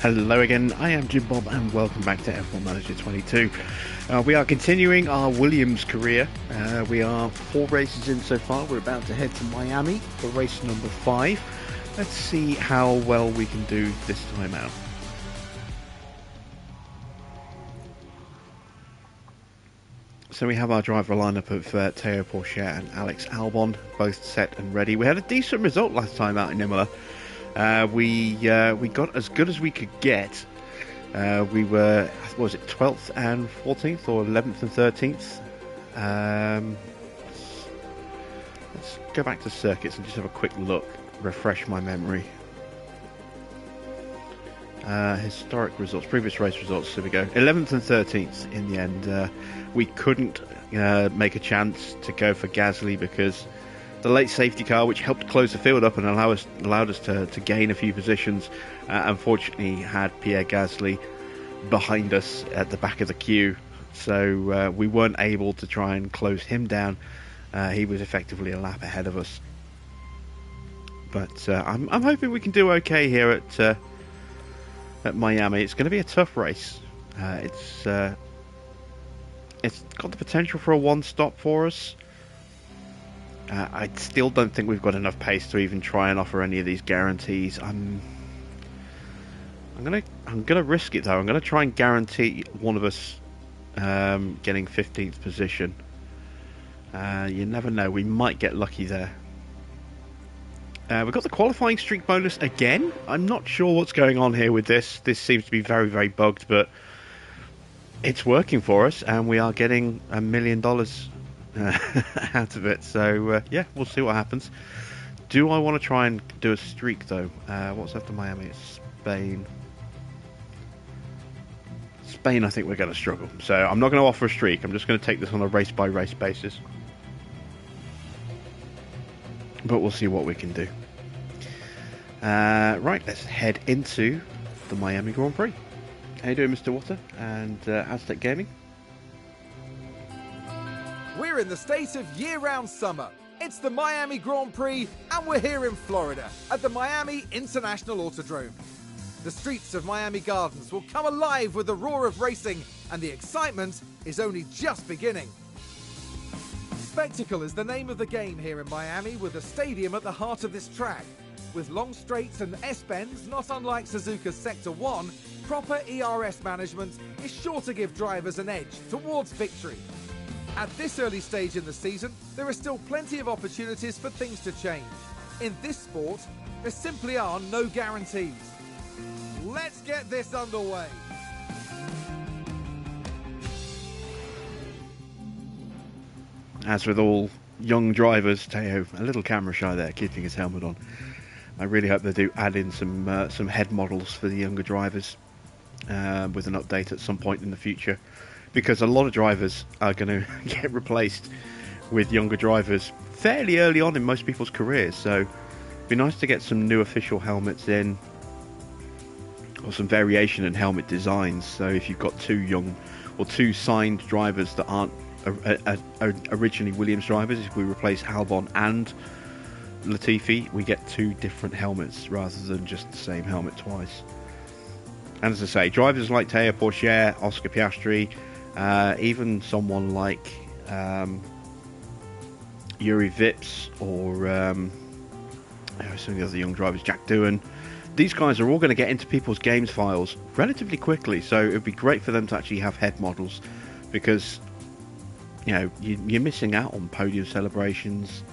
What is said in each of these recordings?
Hello again, I am Jim Bob and welcome back to F1 Manager 22. We are continuing our Williams career. We are 4 races in so far. We're about to head to Miami for race number 5. Let's see how well we can do this time out. So we have our driver lineup of Théo Pourchaire and Alex Albon, both set and ready. We had a decent result last time out in Imola. We got as good as we could get. We were, what was it, 12th and 14th or 11th and 13th? Let's go back to circuits and just have a quick look, refresh my memory. Historic results, previous race results, here we go. 11th and 13th in the end. We couldn't make a chance to go for Gasly because the late safety car, which helped close the field up and allowed us to gain a few positions, unfortunately had Pierre Gasly behind us at the back of the queue. So we weren't able to try and close him down. He was effectively a lap ahead of us. But I'm hoping we can do okay here at Miami. It's going to be a tough race. It's got the potential for a one-stop for us. I still don't think we've got enough pace to even try and offer any of these guarantees. I'm gonna risk it though. I'm gonna try and guarantee one of us getting 15th position. You never know. We might get lucky there. We've got the qualifying streak bonus again. I'm not sure what's going on here with this. This seems to be very, very bugged, but it's working for us, and we are getting $1 million out of it. So, yeah, we'll see what happens. Do I want to try and do a streak, though? What's after Miami? It's Spain. Spain, I think we're going to struggle. So, I'm not going to offer a streak. I'm just going to take this on a race-by-race basis. But we'll see what we can do. Right, let's head into the Miami Grand Prix. How you doing, Mr. Water and Aztec Gaming? We're in the state of year-round summer. It's the Miami Grand Prix, and we're here in Florida at the Miami International Autodrome. The streets of Miami Gardens will come alive with the roar of racing, and the excitement is only just beginning. Spectacle is the name of the game here in Miami, with a stadium at the heart of this track. With long straights and S-bends, not unlike Suzuka's Sector 1, proper ERS management is sure to give drivers an edge towards victory. At this early stage in the season, there are still plenty of opportunities for things to change. In this sport, there simply are no guarantees. Let's get this underway. As with all young drivers, Théo, a little camera shy there, keeping his helmet on. I really hope they do add in some head models for the younger drivers with an update at some point in the future, because a lot of drivers are going to get replaced with younger drivers fairly early on in most people's careers. So it'd be nice to get some new official helmets in, or some variation in helmet designs. So if you've got 2 young or 2 signed drivers that aren't originally Williams drivers, if we replace Albon and Latifi, we get 2 different helmets rather than just the same helmet twice. And as I say, drivers like Théo Pourchaire, Oscar Piastri, even someone like Yuri Vips or some of the other young drivers, Jack Doohan. These guys are all going to get into people's games files relatively quickly, so it would be great for them to actually have head models, because you're missing out on podium celebrations,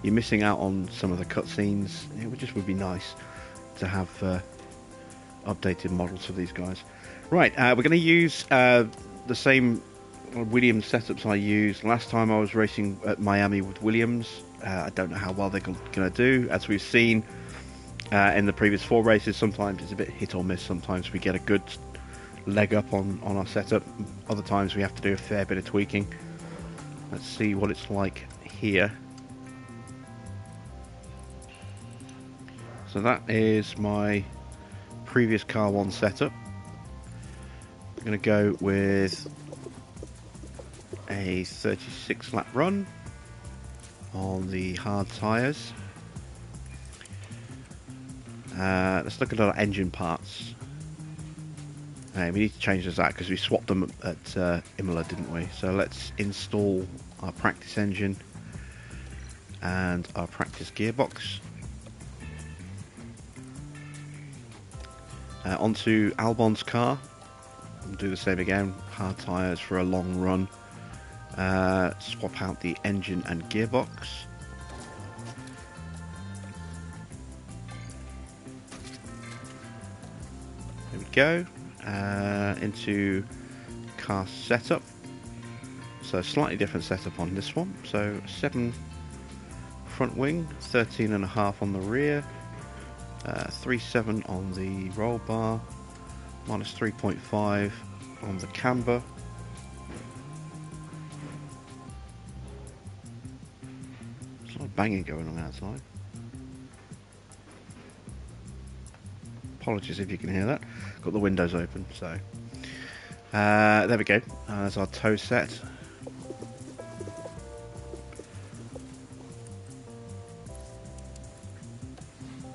you're missing out on some of the cutscenes. It would be nice to have updated models for these guys. Right, we're going to use the same Williams setups I used last time I was racing at Miami with Williams. I don't know how well they're going to do. As we've seen in the previous 4 races, sometimes it's a bit hit or miss. Sometimes we get a good leg up on our setup. Other times we have to do a fair bit of tweaking. Let's see what it's like here. So that is my previous car 1 setup. I'm going to go with a 36 lap run on the hard tyres. Let's look at our engine parts. Hey, we need to change this out because we swapped them at Imola, didn't we? So let's install our practice engine and our practice gearbox. Onto Albon's car. We'll do the same again. Hard tyres for a long run. Swap out the engine and gearbox. There we go. Into car setup. So slightly different setup on this one. So 7 front wing, 13.5 on the rear, 3.7 on the roll bar, minus 3.5 on the camber. There's a lot of banging going on outside. Apologies if you can hear that. Got the windows open, so there we go. There's our tow set.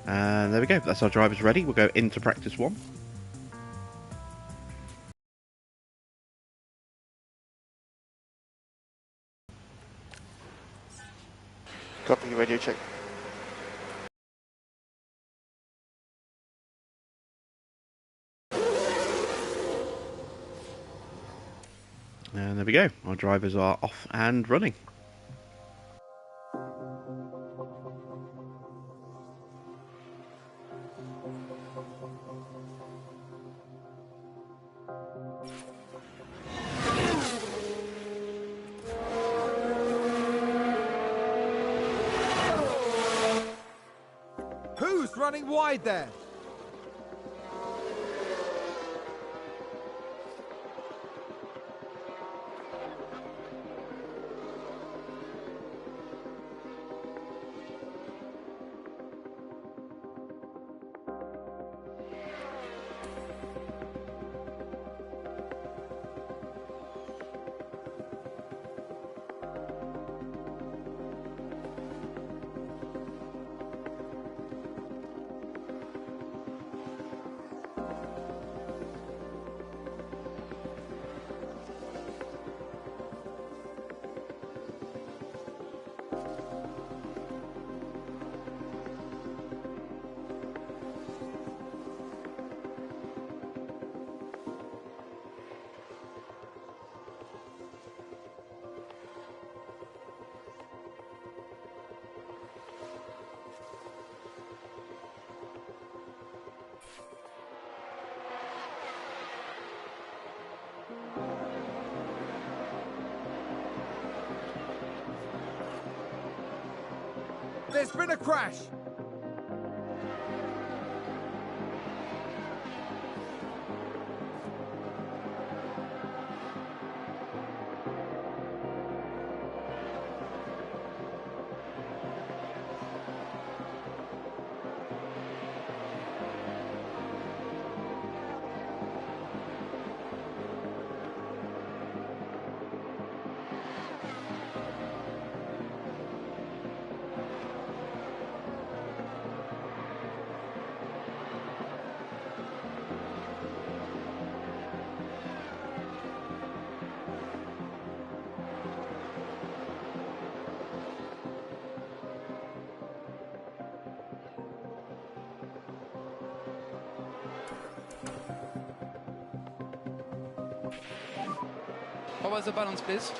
And there we go. That's our drivers ready. We'll go into practice 1. Copy, radio check. And there we go. Our drivers are off and running. Who's running wide there? There's been a crash. What was the balance, please?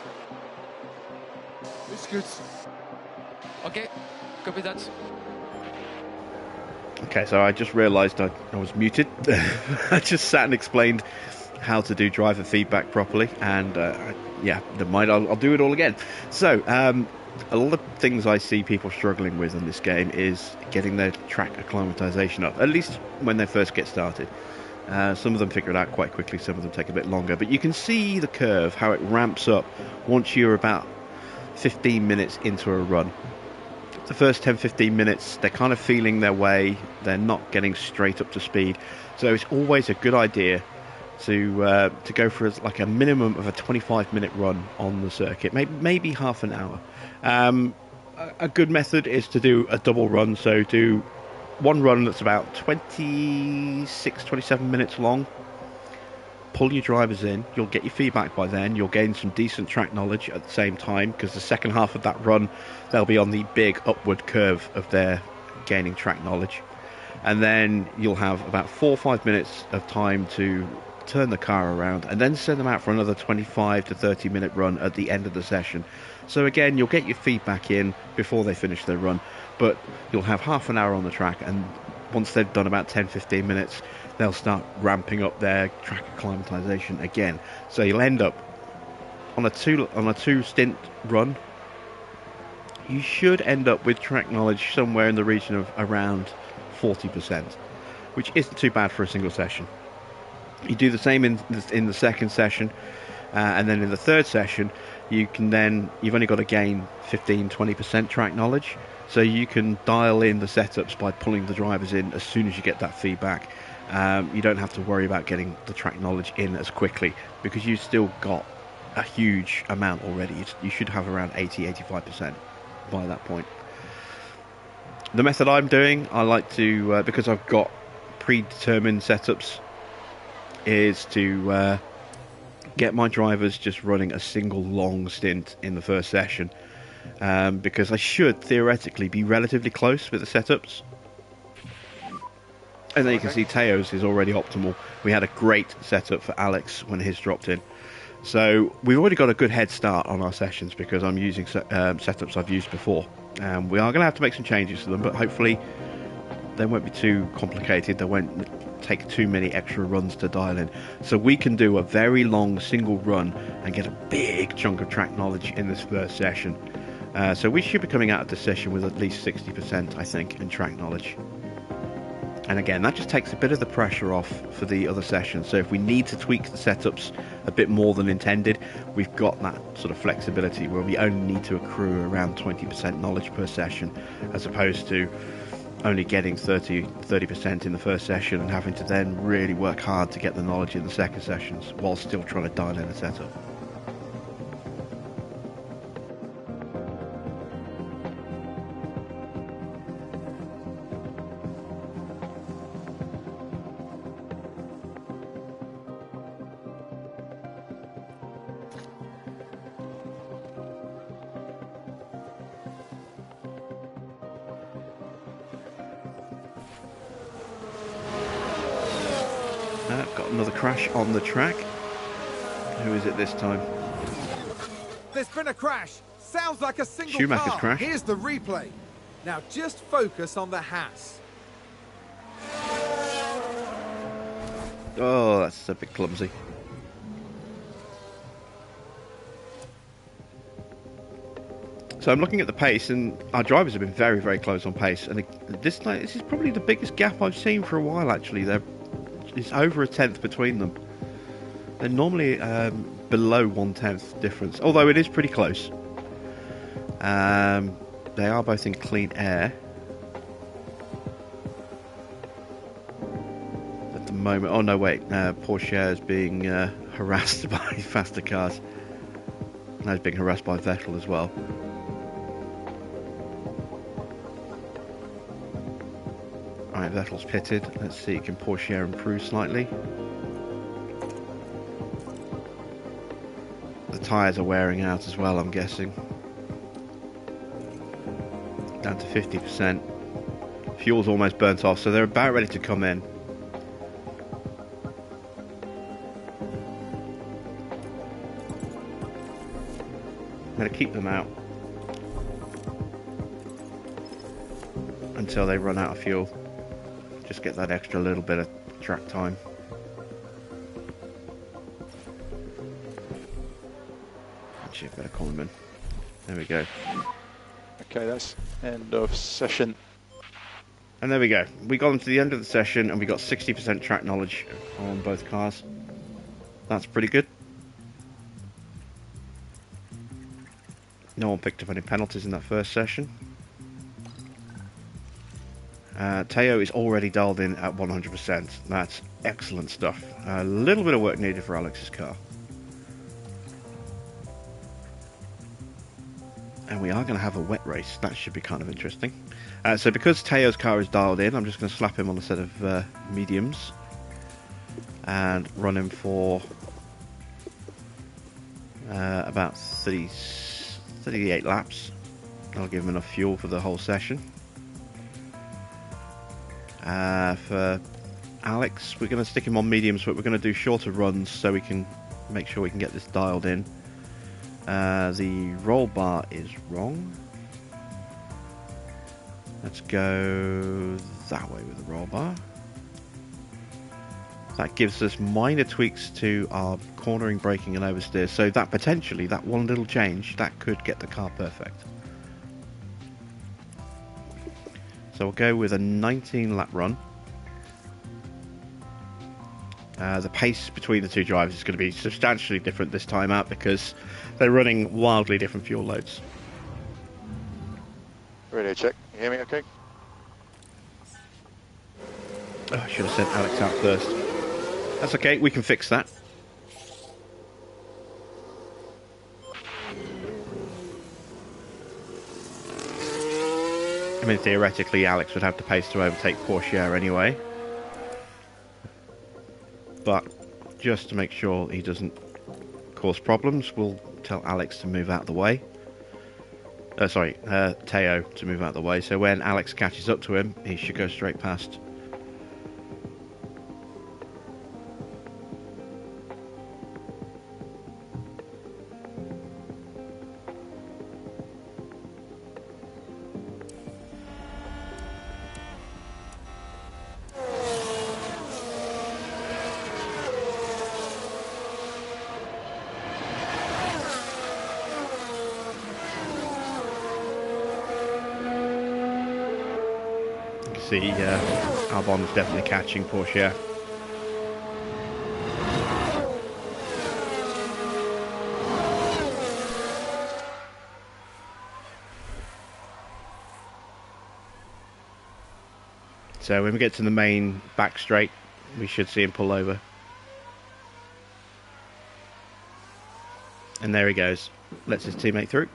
It's good. Okay, copy that. Okay, so I just realised I was muted. I just sat and explained how to do driver feedback properly, and yeah, never mind, I'll do it all again. So, a lot of things I see people struggling with in this game is getting their track acclimatization up, at least when they first get started. Some of them figure it out quite quickly, some of them take a bit longer, but you can see the curve, how it ramps up once you're about 15 minutes into a run. The first 10-15 minutes, they're kind of feeling their way, they're not getting straight up to speed, so it's always a good idea to go for like a minimum of a 25-minute run on the circuit, maybe half an hour. A good method is to do a double run, so do one run that's about 26-27 minutes long, pull your drivers in, you'll get your feedback by then, you'll gain some decent track knowledge at the same time, because the second half of that run, they'll be on the big upward curve of their gaining track knowledge. And then you'll have about 4 or 5 minutes of time to turn the car around, and then send them out for another 25 to 30 minute run at the end of the session. So again, you'll get your feedback in before they finish their run, but you'll have half an hour on the track, and once they've done about 10-15 minutes, they'll start ramping up their track acclimatization again. So you'll end up on a two stint run. You should end up with track knowledge somewhere in the region of around 40%, which isn't too bad for a single session. You do the same in the second session, and then in the third session, you've only got to gain 15-20% track knowledge. So you can dial in the setups by pulling the drivers in as soon as you get that feedback. You don't have to worry about getting the track knowledge in as quickly, because you've still got a huge amount already. You should have around 80-85% by that point. The method I'm doing, I like to, because I've got predetermined setups, is to get my drivers just running a single long stint in the first session, because I should theoretically be relatively close with the setups. And then you can see Teo's is already optimal. We had a great setup for Alex when his dropped in. So we've already got a good head start on our sessions, because I'm using setups I've used before. We are going to have to make some changes to them, but hopefully they won't be too complicated. They won't take too many extra runs to dial in. So we can do a very long single run and get a big chunk of track knowledge in this first session. So we should be coming out of this session with at least 60%, I think, in track knowledge. And again, that just takes a bit of the pressure off for the other sessions. So if we need to tweak the setups a bit more than intended, we've got that sort of flexibility where we only need to accrue around 20% knowledge per session, as opposed to only getting 30% in the first session and having to then really work hard to get the knowledge in the second sessions while still trying to dial in a setup. Got another crash on the track. Who is it this time? There's been a crash. Sounds like a single Schumacher's car. crash. Here's the replay. Now just focus on the Haas. Oh, that's a bit clumsy. So I'm looking at the pace, and our drivers have been very, very close on pace. And this is probably the biggest gap I've seen for a while, actually. It's over a tenth between them. They're normally below 1/10 difference, although it is pretty close. They are both in clean air at the moment. Oh no, wait, Porsche is being harassed by faster cars. Now he's being harassed by Vettel as well. Right, Vettel's pitted. Let's see, can Porsche improve slightly? The tyres are wearing out as well, I'm guessing. Down to 50%. Fuel's almost burnt off, so they're about ready to come in. I'm going to keep them out until they run out of fuel. Just get that extra little bit of track time. Actually, I better call him in. There we go. Okay, that's end of session. And there we go. We got them to the end of the session, and we got 60% track knowledge on both cars. That's pretty good. No one picked up any penalties in that first session. Teo is already dialed in at 100%. That's excellent stuff. A little bit of work needed for Alex's car. And we are going to have a wet race. That should be kind of interesting. So because Teo's car is dialed in, I'm just going to slap him on a set of mediums. and run him for about 38 laps. That'll give him enough fuel for the whole session. For Alex, we're going to stick him on mediums, but we're going to do shorter runs so we can make sure we can get this dialed in. The roll bar is wrong. Let's go that way with the roll bar. That gives us minor tweaks to our cornering, braking and oversteer, so that potentially, that one little change, that could get the car perfect. So we'll go with a 19 lap run. The pace between the two drivers is going to be substantially different this time out because they're running wildly different fuel loads. Radio check. You hear me okay? Oh, I should have sent Alex out first. That's okay, we can fix that. I mean, theoretically, Alex would have the pace to overtake Porsche anyway. But just to make sure he doesn't cause problems, we'll tell Alex to move out of the way. Teo to move out of the way. So when Alex catches up to him, he should go straight past. See, Albon's definitely catching Porsche. So when we get to the main back straight, we should see him pull over. And there he goes. Lets his teammate through.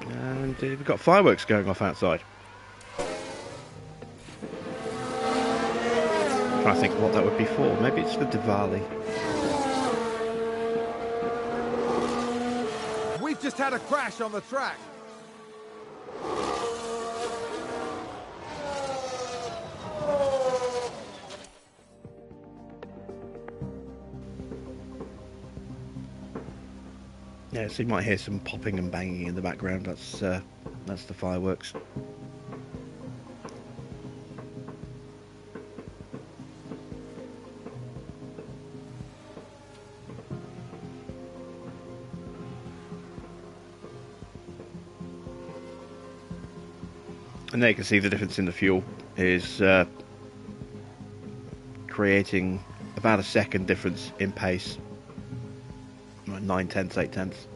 And we've got fireworks going off outside. I'm trying to think what that would be for. Maybe it's for Diwali. We've just had a crash on the track. Yeah, so you might hear some popping and banging in the background. That's the fireworks. And there you can see the difference in the fuel is creating about a second difference in pace. 9 tenths, 8 tenths.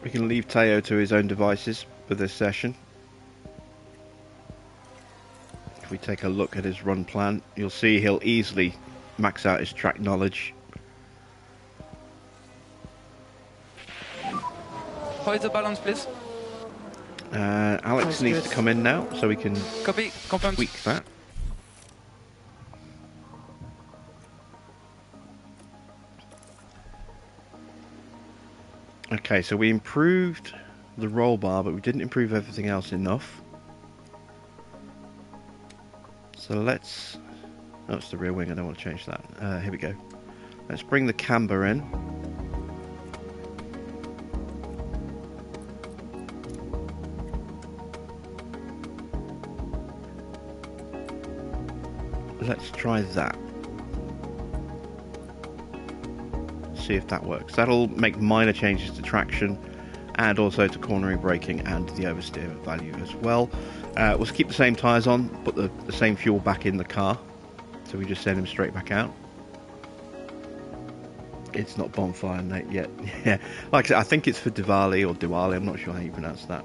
We can leave Teo to his own devices for this session. If we take a look at his run plan, you'll see he'll easily max out his track knowledge. How is the balance, please? Alex needs to come in now so we can Copy, confirmed. tweak that. Okay, so we improved the roll bar, but we didn't improve everything else enough. So let's... Oh, it's the rear wing, I don't want to change that. Here we go. Let's bring the camber in. Let's try that. See if that works. That'll make minor changes to traction and also to cornering, braking and the oversteer value as well. We'll keep the same tyres on, put the same fuel back in the car. So we just send him straight back out. It's not bonfire night yet. Yeah, like I said, I think it's for Diwali or Diwali. I'm not sure how you pronounce that.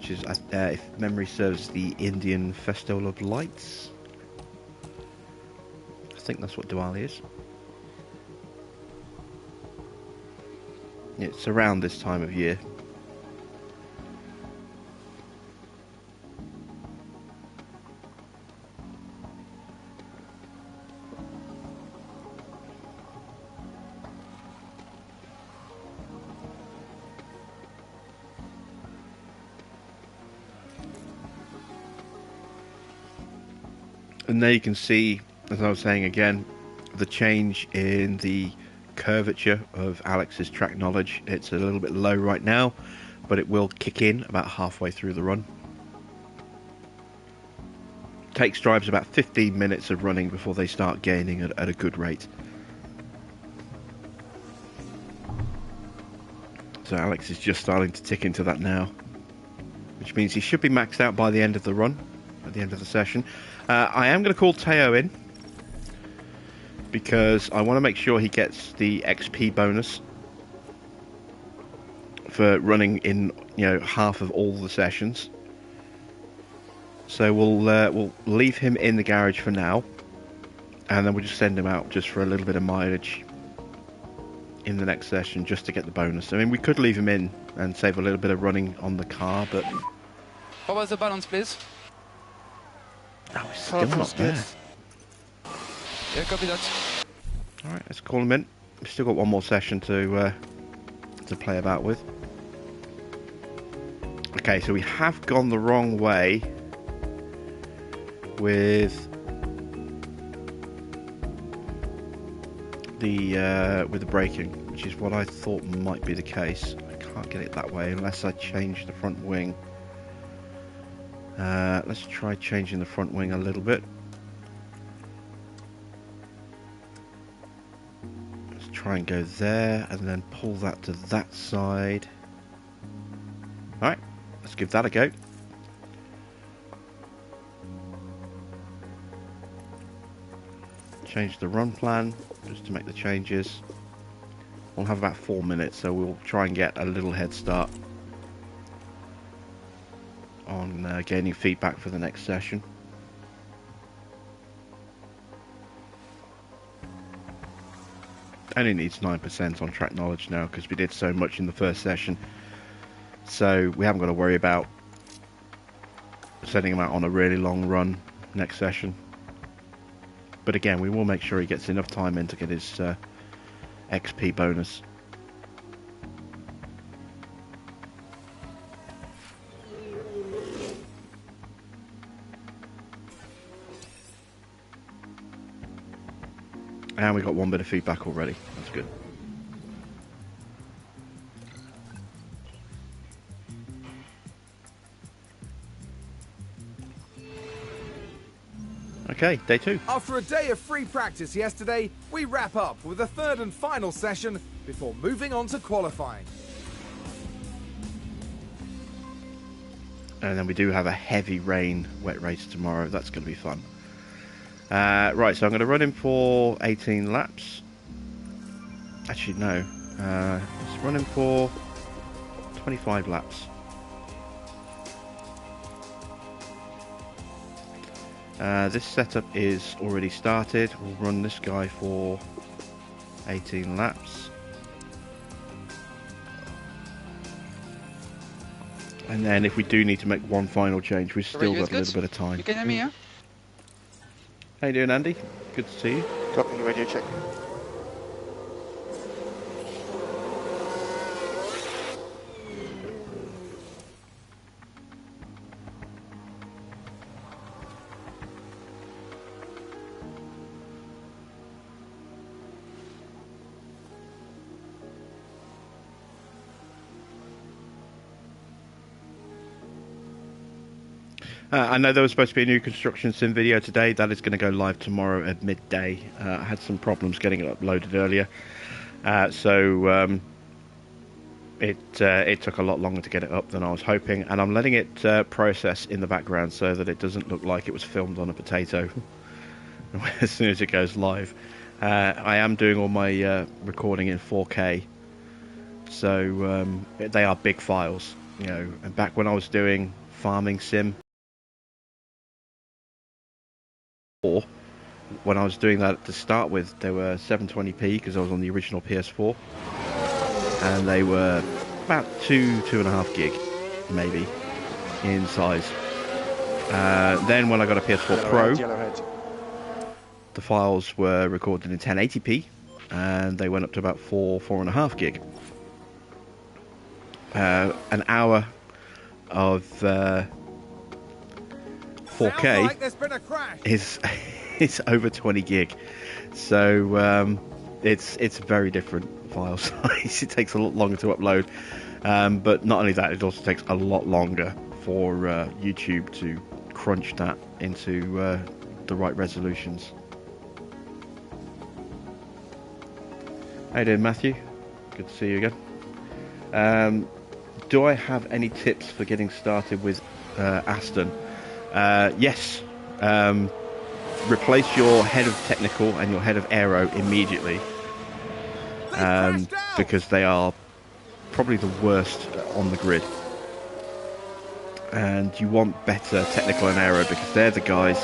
which is, if memory serves, the Indian Festival of Lights. I think that's what Diwali is. It's around this time of year. And there you can see, as I was saying again, the change in the curvature of Alex's track knowledge. It's a little bit low right now, but it will kick in about halfway through the run. Takes drivers about 15 minutes of running before they start gaining at a good rate. So Alex is just starting to tick into that now, which means he should be maxed out by the end of the run, at the end of the session. I am going to call Teo in, because I want to make sure he gets the XP bonus for running in, half of all the sessions. So we'll leave him in the garage for now, and then we'll just send him out just for a little bit of mileage in the next session, just to get the bonus. I mean, we could leave him in and save a little bit of running on the car, but... What was the balance, please? Oh, it's still not there. Yeah, copy that. Alright, let's call him in. We've still got one more session to play about with. Okay, so we have gone the wrong way with the braking, which is what I thought might be the case. I can't get it that way unless I change the front wing. Let's try changing the front wing a little bit. Let's try and go there and then pull that to that side. Alright, let's give that a go. Change the run plan just to make the changes. We'll have about 4 minutes, so we'll try and get a little head start on gaining feedback for the next session. Only needs 9% on track knowledge now because we did so much in the first session, so we haven't got to worry about sending him out on a really long run next session. But again, we will make sure he gets enough time in to get his XP bonus. And we got one bit of feedback already. That's good. Okay, day 2. After a day of free practice yesterday, we wrap up with the third and final session before moving on to qualifying. And then we do have a heavy rain wet race tomorrow. That's going to be fun. Right, so I'm going to run him for 18 laps. Actually, no. Let's run him for 25 laps. This setup is already started. We'll run this guy for 18 laps. And then if we do need to make one final change, we've still got a little bit of time. You can hear me, yeah? How you doing, Andy? Good to see you. Copy, radio check. I know there was supposed to be a new construction sim video today. That is going to go live tomorrow at midday. I had some problems getting it uploaded earlier, so it took a lot longer to get it up than I was hoping, and I'm letting it process in the background so that it doesn't look like it was filmed on a potato as soon as it goes live. I am doing all my recording in 4K, so they are big files. you know, and back when I was doing farming sim, or when I was doing that to start with, they were 720p because I was on the original PS4, and they were about 2.5 gig, maybe, in size. Then when I got a PS4 Pro, the files were recorded in 1080p, and they went up to about 4.5 gig. An hour of 4K like there's been a crash. is over 20 gig, so it's very different file size. It takes a lot longer to upload, but not only that, it also takes a lot longer for YouTube to crunch that into the right resolutions. How you doing, Matthew? Good to see you again. Do I have any tips for getting started with Aston? Yes. Replace your head of technical and your head of aero immediately, because they are probably the worst on the grid. And you want better technical and aero because they're the guys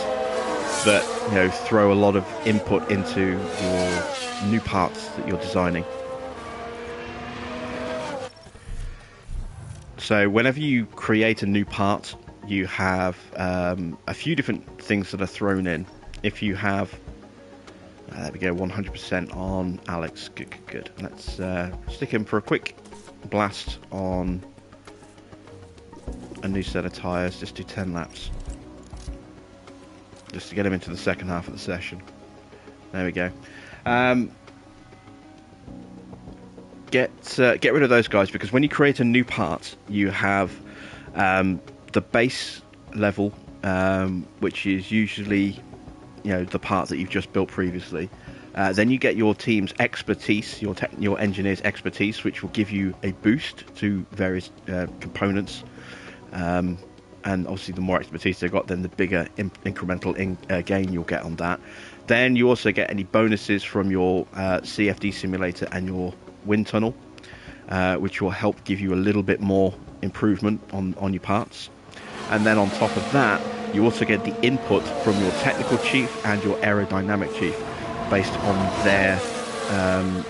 that, you know, throw a lot of input into your new parts that you're designing. So whenever you create a new part, you have a few different things that are thrown in. If you have, there we go, 100% on Alex. Good. Let's stick him for a quick blast on a new set of tyres. Just do 10 laps. Just to get him into the second half of the session. There we go. Get rid of those guys, because when you create a new part, you have the base level, which is usually, you know, the part that you've just built previously. Then you get your team's expertise, your engineer's expertise, which will give you a boost to various components. And obviously the more expertise they've got, then the bigger incremental gain you'll get on that. Then you also get any bonuses from your CFD simulator and your wind tunnel, which will help give you a little bit more improvement on your parts. And then on top of that, you also get the input from your technical chief and your aerodynamic chief based on their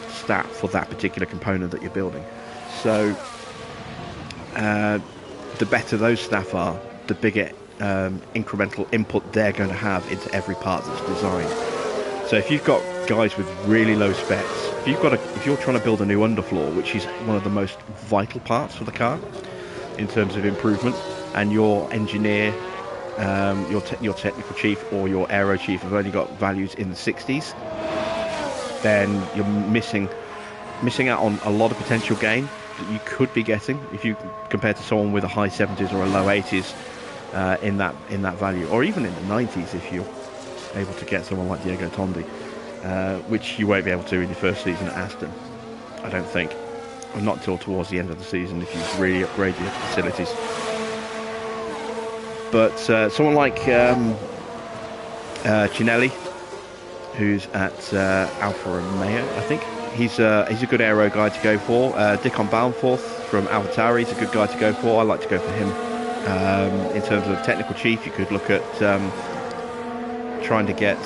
stat for that particular component that you're building. So the better those staff are, the bigger incremental input they're going to have into every part that's designed. So if you've got guys with really low specs, if you're trying to build a new underfloor, which is one of the most vital parts for the car in terms of improvement, and your engineer, your technical chief or your aero chief have only got values in the 60s, then you're missing out on a lot of potential gain that you could be getting if you compare to someone with a high 70s or a low 80s in that value, or even in the 90s if you're able to get someone like Diego Tondi, which you won't be able to in your first season at Aston, I don't think, or not till towards the end of the season if you really upgrade your facilities. But someone like Cinelli, who's at Alfa Romeo, I think. He's a good aero guy to go for. Dickon Balmforth from AlphaTauri is a good guy to go for. I like to go for him. In terms of technical chief, you could look at trying to get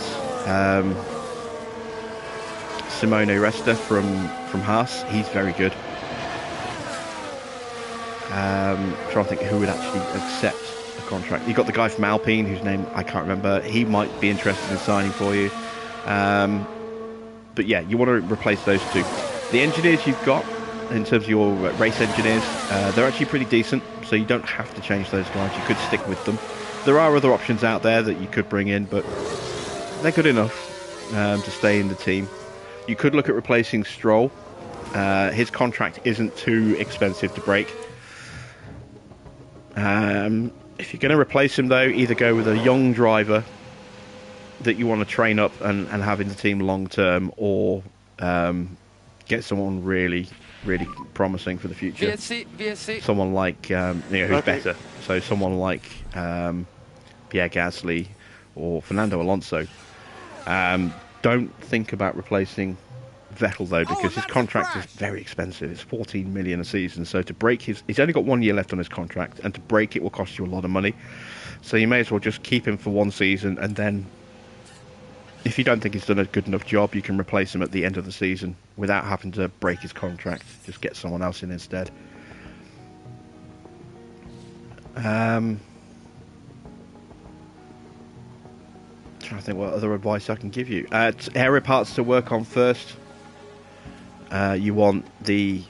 Simone Resta from Haas. He's very good. Trying to think who would actually accept a contract. You've got the guy from Alpine, whose name I can't remember. He might be interested in signing for you. But yeah, you want to replace those two. The engineers you've got, in terms of your race engineers, they're actually pretty decent, so you don't have to change those guys. You could stick with them. There are other options out there that you could bring in, but they're good enough to stay in the team. You could look at replacing Stroll. His contract isn't too expensive to break. If you're going to replace him, though, either go with a young driver that you want to train up and have in the team long term, or get someone really promising for the future. VSC. Someone like who's better. So someone like Pierre Gasly or Fernando Alonso. Don't think about replacing Vettel though, because his contract is very expensive. It's 14 million a season, so to break he's only got 1 year left on his contract, and to break it will cost you a lot of money. So you may as well just keep him for one season, and then if you don't think he's done a good enough job, you can replace him at the end of the season without having to break his contract. Just get someone else in instead. Trying to think what other advice I can give you. Area parts to work on first. You want the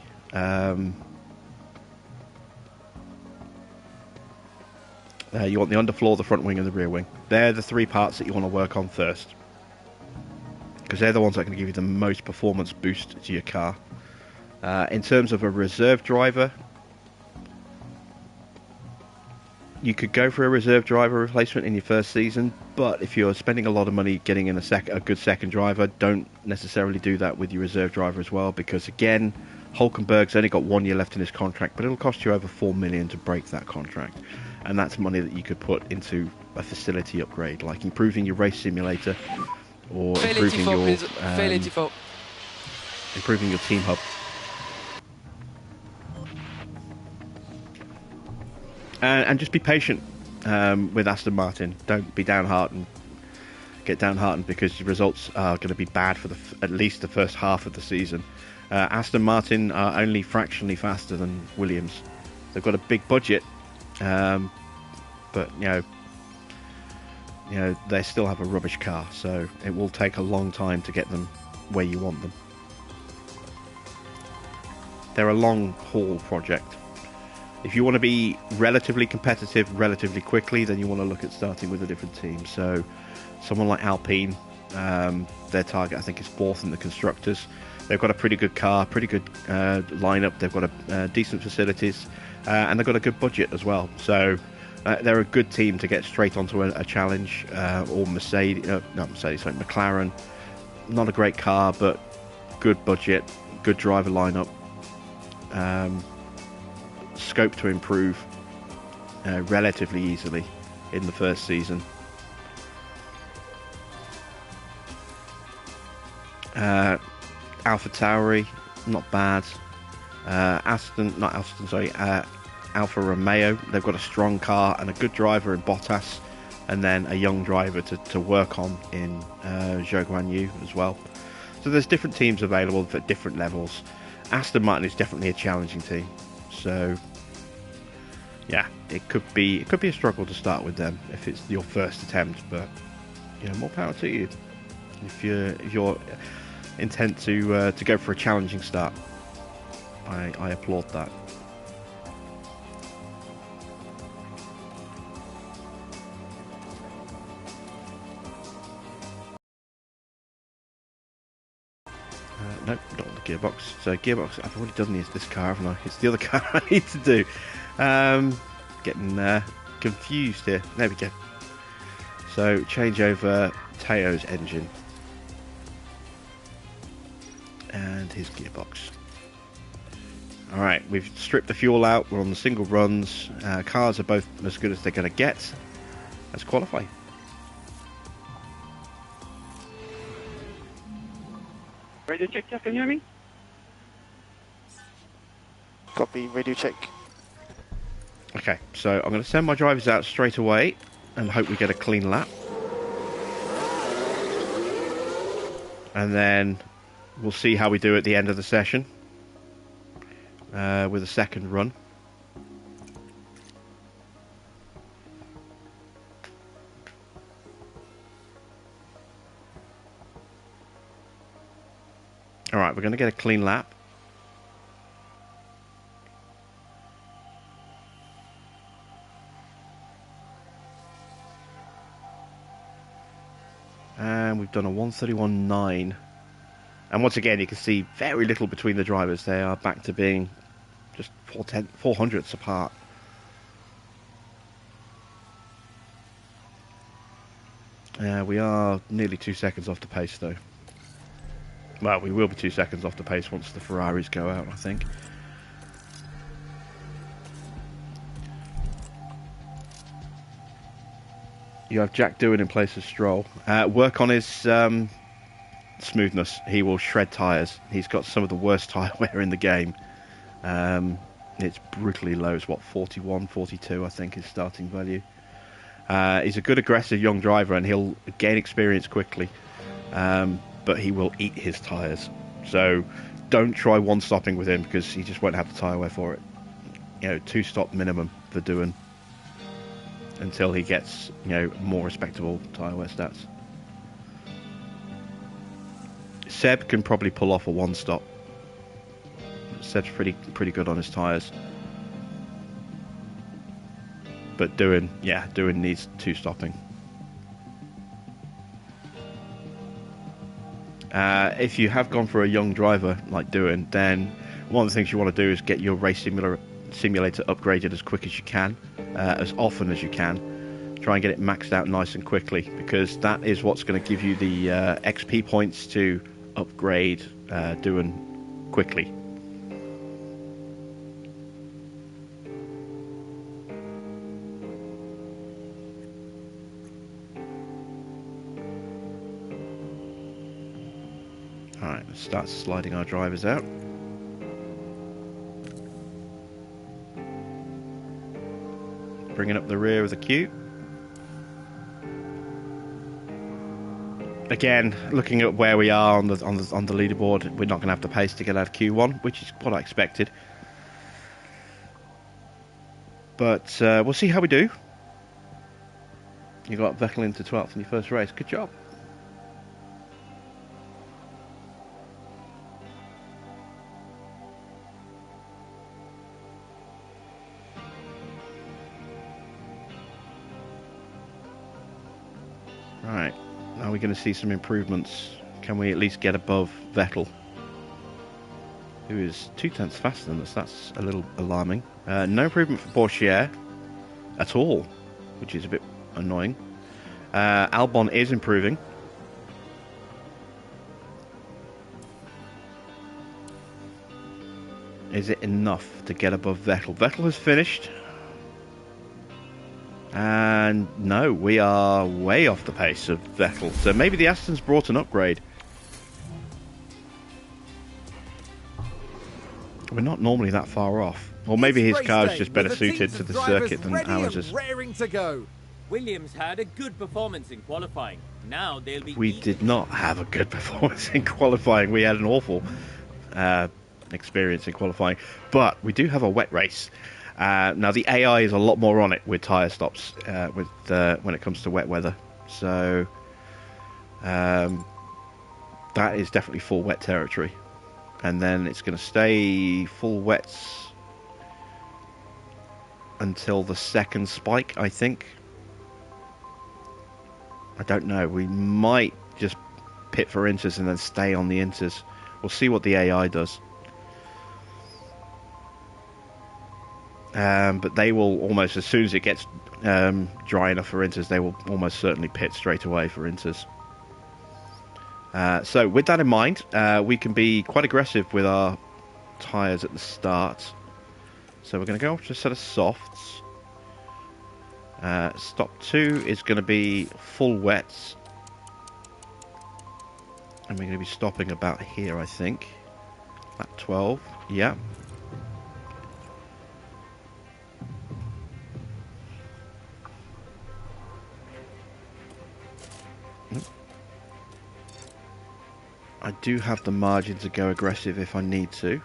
underfloor, the front wing, and the rear wing. They're the 3 parts that you want to work on first, because they're the ones that are going to give you the most performance boost to your car. In terms of a reserve driver, you could go for a reserve driver replacement in your first season, but if you're spending a lot of money getting in a good second driver, don't necessarily do that with your reserve driver as well, because again, Hulkenberg's only got 1 year left in his contract, but it'll cost you over 4 million to break that contract, and that's money that you could put into a facility upgrade, like improving your race simulator, or improving your team hub. And just be patient with Aston Martin. Don't be downhearted. Get downhearted because your results are going to be bad for at least the first half of the season. Aston Martin are only fractionally faster than Williams. They've got a big budget, but you know they still have a rubbish car, so it will take a long time to get them where you want them. They're a long haul project. If you want to be relatively competitive relatively quickly, then you want to look at starting with a different team. So someone like Alpine, their target I think is 4th in the constructors. They've got a pretty good car, pretty good lineup. They've got decent facilities, and they've got a good budget as well. So they're a good team to get straight onto a challenge. Or McLaren. Not a great car, but good budget, good driver lineup. Scope to improve relatively easily in the first season. AlphaTauri, not bad. Alfa Romeo, they've got a strong car and a good driver in Bottas, and then a young driver to work on in Zhou Guanyu as well. So there's different teams available for different levels. Aston Martin is definitely a challenging team. So, yeah, it could be a struggle to start with them if it's your first attempt, but more power to you. If you're intent to go for a challenging start, I applaud that. Nope, not on the gearbox. So gearbox, I've already done this car, haven't I? It's the other car I need to do. Getting confused here. There we go. So change over Teo's engine and his gearbox. Alright, we've stripped the fuel out. We're on the single runs. Cars are both as good as they're going to get. Let's qualify. Radio check, can you hear me? Copy, radio check. Okay, so I'm going to send my drivers out straight away and hope we get a clean lap. And then we'll see how we do at the end of the session with a second run. Alright, we're going to get a clean lap. And we've done a 1:31.9. And once again, you can see very little between the drivers. They are back to being just 400ths apart. We are nearly 2 seconds off the pace, though. Well, we will be 2 seconds off the pace once the Ferraris go out, I think. You have Jack Doohan in place of Stroll. Work on his smoothness. He will shred tyres. He's got some of the worst tyre wear in the game. It's brutally low. It's what, 41, 42 I think is starting value. He's a good aggressive young driver, and he'll gain experience quickly, but he will eat his tyres. So don't try one stopping with him, because he just won't have the tyre wear for it. 2 stop minimum for doing until he gets more respectable tyre wear stats. Seb can probably pull off a 1 stop. Seb's pretty good on his tyres. But Doing needs 2 stopping. If you have gone for a young driver like Doing, then one of the things you want to do is get your race simulator upgraded as quick as you can, as often as you can. Try and get it maxed out nice and quickly, because that is what's going to give you the XP points to upgrade Doing quickly. Alright, let's start sliding our drivers out. Bringing up the rear of the queue. Again, looking at where we are on the leaderboard, we're not going to have the pace to get out of Q1, which is what I expected. But we'll see how we do. You got Vettel into 12th in your first race. Good job. Right, now we're going to see some improvements. Can we at least get above Vettel, who is 0.2 faster than us? That's a little alarming. No improvement for Porsche at all, which is a bit annoying. Albon is improving. Is it enough to get above Vettel? Vettel has finished. And no, we are way off the pace of Vettel. So maybe the Aston's brought an upgrade. We're not normally that far off. Or maybe his car is just better suited to the circuit than ours is. Raring to go. Williams had a good performance in qualifying. Now they'll be. We did not have a good performance in qualifying. We had an awful experience in qualifying. But we do have a wet race. Now the AI is a lot more on it with tyre stops when it comes to wet weather, so that is definitely full wet territory, and then it's going to stay full wets until the second spike, I think. I don't know, we might just pit for inters and then stay on the inters. We'll see what the AI does. But they will almost, as soon as it gets dry enough for inters, they will almost certainly pit straight away for inters. So with that in mind, we can be quite aggressive with our tyres at the start. So we're going to go up to a set of softs. Stop 2 is going to be full wets. And we're going to be stopping about here, I think. At 12, yeah. I do have the margin to go aggressive if I need to.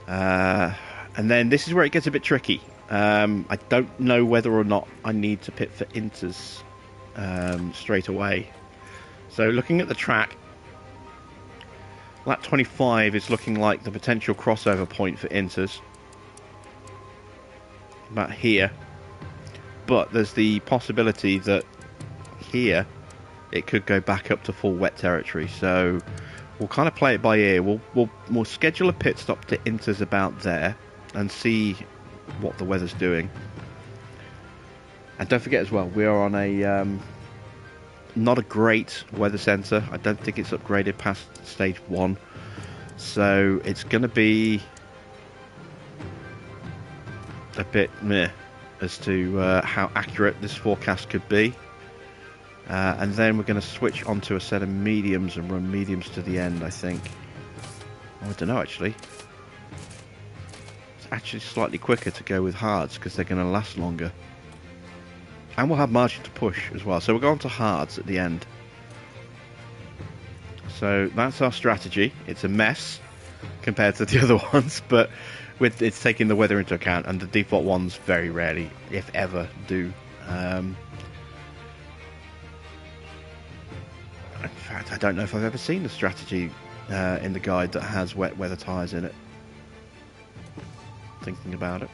And then this is where it gets a bit tricky. I don't know whether or not I need to pit for inters straight away. So looking at the track, lap 25 is looking like the potential crossover point for inters. About here. But there's the possibility that here it could go back up to full wet territory, so we'll kind of play it by ear. We'll schedule a pit stop to inters about there and see what the weather's doing. And don't forget as well, we are on a not a great weather centre. I don't think it's upgraded past stage 1, so it's going to be a bit meh as to how accurate this forecast could be. And then we're going to switch onto a set of mediums and run mediums to the end, I think. Oh, I don't know, actually. It's actually slightly quicker to go with hards because they're going to last longer. And we'll have margin to push as well. So we'll go on to hards at the end. So that's our strategy. It's a mess compared to the other ones, but it's taking the weather into account, and the default ones very rarely, if ever, do. In fact, I don't know if I've ever seen a strategy in the guide that has wet weather tyres in it. Thinking about it.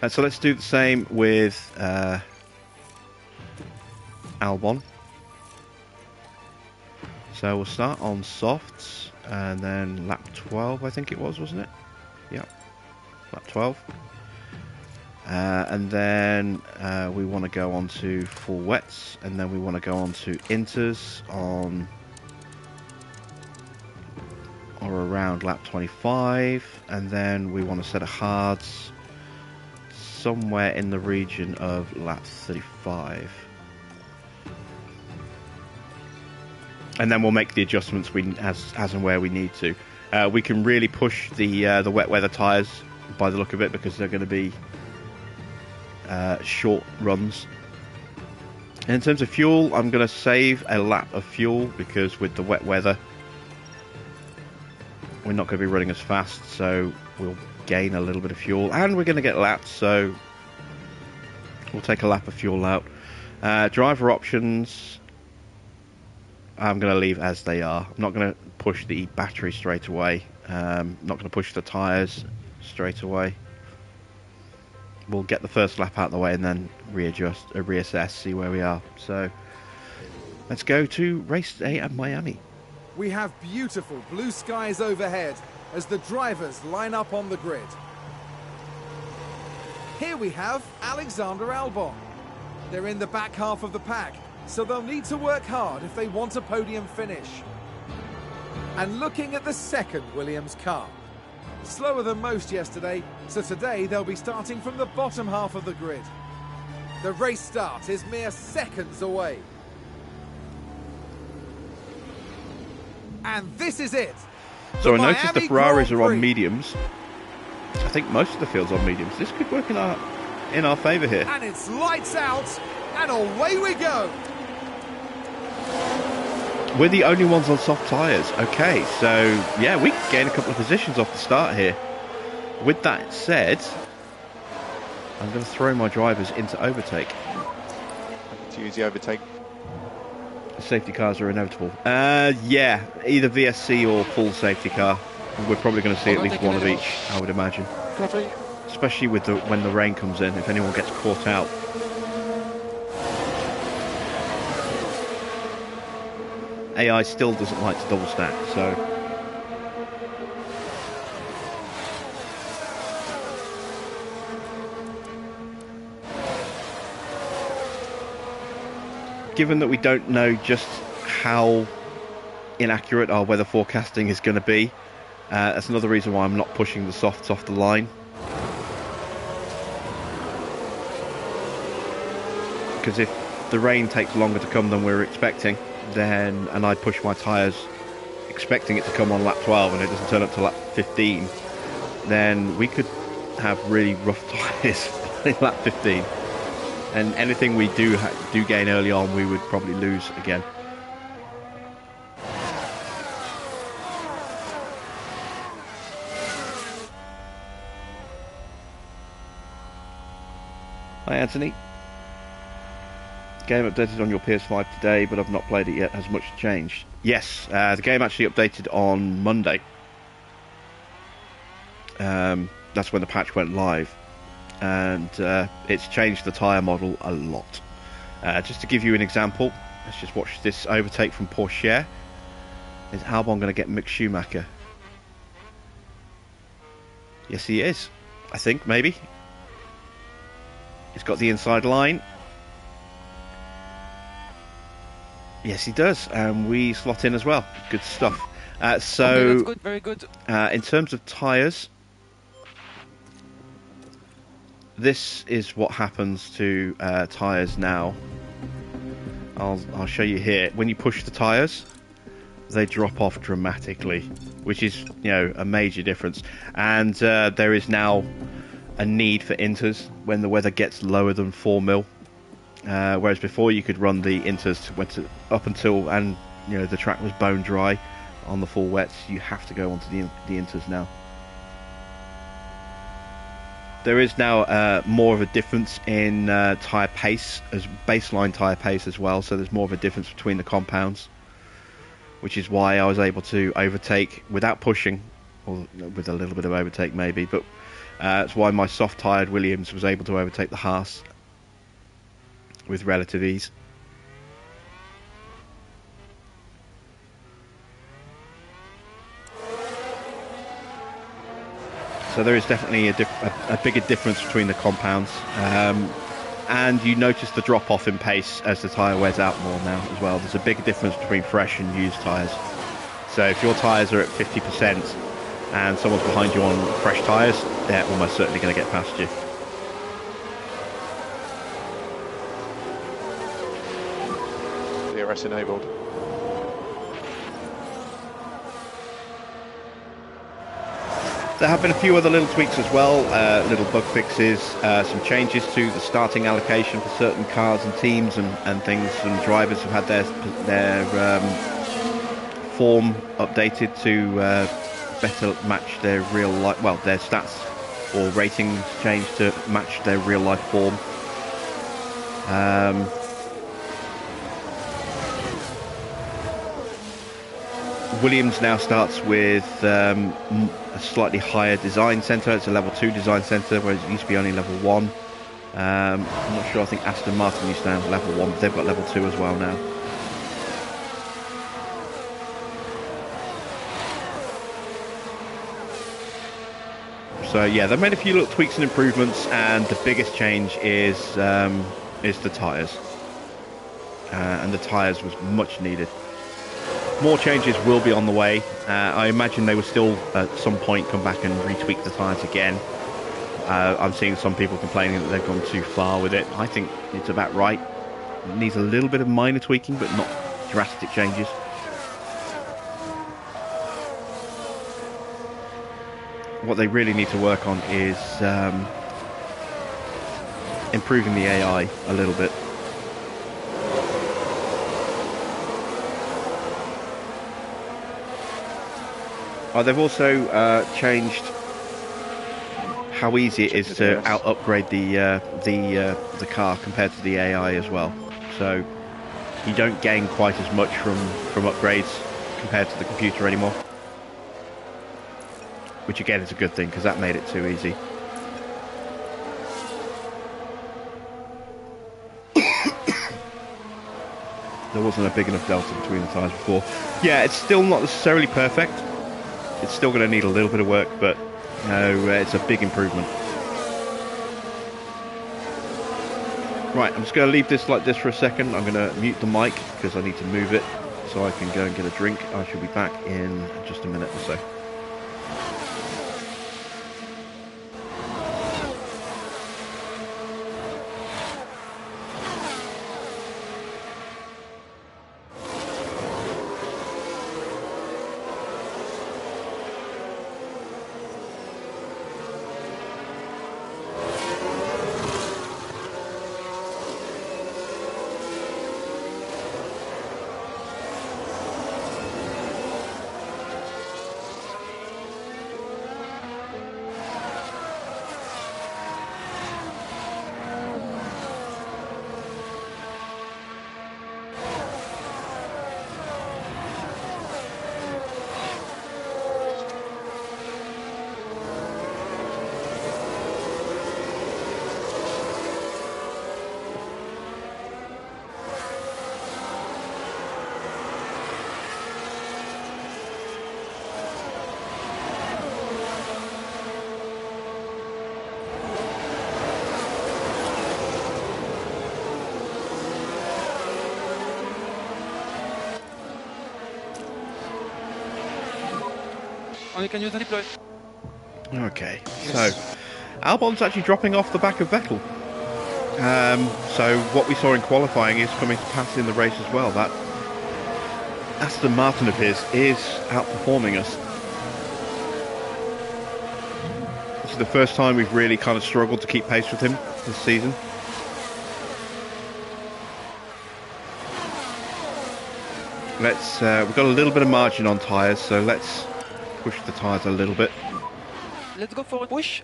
So let's do the same with Albon. So we'll start on softs, and then lap 12, I think it was, wasn't it? Yeah, lap 12. And then we want to go on to full wets, and then we want to go on to inters on or around lap 25, and then we want to set a hards somewhere in the region of lap 35. And then we'll make the adjustments as and where we need to. We can really push the wet weather tyres by the look of it, because they're going to be short runs. And in terms of fuel, I'm going to save a lap of fuel, because with the wet weather we're not going to be running as fast, so we'll gain a little bit of fuel, and we're going to get lapped, so we'll take a lap of fuel out. Driver options, I'm going to leave as they are. I'm not going to push the battery straight away. Not going to push the tyres straight away. We'll get the first lap out of the way and then reassess, see where we are. So let's go to race day at Miami. We have beautiful blue skies overhead as the drivers line up on the grid. Here we have Alexander Albon. They're in the back half of the pack, so they'll need to work hard if they want a podium finish. And looking at the second Williams car. Slower than most yesterday, so today they'll be starting from the bottom half of the grid. The race start is mere seconds away. And this is it. So I noticed the Ferraris are on mediums. I think most of the field's on mediums. This could work in our favour here. And it's lights out, and away we go. We're the only ones on soft tyres. Okay, so yeah, we can gain a couple of positions off the start here. With that said, I'm going to throw my drivers into overtake. To use the overtake. Safety cars are inevitable. Yeah, either VSC or full safety car. We're probably going to see at least one of each, I would imagine. Copy. Especially with when the rain comes in, if anyone gets caught out. AI still doesn't like to double stack, so... Given that we don't know just how inaccurate our weather forecasting is going to be, that's another reason why I'm not pushing the softs off the line. Because if the rain takes longer to come than we're expecting, then, and I push my tyres expecting it to come on lap 12 and it doesn't turn up to lap 15, then we could have really rough tyres in lap 15. And anything we do gain early on, we would probably lose again. Hi Anthony. Game updated on your PS5 today, but I've not played it yet. Has much changed? Yes, the game actually updated on Monday. That's when the patch went live. And it's changed the tyre model a lot. Just to give you an example, let's just watch this overtake from Porsche. Is Albon going to get Mick Schumacher? Yes, he is. I think, maybe. He's got the inside line. Yes, he does. And we slot in as well. Good stuff. So, okay, that's good, very good. In terms of tyres, this is what happens to tyres now. I'll show you here. When you push the tyres, they drop off dramatically, which is, you know, a major difference. And there is now a need for inters when the weather gets lower than 4 mil. Whereas before you could run the inters up until, and you know, the track was bone dry on the full wets. You have to go onto the inters now. There is now more of a difference in tyre pace, as baseline tyre pace as well. So there's more of a difference between the compounds, which is why I was able to overtake without pushing, or with a little bit of overtake maybe. But that's why my soft-tyred Williams was able to overtake the Haas with relative ease. So there is definitely a bigger difference between the compounds, and you notice the drop off in pace as the tyre wears out more now as well. There's a big difference between fresh and used tyres. So if your tyres are at 50% and someone's behind you on fresh tyres, they're almost certainly going to get past you. DRS enabled. There have been a few other little tweaks as well, little bug fixes, some changes to the starting allocation for certain cars and teams and things. Some drivers have had their form updated to better match their real life, well, their stats or ratings changed to match their real life form. Williams now starts with a slightly higher design centre. It's a level 2 design centre, whereas it used to be only level 1. I'm not sure, I think Aston Martin used to have level 1, but they've got level 2 as well now. So yeah, they've made a few little tweaks and improvements, and the biggest change is the tyres. And the tyres was much needed. More changes will be on the way. I imagine they will still at some point come back and retweak the tyres again. I'm seeing some people complaining that they've gone too far with it. I think it's about right. It needs a little bit of minor tweaking, but not drastic changes. What they really need to work on is improving the AI a little bit. They've also changed how easy it is to out-upgrade the car compared to the AI as well. So you don't gain quite as much from upgrades compared to the computer anymore. Which again is a good thing, because that made it too easy. There wasn't a big enough delta between the tyres before. Yeah, it's still not necessarily perfect. It's still going to need a little bit of work, but it's a big improvement. Right, I'm just going to leave this like this for a second. I'm going to mute the mic because I need to move it so I can go and get a drink. I shall be back in just a minute or so. Can use the deploy. Okay, so Albon's actually dropping off the back of Vettel. So what we saw in qualifying is coming to pass in the race as well. That Aston Martin of his is outperforming us. This is the first time we've really kind of struggled to keep pace with him this season. We've got a little bit of margin on tyres, so let's push the tyres a little bit. Let's go for a push.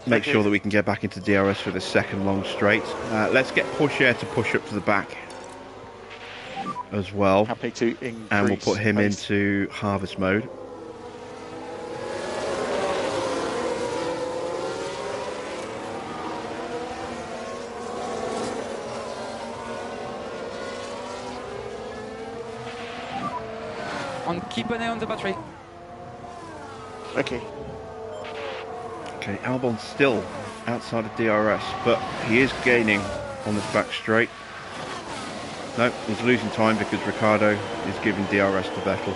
Make sure that we can get back into DRS for the second long straight. Let's get push air to push up to the back as well. Happy to increase and we'll put him pace. into harvest mode. And keep an eye on the battery. Okay. Okay, Albon's still outside of DRS, but he is gaining on this back straight. No, he's losing time because Ricciardo is giving DRS to Vettel.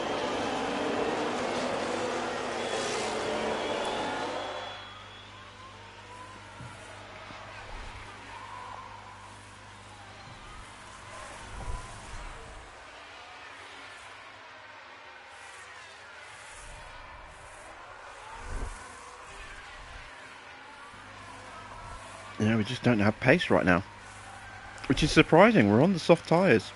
Yeah, we just don't have pace right now, which is surprising. We're on the soft tyres.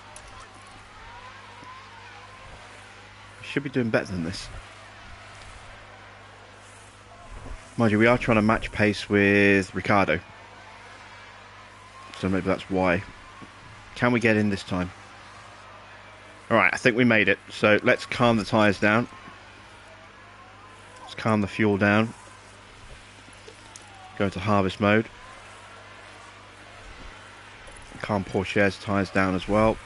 We should be doing better than this. Mind you, we are trying to match pace with Ricciardo, so maybe that's why. Can we get in this time? Alright, I think we made it. So let's calm the tyres down. Let's calm the fuel down. Go to harvest mode. Calm Porsche's tyres down as well.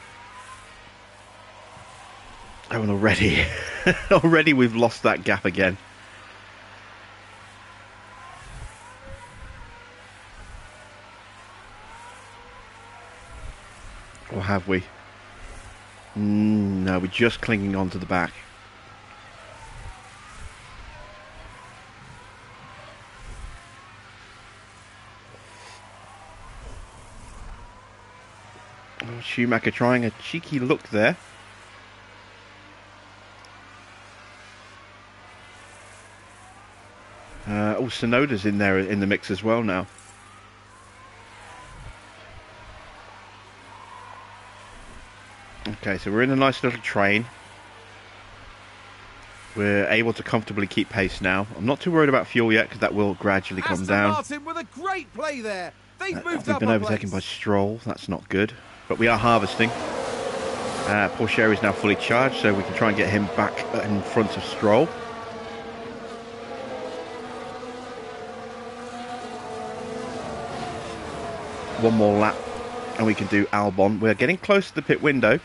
Oh, and already we've lost that gap again. Or have we? No, we're just clinging on to the back. Schumacher trying a cheeky look there. Sonoda's in there in the mix as well now. Okay, so we're in a nice little train. We're able to comfortably keep pace now. I'm not too worried about fuel yet because that will gradually come Aston down. Martin with a great play there. They've moved We've up been a overtaken by place. Stroll. That's not good. But we are harvesting. Porsche is now fully charged, so we can try and get him back in front of Stroll. One more lap and we can do Albon. We're getting close to the pit window.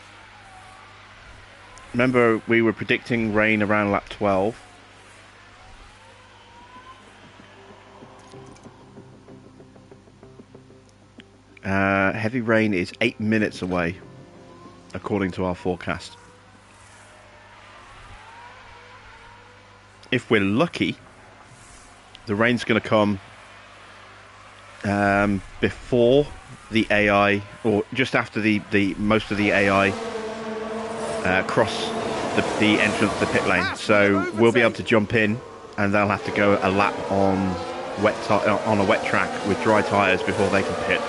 Remember, we were predicting rain around lap 12. Heavy rain is 8 minutes away, according to our forecast. If we're lucky, the rain's going to come before the AI, or just after the most of the AI cross the entrance to the pit lane. So we'll be able to jump in, and they'll have to go a lap on a wet track with dry tyres before they can pit.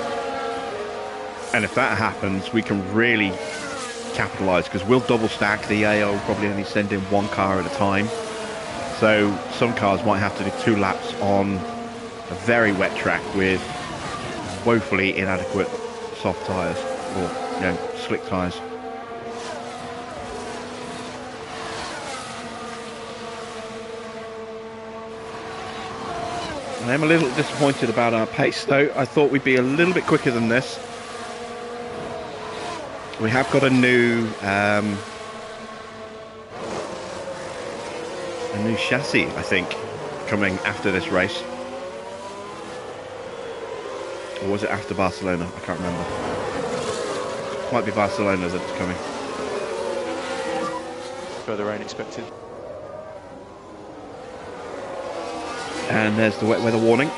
And if that happens, we can really capitalise, because we'll double stack. The AI will probably only send in one car at a time. So some cars might have to do 2 laps on a very wet track with woefully inadequate soft tyres, or slick tyres. I'm a little disappointed about our pace though. I thought we'd be a little bit quicker than this. We have got a new chassis, I think, coming after this race. Or was it after Barcelona? I can't remember. Might be Barcelona that's coming. Further rain expected. And there's the wet weather warning.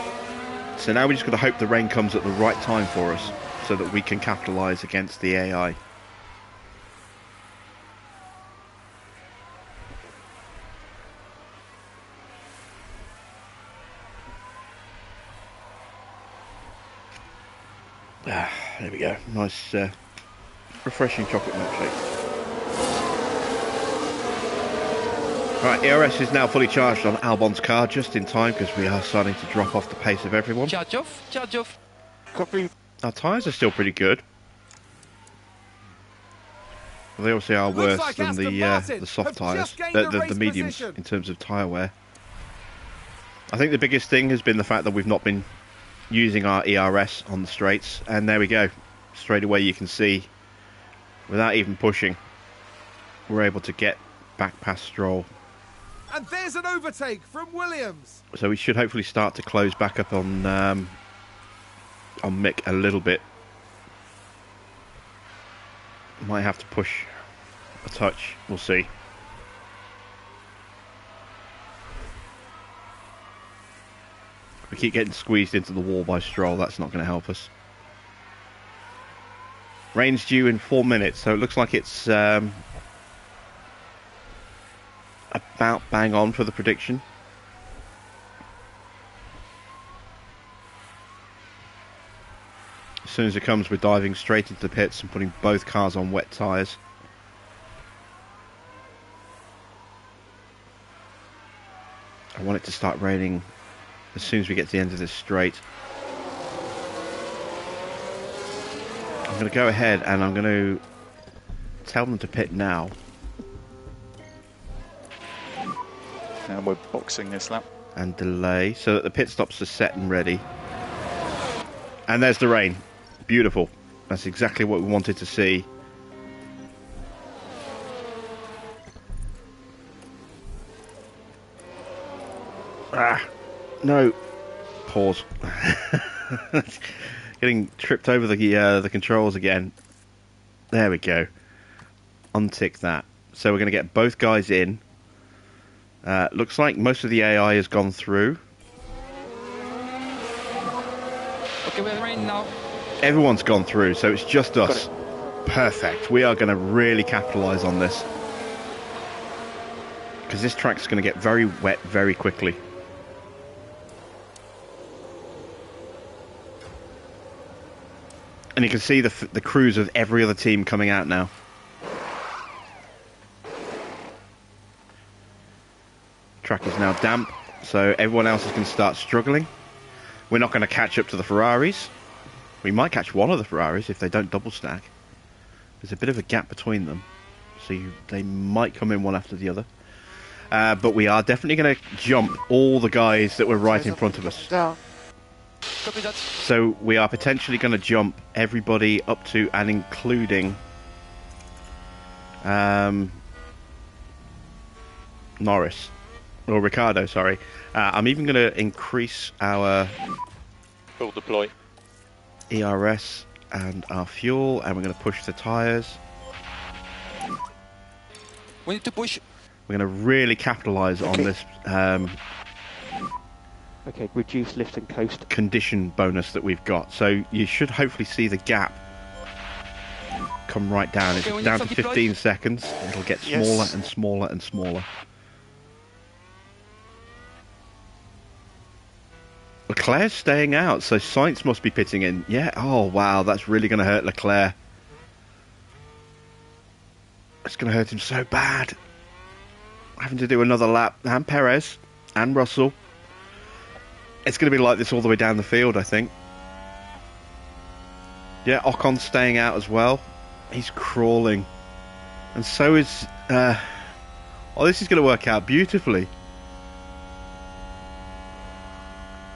So now we just got to hope the rain comes at the right time for us, so that we can capitalise against the AI. Ah, there we go. Nice, refreshing chocolate milkshake. Right, ERS is now fully charged on Albon's car, just in time because we are starting to drop off the pace of everyone. Charge off, charge off. Copy. Our tyres are still pretty good. They obviously are worse like than Aston the Martin soft have tyres, just gained the the race mediums position. in terms of tyre wear. I think the biggest thing has been the fact that we've not been using our ERS on the straights, and there we go. Straight away you can see, without even pushing, we're able to get back past Stroll. And there's an overtake from Williams. So we should hopefully start to close back up on Mick a little bit. Might have to push a touch, we'll see. We keep getting squeezed into the wall by Stroll, that's not going to help us. Rain's due in 4 minutes, so it looks like it's about bang on for the prediction. As soon as it comes, we're diving straight into the pits and putting both cars on wet tyres. I want it to start raining as soon as we get to the end of this straight. I'm going to go ahead and I'm going to tell them to pit now. And we're boxing this lap. And delay so that the pit stops are set and ready. And there's the rain. Beautiful. That's exactly what we wanted to see. Ah, no. Pause. Getting tripped over the controls again. There we go. Untick that. So we're going to get both guys in. Looks like most of the AI has gone through. Okay, we have rain now. Everyone's gone through, so it's just us. Perfect. We are going to really capitalise on this. Because this track's going to get very wet very quickly. And you can see the crews of every other team coming out now. Track is now damp, so everyone else is going to start struggling. We're not going to catch up to the Ferraris. We might catch one of the Ferraris if they don't double stack. There's a bit of a gap between them, so they might come in one after the other. But we are definitely going to jump all the guys that were right in front of us. Copy that. So we are potentially going to jump everybody up to and including Norris. Or Ricardo, sorry. I'm even going to increase our Full deploy. ERS and our fuel, and we're going to push the tyres. We need to push. We're going to really capitalise on this Okay, reduce lift and coast. condition bonus that we've got. So you should hopefully see the gap come right down. Okay, It's we down need to to 15 seconds. It'll get Yes. smaller and smaller and smaller. Leclerc's staying out, so Sainz must be pitting in. Yeah, oh wow, that's really going to hurt Leclerc. It's going to hurt him so bad. Having to do another lap. And Perez and Russell. It's going to be like this all the way down the field, I think. Yeah, Ocon's staying out as well. He's crawling. And so is... oh, this is going to work out beautifully.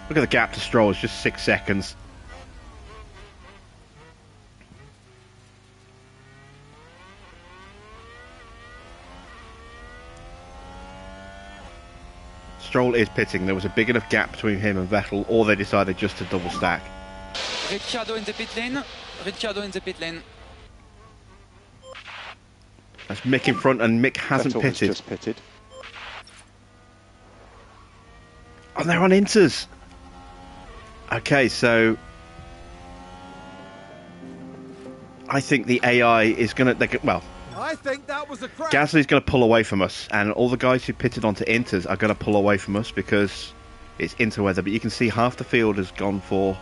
Look at the gap to Stroll, it's just 6 seconds. Stroll is pitting. There was a big enough gap between him and Vettel, or they decided just to double stack. Ricciardo in the pit lane. Ricciardo in the pit lane. That's Mick in front, and Mick hasn't Vettel has pitted. just pitted. Oh, they're on inters. Okay, so I think the AI is going to... Well, I think that was a crash. Gasly's going to pull away from us, and all the guys who pitted onto Inters are going to pull away from us because it's interweather. But you can see half the field has gone for...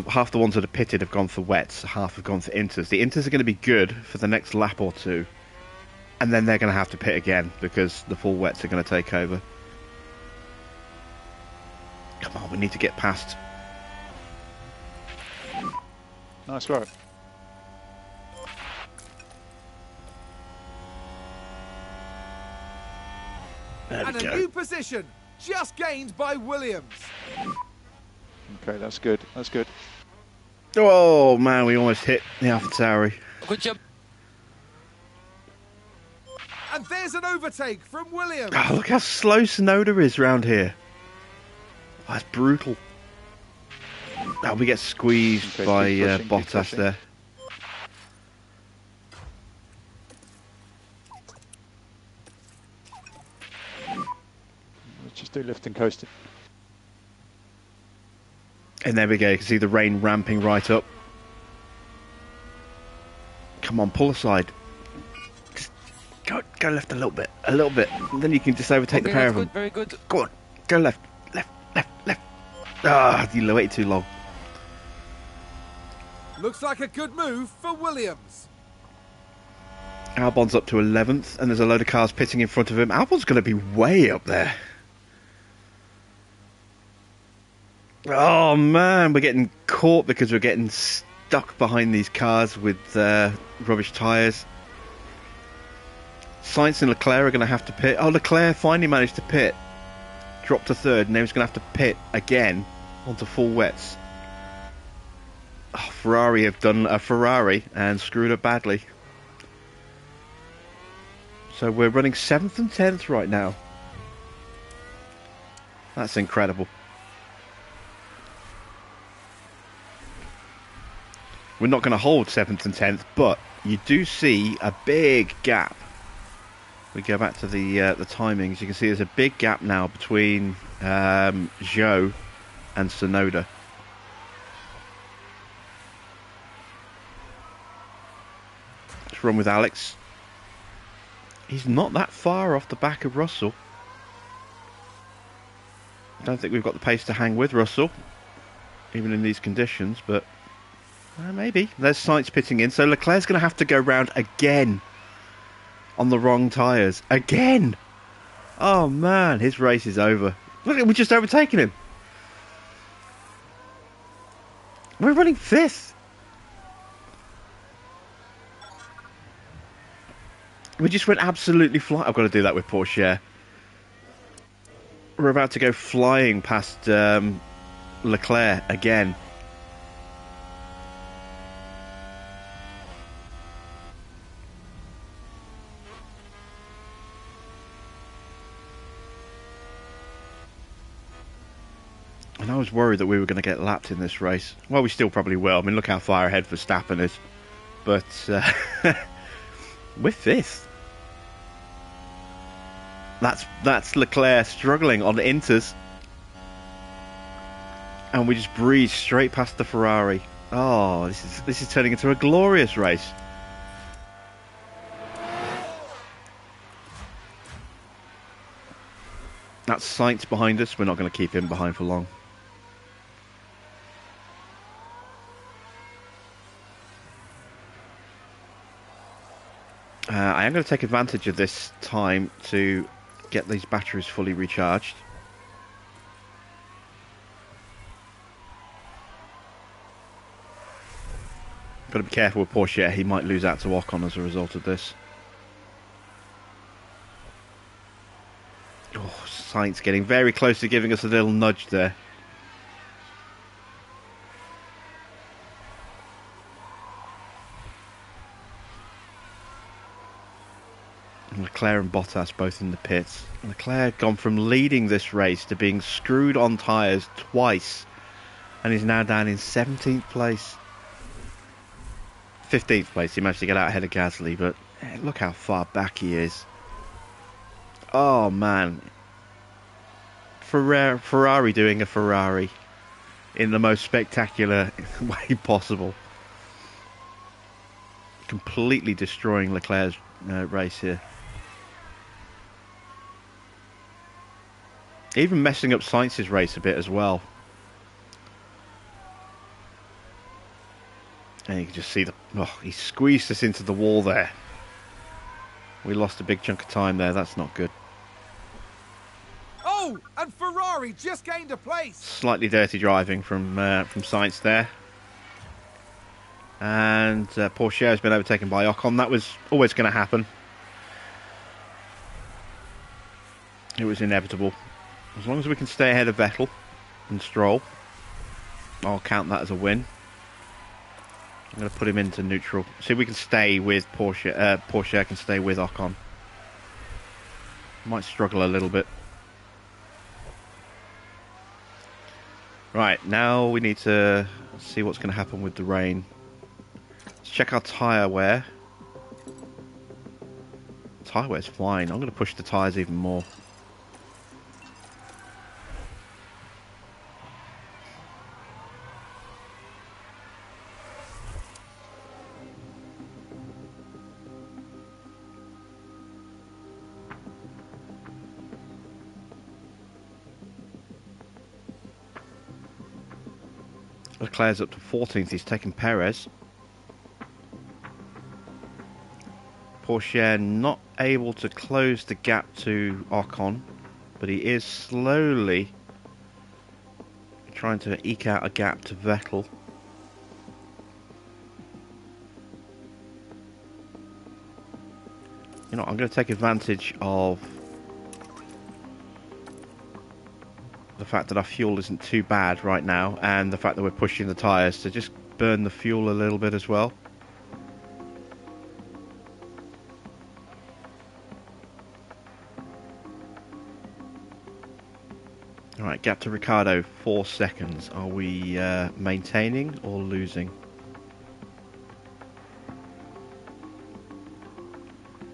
half the ones that have pitted have gone for wets, half have gone for Inters. The Inters are going to be good for the next lap or two, and then they're going to have to pit again because the full wets are going to take over. Come on, we need to get past. Nice work. There And we a go. new position, just gained by Williams. Okay, that's good. That's good. Oh man, we almost hit the AlphaTauri. Good job. And there's an overtake from Williams. Oh, look how slow Sonoda is round here. Oh, that's brutal. Oh, we get squeezed Okay, by keep pushing, keep Bottas pushing. there. Let's just do lift and coasting. And there we go, you can see the rain ramping right up. Come on, pull aside. Just go left a little bit, and then you can just overtake the Okay, pair that's of them. good, very good. Go on, go left. Ah, you waited too long. Looks like a good move for Williams. Albon's up to 11th, and there's a load of cars pitting in front of him. Albon's going to be way up there. Oh man, we're getting caught because we're getting stuck behind these cars with rubbish tyres. Sainz and Leclerc are going to have to pit. Oh, Leclerc finally managed to pit. Dropped to third, and now he's going to have to pit again onto full wets. Oh, Ferrari have done a Ferrari and screwed up badly. So we're running 7th and 10th right now. That's incredible. We're not going to hold 7th and 10th, but you do see a big gap. We go back to the timings. You can see there's a big gap now between Zhou and Sonoda. Let's run with Alex. He's not that far off the back of Russell. I don't think we've got the pace to hang with Russell, even in these conditions, but maybe. There's Sainz pitting in, so Leclerc's going to have to go round again on the wrong tyres. Again! Oh man, his race is over. Look, we're just overtaking him. We're running 5th. We just went absolutely flying. I've got to do that with Porsche. We're about to go flying past Leclerc again. And I was worried that we were going to get lapped in this race. Well, we still probably will. I mean, look how far ahead Verstappen is. But we're 5th. That's Leclerc struggling on the Inters. And we just breeze straight past the Ferrari. Oh, this is turning into a glorious race. That's Sainz behind us. We're not going to keep him behind for long. I am going to take advantage of this time to get these batteries fully recharged. Got to be careful with Porsche. He might lose out to Ocon as a result of this. Oh, Sainz getting very close to giving us a little nudge there. Leclerc and Bottas both in the pits. Leclerc gone from leading this race to being screwed on tyres twice, and is now down in 17th place. 15th place. He managed to get out ahead of Gasly, but look how far back he is. Oh man, Ferrari doing a Ferrari. in the most spectacular way possible. Completely destroying Leclerc's race here. Even messing up Sainz's race a bit as well. And you can just see he squeezed us into the wall there. We lost a big chunk of time there. That's not good. Oh, and Ferrari just gained a place. Slightly dirty driving from Sainz there. And Porsche has been overtaken by Ocon. That was always going to happen. It was inevitable. As long as we can stay ahead of Vettel and Stroll, I'll count that as a win. I'm going to put him into neutral. See if we can stay with Porsche. Porsche can stay with Ocon. Might struggle a little bit. Right, now we need to see what's going to happen with the rain. Let's check our tyre wear. Tyre wear's fine. I'm going to push the tyres even more. Leclerc's up to 14th. He's taken Perez. Porsche not able to close the gap to Ocon, but he is slowly trying to eke out a gap to Vettel. You know, I'm going to take advantage of the fact that our fuel isn't too bad right now, and the fact that we're pushing the tyres to just burn the fuel a little bit as well. Alright, gap to Ricciardo, 4 seconds. Are we maintaining or losing?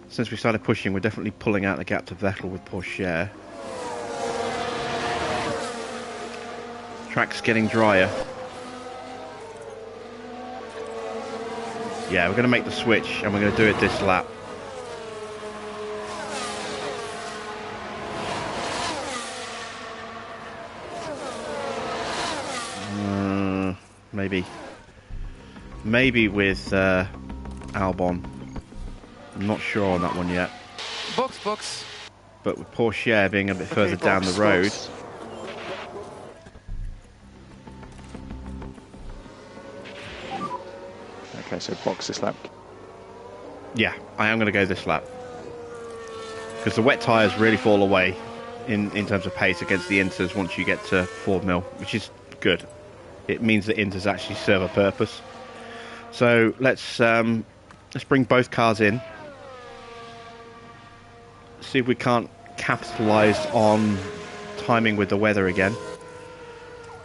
Since we started pushing, we're definitely pulling out the gap to Vettel with Porsche. Track's getting drier. Yeah, we're going to make the switch, and we're going to do it this lap. Maybe with Albon. I'm not sure on that one yet. Box. But with Porsche being a bit further down the road. Okay, so box this lap. Yeah, I am going to go this lap. Because the wet tyres really fall away in terms of pace against the Inters once you get to 4 mil, which is good. It means that Inters actually serve a purpose. So let's bring both cars in. See if we can't capitalise on timing with the weather again.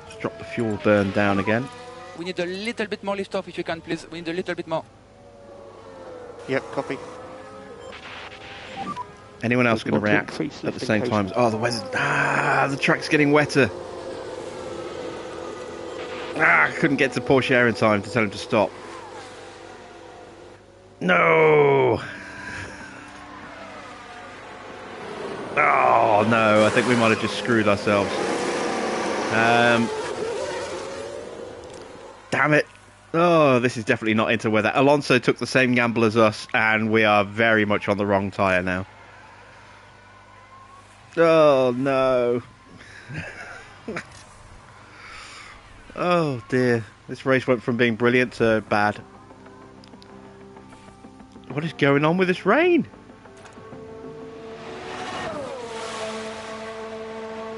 Let's drop the fuel burn down again. We need a little bit more lift off if you can, please. We need a little bit more. Yep, copy. Anyone else going to react at the same time? Oh, the weather. The track's getting wetter. I couldn't get to Porsche in time to tell him to stop. No! Oh, no. I think we might have just screwed ourselves. Damn it. Oh, this is definitely not into weather. Alonso took the same gamble as us, and we are very much on the wrong tyre now. Oh, no. Oh, dear. This race went from being brilliant to bad. What is going on with this rain?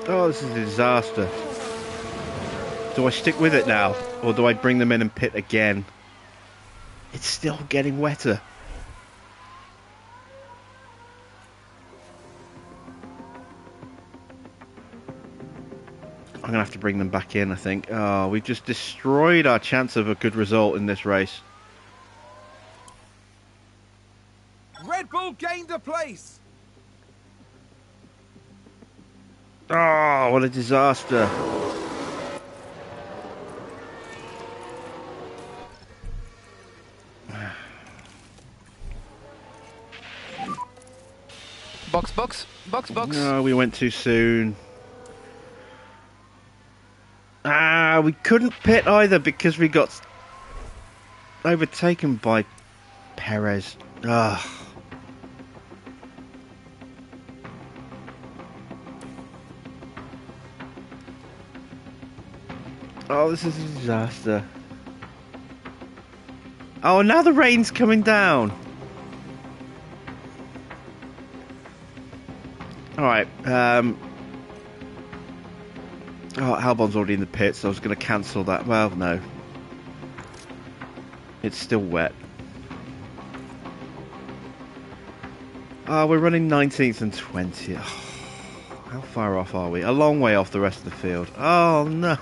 Oh, this is a disaster. Do I stick with it now? Or do I bring them in and pit again? It's still getting wetter. I'm going to have to bring them back in, I think. Oh, we've just destroyed our chance of a good result in this race. Red Bull gained a place. Oh, what a disaster. Box, box, box, box. No, we went too soon. We couldn't pit either because we got overtaken by Perez. Ugh. Oh, this is a disaster. Oh, now the rain's coming down. Alright, oh, Albon's already in the pits, so I was going to cancel that. Well, no. It's still wet. Oh, we're running 19th and 20th. How far off are we? A long way off the rest of the field. Oh, no.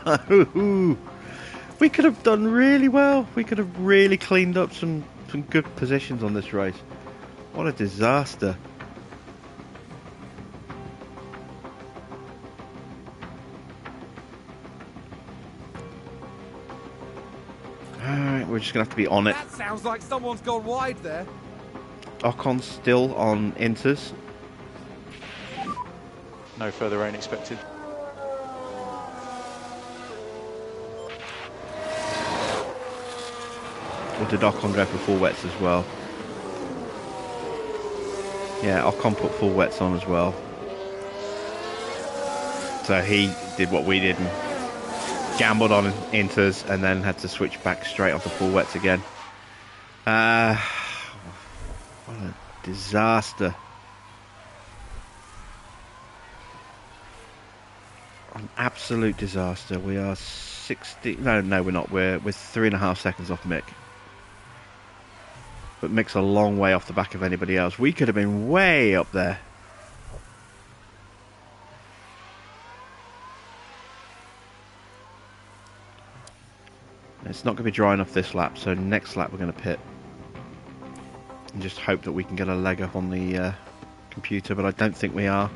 We could have done really well. We could have really cleaned up some good positions on this race. What a disaster. Alright, we're just going to have to be on it. That sounds like someone's gone wide there. Ocon's still on Inters. No further rain expected. Or did Ocon go for full wets as well? Yeah, Ocon put full wets on as well. So he did what we did and gambled on Inters and then had to switch back straight onto full wets again. What a disaster. An absolute disaster. We are 60... No, we're not. We're 3.5 seconds off Mick. But Mick's a long way off the back of anybody else. We could have been way up there. It's not going to be dry enough this lap, so next lap we're going to pit. And just hope that we can get a leg up on the computer, but I don't think we are.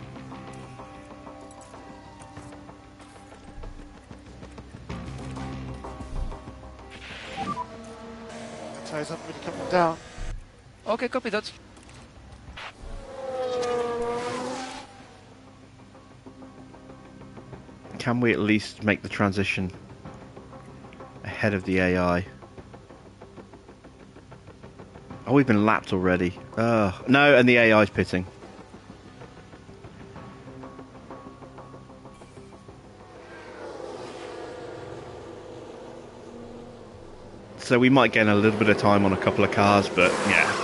Tyres haven't really coming down. Okay, copy that. Can we at least make the transition ahead of the AI? Oh, we've been lapped already. No, and the AI's pitting. So we might gain a little bit of time on a couple of cars, but yeah.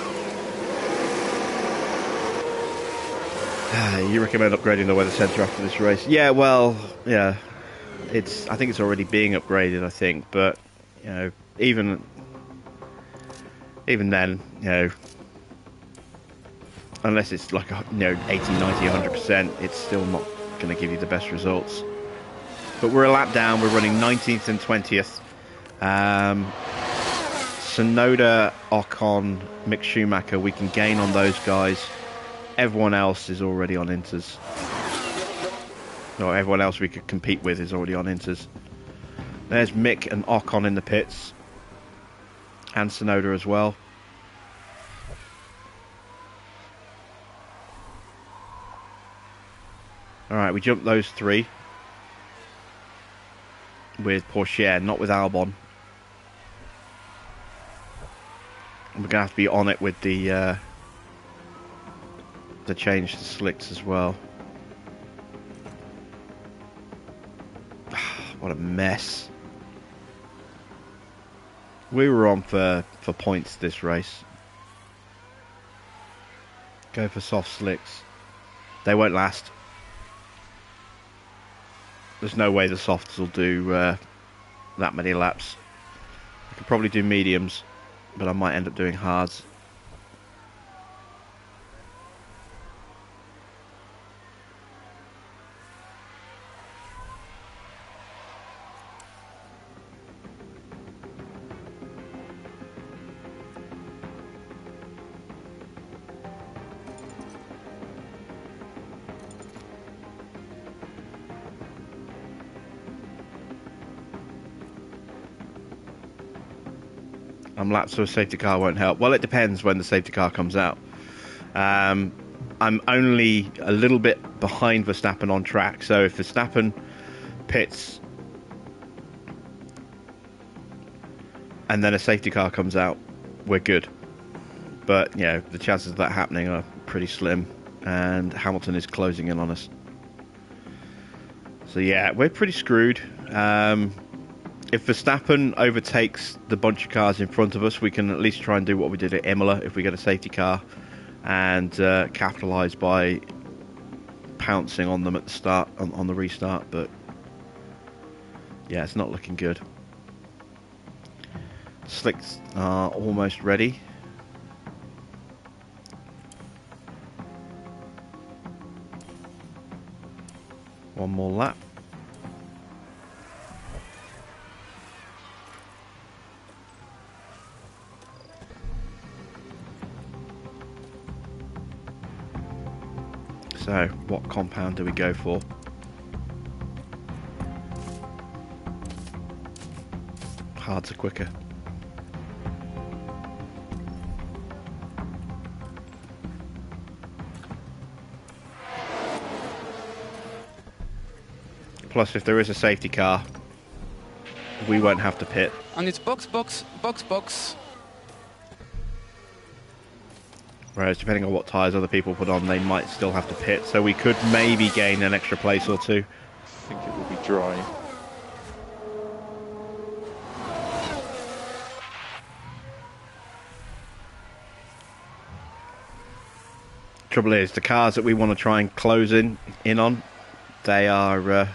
You recommend upgrading the weather centre after this race? Yeah, well, yeah. I think it's already being upgraded, I think, but you know, even then, you know, unless it's like 80, 90, 100%, it's still not going to give you the best results. But we're a lap down. We're running 19th and 20th. Sonoda, Ocon, Mick Schumacher, we can gain on those guys. Everyone else is already on Inters. Or everyone else we could compete with is already on Inters. There's Mick and Ocon in the pits. And Sonoda as well. Alright, we jumped those three. With Porsche, not with Albon. We're going to have to be on it with the change to slicks as well. What a mess. We were on for points this race. Go for soft slicks. They won't last. There's no way the softs will do that many laps. I could probably do mediums, but I might end up doing hards. I'm lapped, so a safety car won't help. Well, it depends when the safety car comes out. I I'm only a little bit behind Verstappen on track. So if Verstappen pits and then a safety car comes out, we're good. But, you know, the chances of that happening are pretty slim. And Hamilton is closing in on us. So, yeah, we're pretty screwed. If Verstappen overtakes the bunch of cars in front of us, we can at least try and do what we did at Imola if we get a safety car and capitalise by pouncing on them at the start, on the restart. But, yeah, it's not looking good. Slicks are almost ready. One more lap. So, what compound do we go for? Hards are quicker. Plus, if there is a safety car, we won't have to pit. And it's box, box, box, box. Whereas, depending on what tyres other people put on, they might still have to pit. So we could maybe gain an extra place or two. I think it will be dry. Trouble is, the cars that we want to try and close in on, they are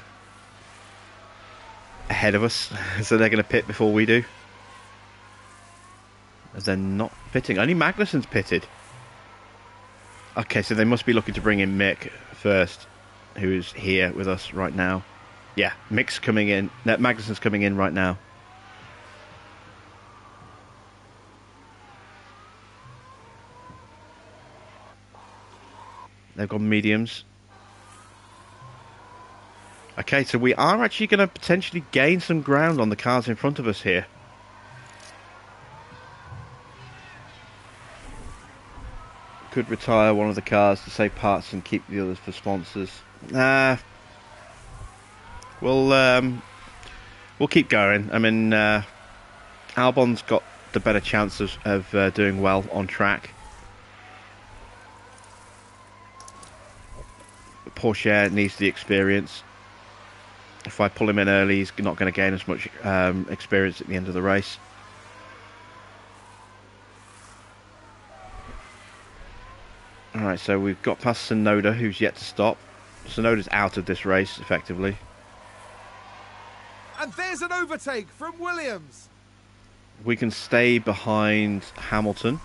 ahead of us, so they're going to pit before we do. As they're not pitting. Only Magnussen's pitted. Okay, so they must be looking to bring in Mick first, who's here with us right now. Yeah, Mick's coming in. No, Magnussen's coming in right now. They've got mediums. Okay, so we are actually going to potentially gain some ground on the cars in front of us here. Could retire one of the cars to save parts and keep the others for sponsors. We'll keep going. I mean, Albon's got the better chance of doing well on track. Porsche needs the experience. If I pull him in early, he's not going to gain as much experience at the end of the race. Alright, so we've got past Tsunoda, who's yet to stop. Tsunoda's out of this race, effectively. And there's an overtake from Williams. We can stay behind Hamilton.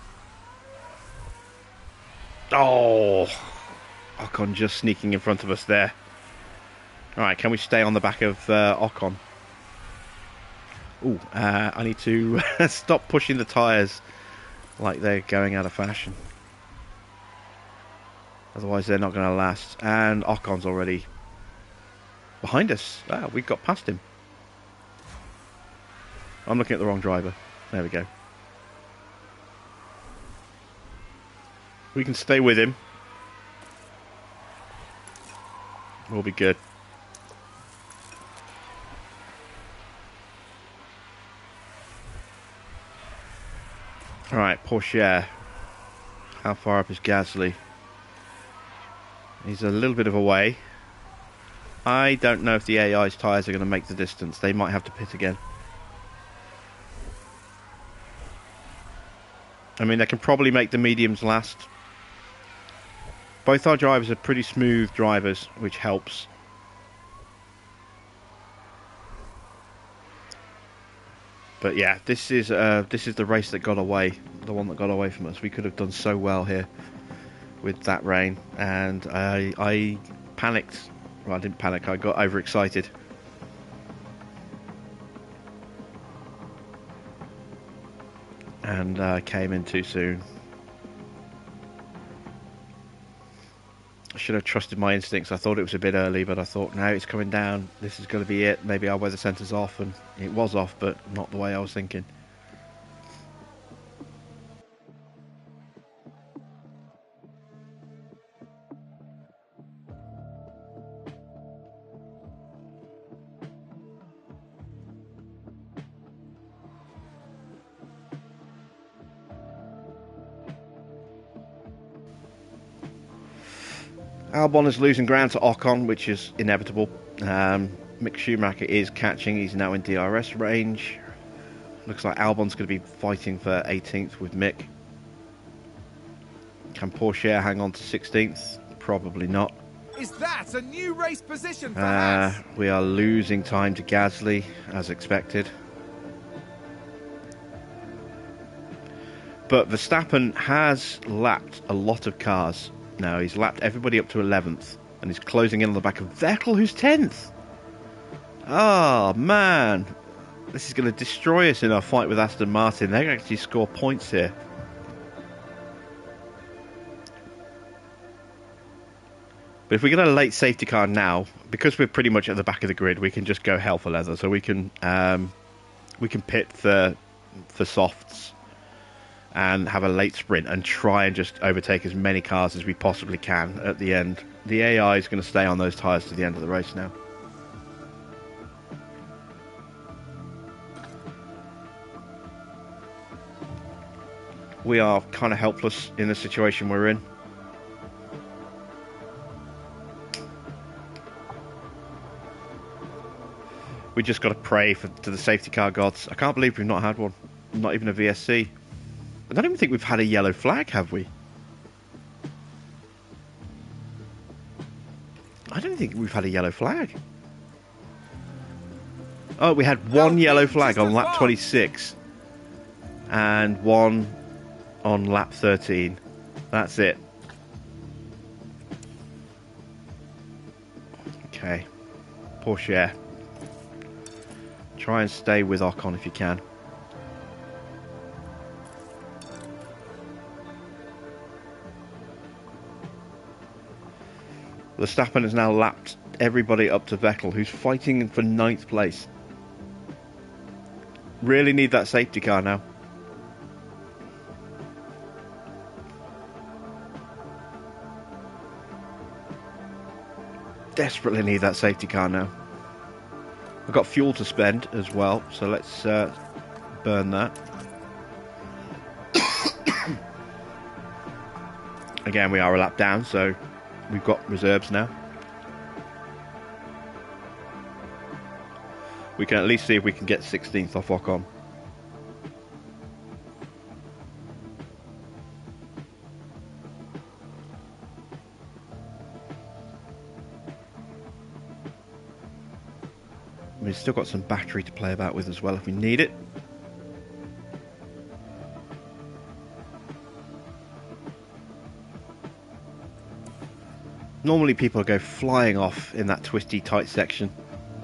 Oh! Ocon just sneaking in front of us there. Alright, can we stay on the back of Ocon? Ooh, I need to stop pushing the tyres like they're going out of fashion. Otherwise they're not going to last. And Ocon's already behind us. Ah, we've got past him. I'm looking at the wrong driver. There we go. We can stay with him. We'll be good. Alright, Porsche. How far up is Gasly? He's a little bit of a way. I don't know if the AI's tyres are going to make the distance. They might have to pit again. I mean, they can probably make the mediums last. Both our drivers are pretty smooth drivers, which helps. But yeah, this is the race that got away, the one that got away from us. We could have done so well here with that rain, and I panicked. Well, I didn't panic. I got overexcited. And came in too soon. I should have trusted my instincts. I thought it was a bit early, but I thought, no, it's coming down. This is going to be it. Maybe our weather centre's off, and it was off, but not the way I was thinking. Albon is losing ground to Ocon, which is inevitable. Mick Schumacher is catching. He's now in DRS range. Looks like Albon's going to be fighting for 18th with Mick. Can Porsche hang on to 16th? Probably not. Is that a new race position for Haas? We are losing time to Gasly, as expected. But Verstappen has lapped a lot of cars. Now he's lapped everybody up to 11th, and he's closing in on the back of Vettel, who's 10th. Oh man, this is going to destroy us in our fight with Aston Martin. They can actually score points here. But if we get a late safety car now, because we're pretty much at the back of the grid, we can just go hell for leather. So we can pit for softs and have a late sprint and try and just overtake as many cars as we possibly can at the end. The AI is going to stay on those tyres to the end of the race now. We are kind of helpless in the situation we're in. We just got to pray to the safety car gods. I can't believe we've not had one. Not even a VSC. I don't even think we've had a yellow flag, have we? I don't think we've had a yellow flag. Oh, we had one yellow flag on lap 26. And one on lap 13. That's it. Okay. Porsche. Try and stay with Ocon if you can. Verstappen has now lapped everybody up to Vettel, who's fighting for 9th place. Really need that safety car now. Desperately need that safety car now. I've got fuel to spend as well, so let's burn that. Again, we are a lap down, so we've got reserves now. We can at least see if we can get 16th off Ocon. We've still got some battery to play about with as well if we need it. Normally people go flying off in that twisty tight section,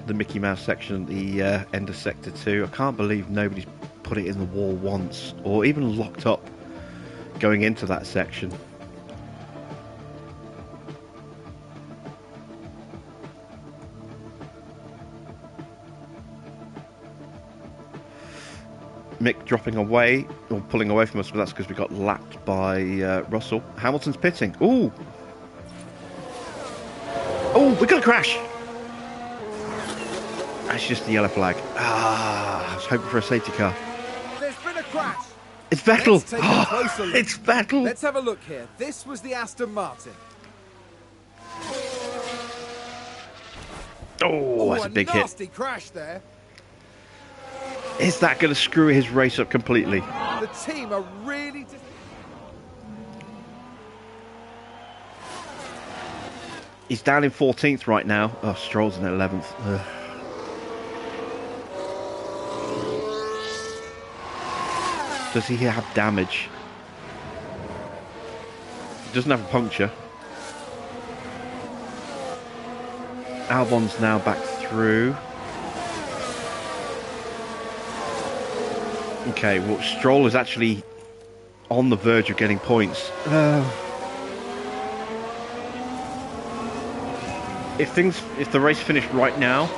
the Mickey Mouse section at the end of Sector 2. I can't believe nobody's put it in the wall once, or even locked up going into that section. Mick dropping away, or pulling away from us, but that's because we got lapped by Russell. Hamilton's pitting. Ooh! Oh, we got a crash! That's just the yellow flag. Ah, I was hoping for a safety car. There's been a crash. It's Vettel! Let's take a closer look. It's Vettel! Let's have a look here. This was the Aston Martin. Oh, that's a big hit. Nasty crash there. Is that going to screw his race up completely? The team are really... He's down in 14th right now. Oh, Stroll's in 11th. Ugh. Does he have damage? He doesn't have a puncture. Albon's now back through. Okay, well, Stroll is actually on the verge of getting points. If the race finished right now,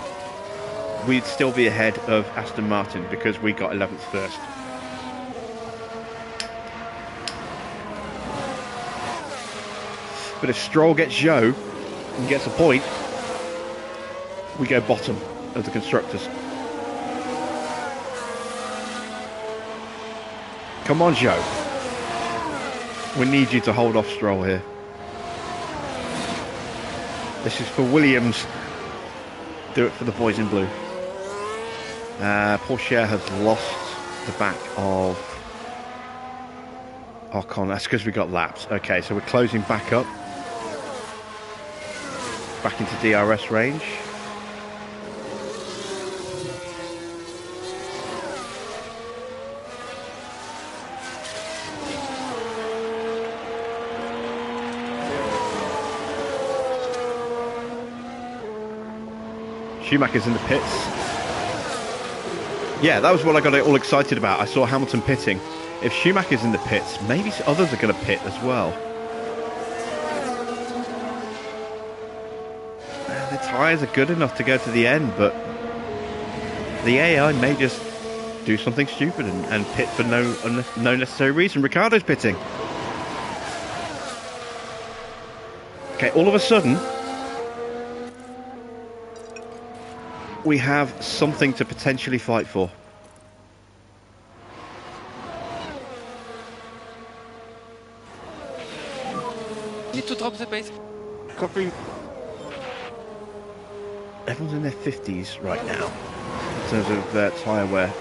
we'd still be ahead of Aston Martin because we got 11th first. But if Stroll gets Zhou and gets a point, we go bottom of the constructors. Come on, Zhou. We need you to hold off Stroll here. This is for Williams. Do it for the boys in blue. Porsche has lost the back of Ocon. That's because we got laps. Okay, so we're closing back up. Back into DRS range. Schumacher's in the pits. Yeah, that was what I got all excited about. I saw Hamilton pitting. If Schumacher's in the pits, maybe others are going to pit as well. The tyres are good enough to go to the end, but the AI may just do something stupid and pit for no necessary reason. Ricciardo's pitting. Okay, all of a sudden, we have something to potentially fight for. Need to drop the pace. Copy. Everyone's in their 50s right now in terms of tyre wear.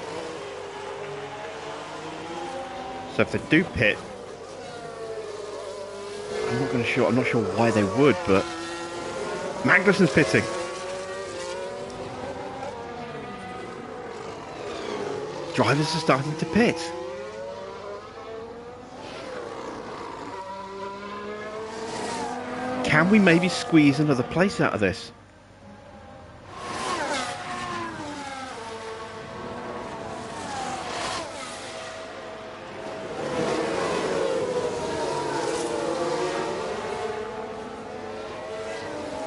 So if they do pit, I'm not sure why they would, but Magnussen's pitting. Drivers are starting to pit. Can we maybe squeeze another place out of this?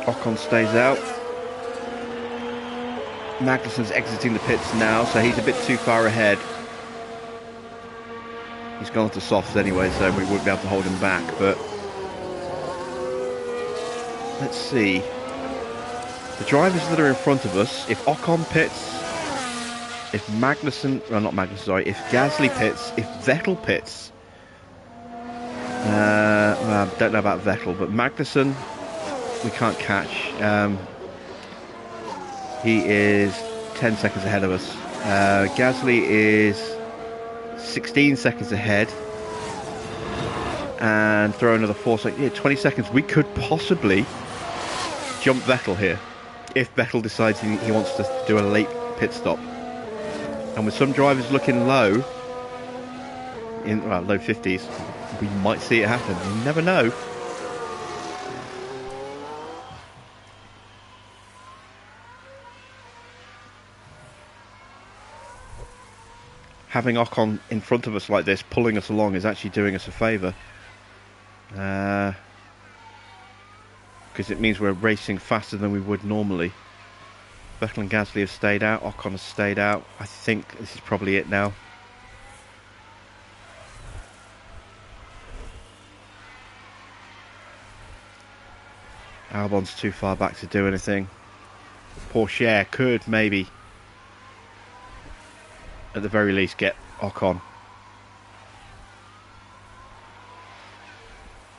Ocon stays out. Magnussen's exiting the pits now, so he's a bit too far ahead. He's gone to softs anyway, so we wouldn't be able to hold him back, but let's see. The drivers that are in front of us, if Ocon pits, if if Gasly pits, if Vettel pits, well, I don't know about Vettel, but Magnussen, we can't catch. He is 10 seconds ahead of us. Gasly is 16 seconds ahead. And throw another 4 seconds. Yeah, 20 seconds. We could possibly jump Vettel here. If Vettel decides he wants to do a late pit stop. And with some drivers looking low, low 50s, we might see it happen. You never know. Having Ocon in front of us like this, pulling us along, is actually doing us a favour. Because it means we're racing faster than we would normally. Vettel and Gasly have stayed out. Ocon has stayed out. I think this is probably it now. Albon's too far back to do anything. Porsche could maybe, at the very least, get Ocon.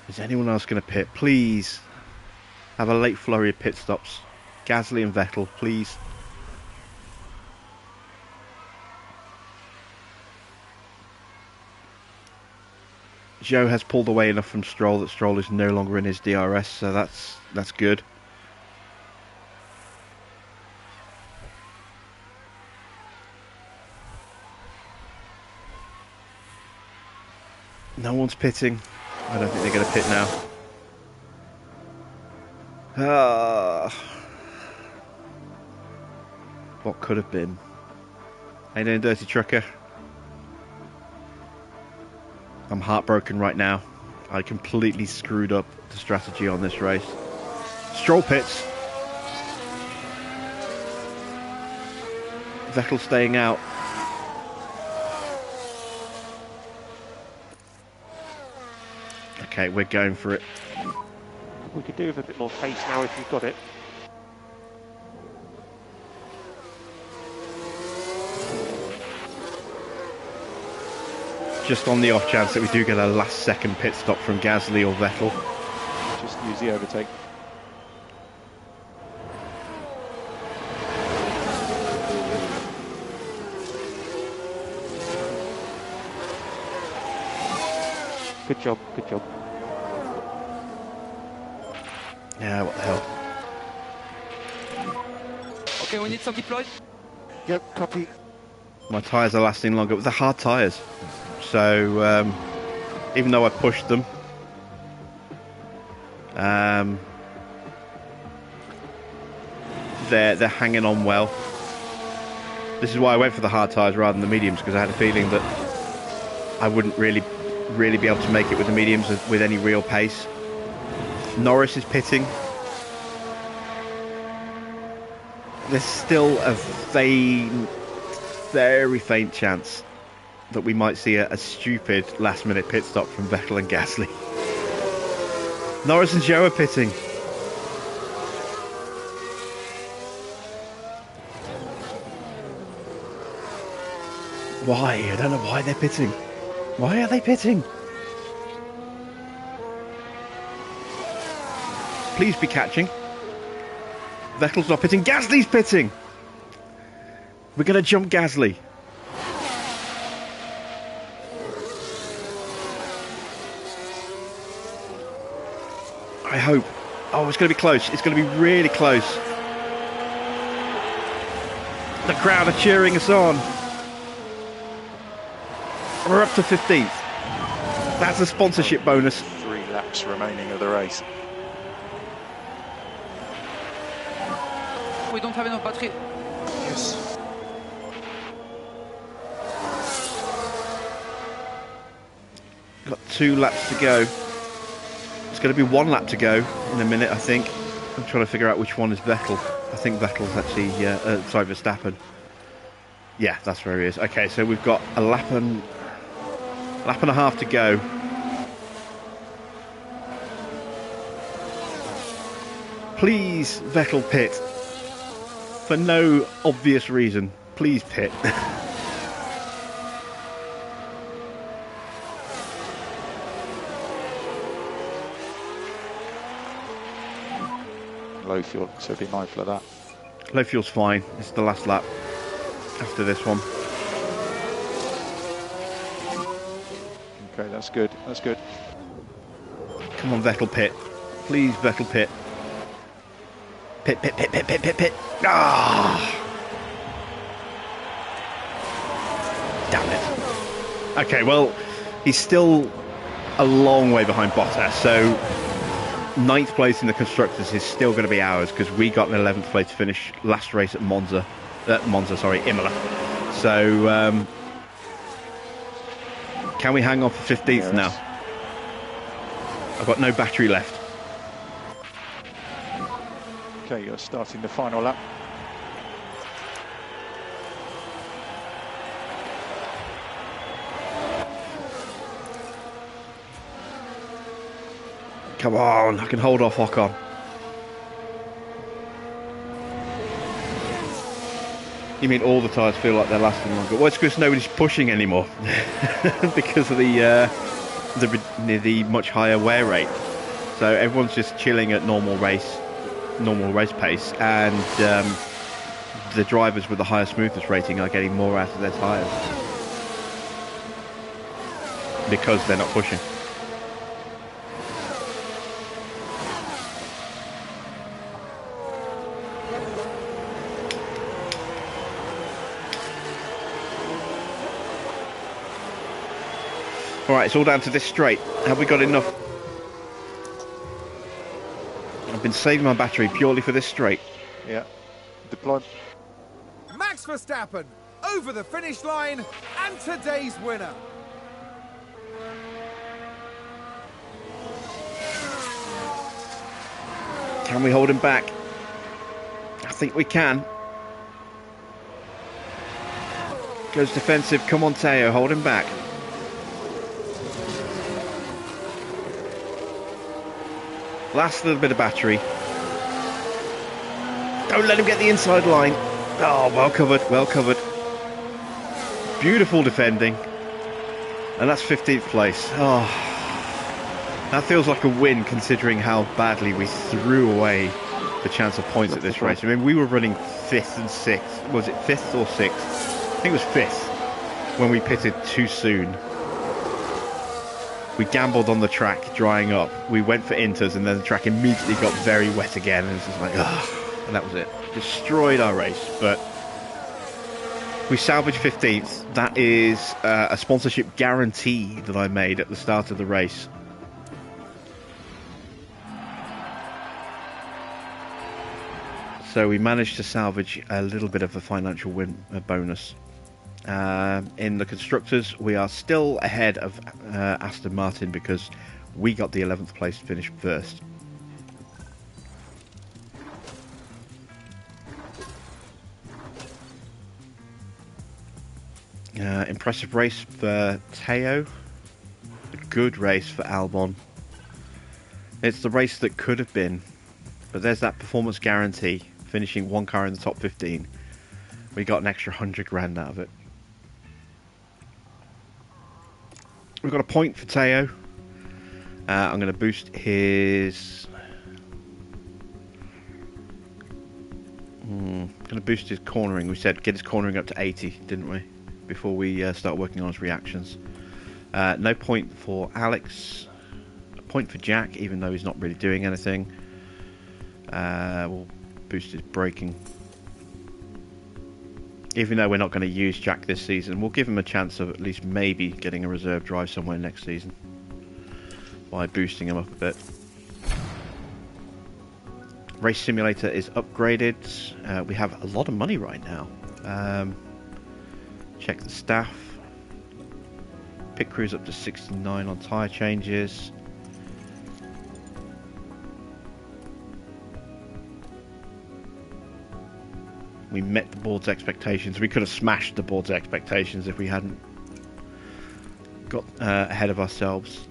Is anyone else going to pit? Please have a late flurry of pit stops. Gasly and Vettel, please. Zhou has pulled away enough from Stroll that Stroll is no longer in his DRS, so that's good. No one's pitting. I don't think they're going to pit now. What could have been? How you doing, Dirty Trucker? I'm heartbroken right now. I completely screwed up the strategy on this race. Stroll pits. Vettel staying out. Okay, we're going for it. We could do with a bit more pace now if you've got it. Just on the off chance that we do get a last second pit stop from Gasly or Vettel. Just use the overtake. Good job, good job. Yeah, what the hell. Okay, we need some deployed. Yep, copy. My tyres are lasting longer. They're hard tyres. So, even though I pushed them, they're hanging on well. This is why I went for the hard tyres rather than the mediums, because I had a feeling that I wouldn't really be able to make it with the mediums with any real pace. Norris is pitting. There's still a very faint chance that we might see a stupid last-minute pit stop from Vettel and Gasly. Norris and Joe are pitting. Why? I don't know why they're pitting. Why are they pitting? Please be catching. Vettel's not pitting. Gasly's pitting. We're going to jump Gasly. I hope. Oh, it's going to be close. It's going to be really close. The crowd are cheering us on. We're up to 15th. That's a sponsorship bonus. 3 laps remaining of the race. We don't have enough battery. Yes. Got 2 laps to go. It's going to be 1 lap to go in a minute, I think. I'm trying to figure out which one is Vettel. I think Vettel's actually, sorry, Verstappen. Yeah, that's where he is. Okay, so we've got a lap and a half to go. Please, Vettel, pit. For no obvious reason. Please pit. Low fuel, so be mindful of that. Low fuel's fine. It's the last lap after this one. Okay, that's good. That's good. Come on, Vettel, pit. Please, Vettel, pit. Pit, pit, pit, pit, pit, pit, pit. Ah! Damn it. Okay, well, he's still a long way behind Bottas, so 9th place in the Constructors is still going to be ours, because we got an 11th place finish last race at Imola. So, can we hang on for 15th now? I've got no battery left. Okay, you're starting the final lap. Come on, I can hold off Ocon. You mean all the tyres feel like they're lasting longer? Well, it's because nobody's pushing anymore because of the much higher wear rate. So everyone's just chilling at normal race pace, and the drivers with the higher smoothness rating are getting more out of their tyres because they're not pushing. Alright, it's all down to this straight. Have we got enough? I've been saving my battery purely for this straight. Yeah. Deploy. Max Verstappen over the finish line and today's winner. Can we hold him back? I think we can. Goes defensive. Come on, Teo, hold him back. Last little bit of battery. Don't let him get the inside line. Oh, well covered, well covered. Beautiful defending. And that's 15th place. Oh, that feels like a win considering how badly we threw away the chance of points at this race. I mean, we were running 5th and 6th. Was it 5th or 6th? I think it was 5th when we pitted too soon. We gambled on the track drying up. We went for inters, and then the track immediately got very wet again, and it's just like, ugh. And that was it. Destroyed our race, but we salvaged 15th. That is a sponsorship guarantee that I made at the start of the race. So we managed to salvage a little bit of a financial win, a bonus. In the constructors, we are still ahead of Aston Martin because we got the 11th place finish first. Impressive race for Teo. A good race for Albon. It's the race that could have been, but there's that performance guarantee. Finishing one car in the top 15. We got an extra 100 grand out of it. We've got a point for Teo. I'm going to boost his... going to boost his cornering. We said get his cornering up to 80, didn't we? Before we start working on his reactions. No point for Alex. A point for Jack, even though he's not really doing anything. We'll boost his braking. Even though we're not going to use Jack this season, we'll give him a chance of at least maybe getting a reserve drive somewhere next season by boosting him up a bit. Race Simulator is upgraded. We have a lot of money right now. Check the staff. Pit crew's up to 69 on tyre changes. We met the board's expectations. We could have smashed the board's expectations if we hadn't got ahead of ourselves.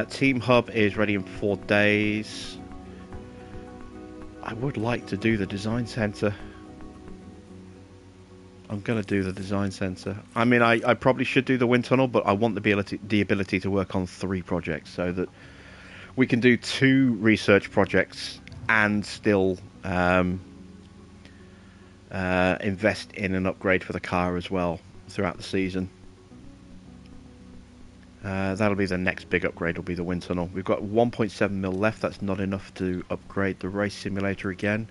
Team Hub is ready in 4 days. I would like to do the design centre. I'm going to do the design centre. I mean, I probably should do the wind tunnel, but I want the ability to work on 3 projects so that we can do 2 research projects and still invest in an upgrade for the car as well throughout the season. That'll be the next big upgrade, will be the wind tunnel. We've got 1.7 mil left. That's not enough to upgrade the race simulator again.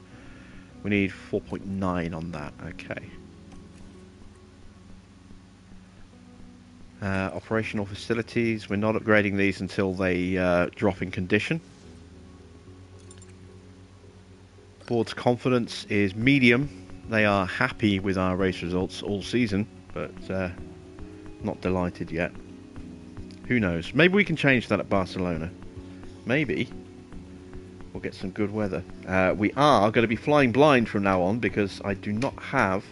We need 4.9 on that. Okay. Operational facilities. We're not upgrading these until they drop in condition. Board's confidence is medium. They are happy with our race results all season, but not delighted yet. Who knows? Maybe we can change that at Barcelona. Maybe. We'll get some good weather. We are going to be flying blind from now on because I do not have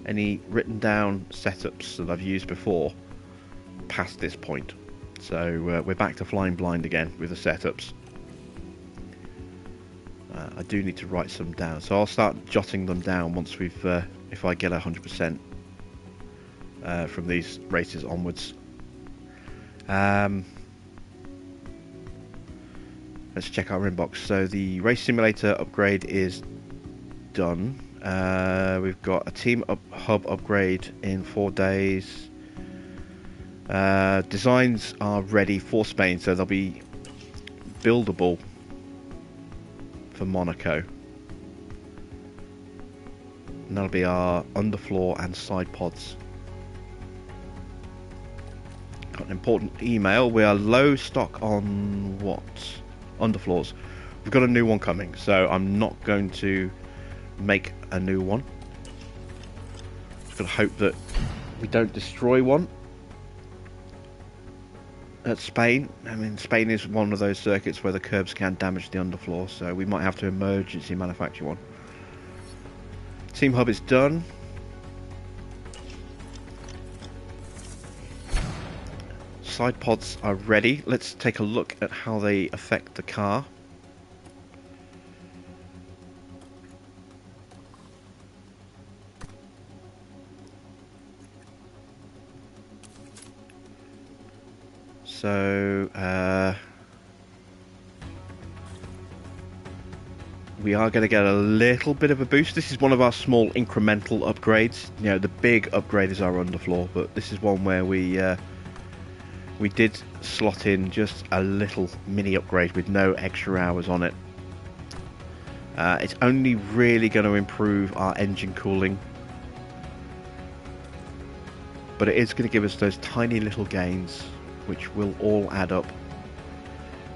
any written down setups that I've used before past this point. So we're back to flying blind again with the setups. I do need to write some down, so I'll start jotting them down once we've, if I get 100% from these races onwards. Let's check our inbox. So the race simulator upgrade is done. We've got a team hub upgrade in 4 days. Designs are ready for Spain, so they'll be buildable for Monaco. And that'll be our underfloor and side pods. Got an important email. We are low stock on what? Underfloors. We've got a new one coming, so I'm not going to make a new one. Just gotta hope that we don't destroy one at Spain. I mean, Spain is one of those circuits where the curbs can damage the underfloor, so we might have to emergency manufacture one. Team hub is done. Side pods are ready. Let's take a look at how they affect the car. So we are going to get a little bit of a boost. This is one of our small incremental upgrades. You know, the big upgrade is our underfloor, but this is one where we we did slot in just a little mini upgrade with no extra hours on it. It's only really going to improve our engine cooling, but it is going to give us those tiny little gains which will all add up,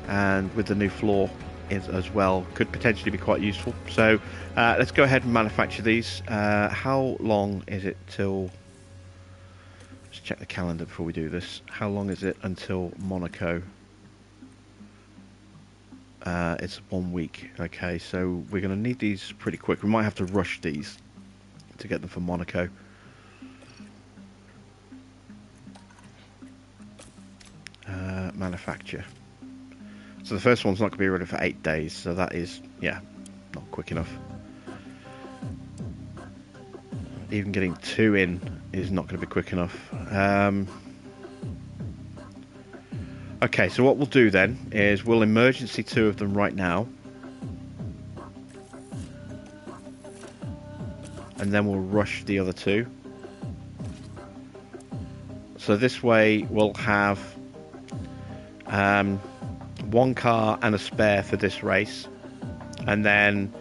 and with the new floor as well could potentially be quite useful. So let's go ahead and manufacture these. How long is it till... Let's check the calendar before we do this. How long is it until Monaco? It's 1 week. Okay, so we're going to need these pretty quick. We might have to rush these to get them for Monaco. Manufacture. So the first one's not going to be ready for 8 days, so that is, yeah, not quick enough. Even getting 2 in is not going to be quick enough. Okay, so what we'll do then is we'll emergency 2 of them right now, and then we'll rush the other 2. So this way we'll have 1 car and a spare for this race, and then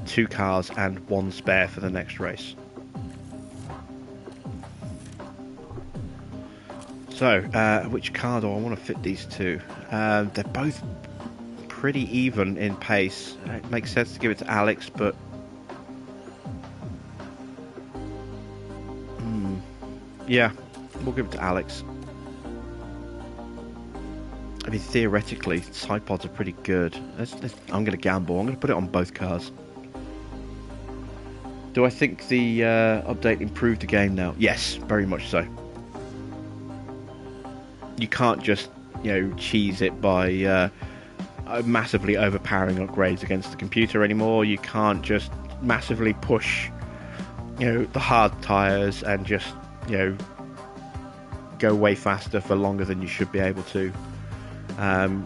2 cars and 1 spare for the next race. So, which car do I want to fit these to? They're both pretty even in pace. It makes sense to give it to Alex, but... yeah, we'll give it to Alex. I mean, theoretically, side pods are pretty good. I'm going to gamble. I'm going to put it on both cars. Do I think the update improved the game now? Yes, very much so. You can't just, cheese it by massively overpowering upgrades against the computer anymore. You can't just massively push, the hard tyres and just, go way faster for longer than you should be able to.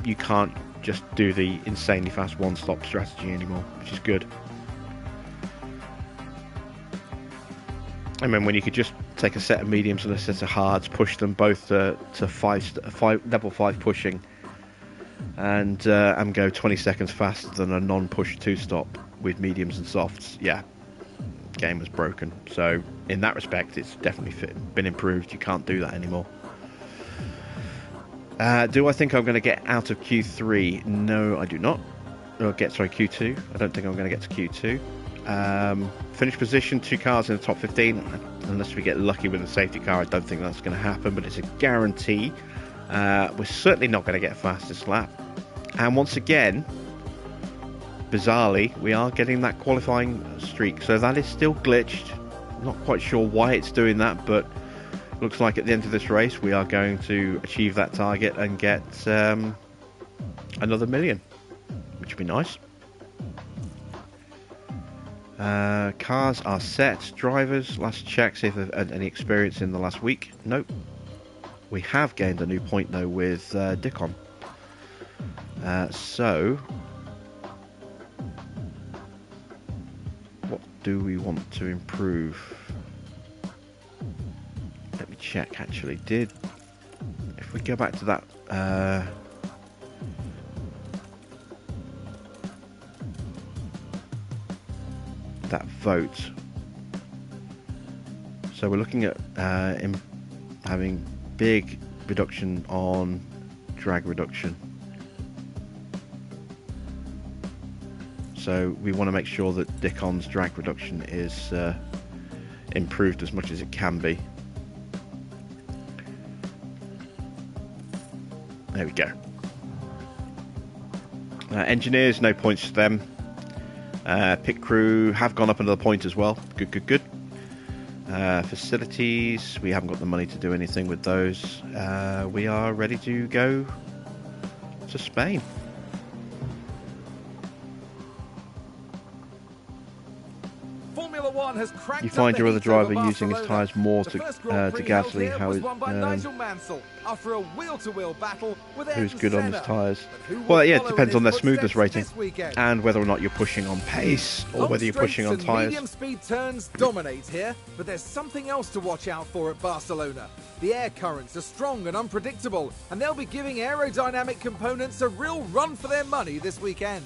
You can't just do the insanely fast one-stop strategy anymore, which is good. I mean, when you could just take a set of mediums and a set of hards, push them both to level 5 pushing, and go 20 seconds faster than a non-push 2-stop with mediums and softs. Yeah, game was broken. So in that respect, it's definitely been improved. You can't do that anymore. Do I think I'm going to get out of Q3? No, I do not. Q2. I don't think I'm going to get to Q2. Finish position, 2 cars in the top 15. Unless we get lucky with a safety car, I don't think that's going to happen, but it's a guarantee. We're certainly not going to get fastest lap. And once again, bizarrely, we are getting that qualifying streak. So that is still glitched. Not quite sure why it's doing that, but looks like at the end of this race we are going to achieve that target and get another 1 million, which would be nice. Cars are set. Drivers, last check, see if they've had any experience in the last week. Nope. We have gained a new point though with Dickon. So what do we want to improve? Let me check actually. If we go back to that that vote, so we're looking at having big reduction on drag reduction, so we want to make sure that Dickon's drag reduction is improved as much as it can be. There we go. Engineers, no points for them. Pit crew have gone up another point as well. Good. Facilities, we haven't got the money to do anything with those. We are ready to go to Spain. Formula One S01 has cranked you find up your the other heat over driver using his Barcelona. tyres more The to first Grand Prix held Gasly, here how was it, won by Nigel Mansell after a wheel-to-wheel battle with who's Ayrton good on his Senna. tyres. But who will Well, yeah, it follow in depends his on their smoothness footsteps rating this weekend? and whether or not you're pushing on pace or Long whether you're pushing on straights and tyres. medium-speed turns dominate here, but there's something else to watch out for at Barcelona. The air currents are strong and unpredictable, and they'll be giving aerodynamic components a real run for their money this weekend.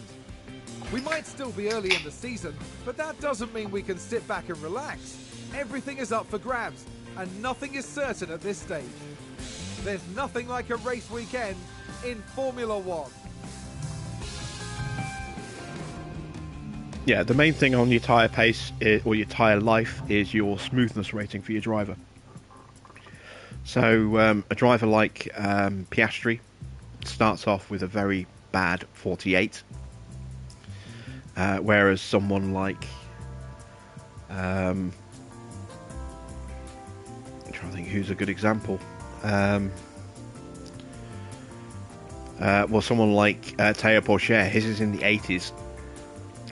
We might still be early in the season, but that doesn't mean we can sit back and relax. Everything is up for grabs, and nothing is certain at this stage. There's nothing like a race weekend in Formula One. Yeah, the main thing on your tyre pace or your tyre life is your smoothness rating for your driver. So a driver like Piastri starts off with a very bad 48. Whereas someone like I'm trying to think who's a good example. Well, someone like Théo Pourchaire, his is in the 80s,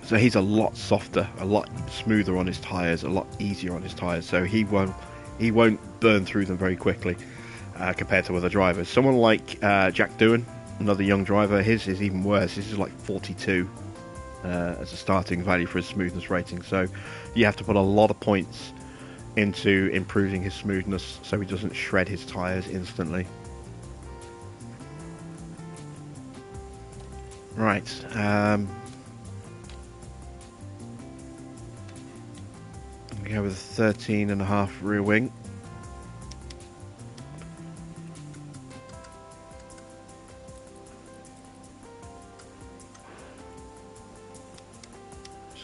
so he's a lot softer, a lot smoother on his tyres, a lot easier on his tyres. So he won't burn through them very quickly compared to other drivers. Someone like Jack Doohan, another young driver, his is even worse. His is like 42. As a starting value for his smoothness rating, so you have to put a lot of points into improving his smoothness so he doesn't shred his tyres instantly. Right, I'm going to go with a 13.5 rear wing.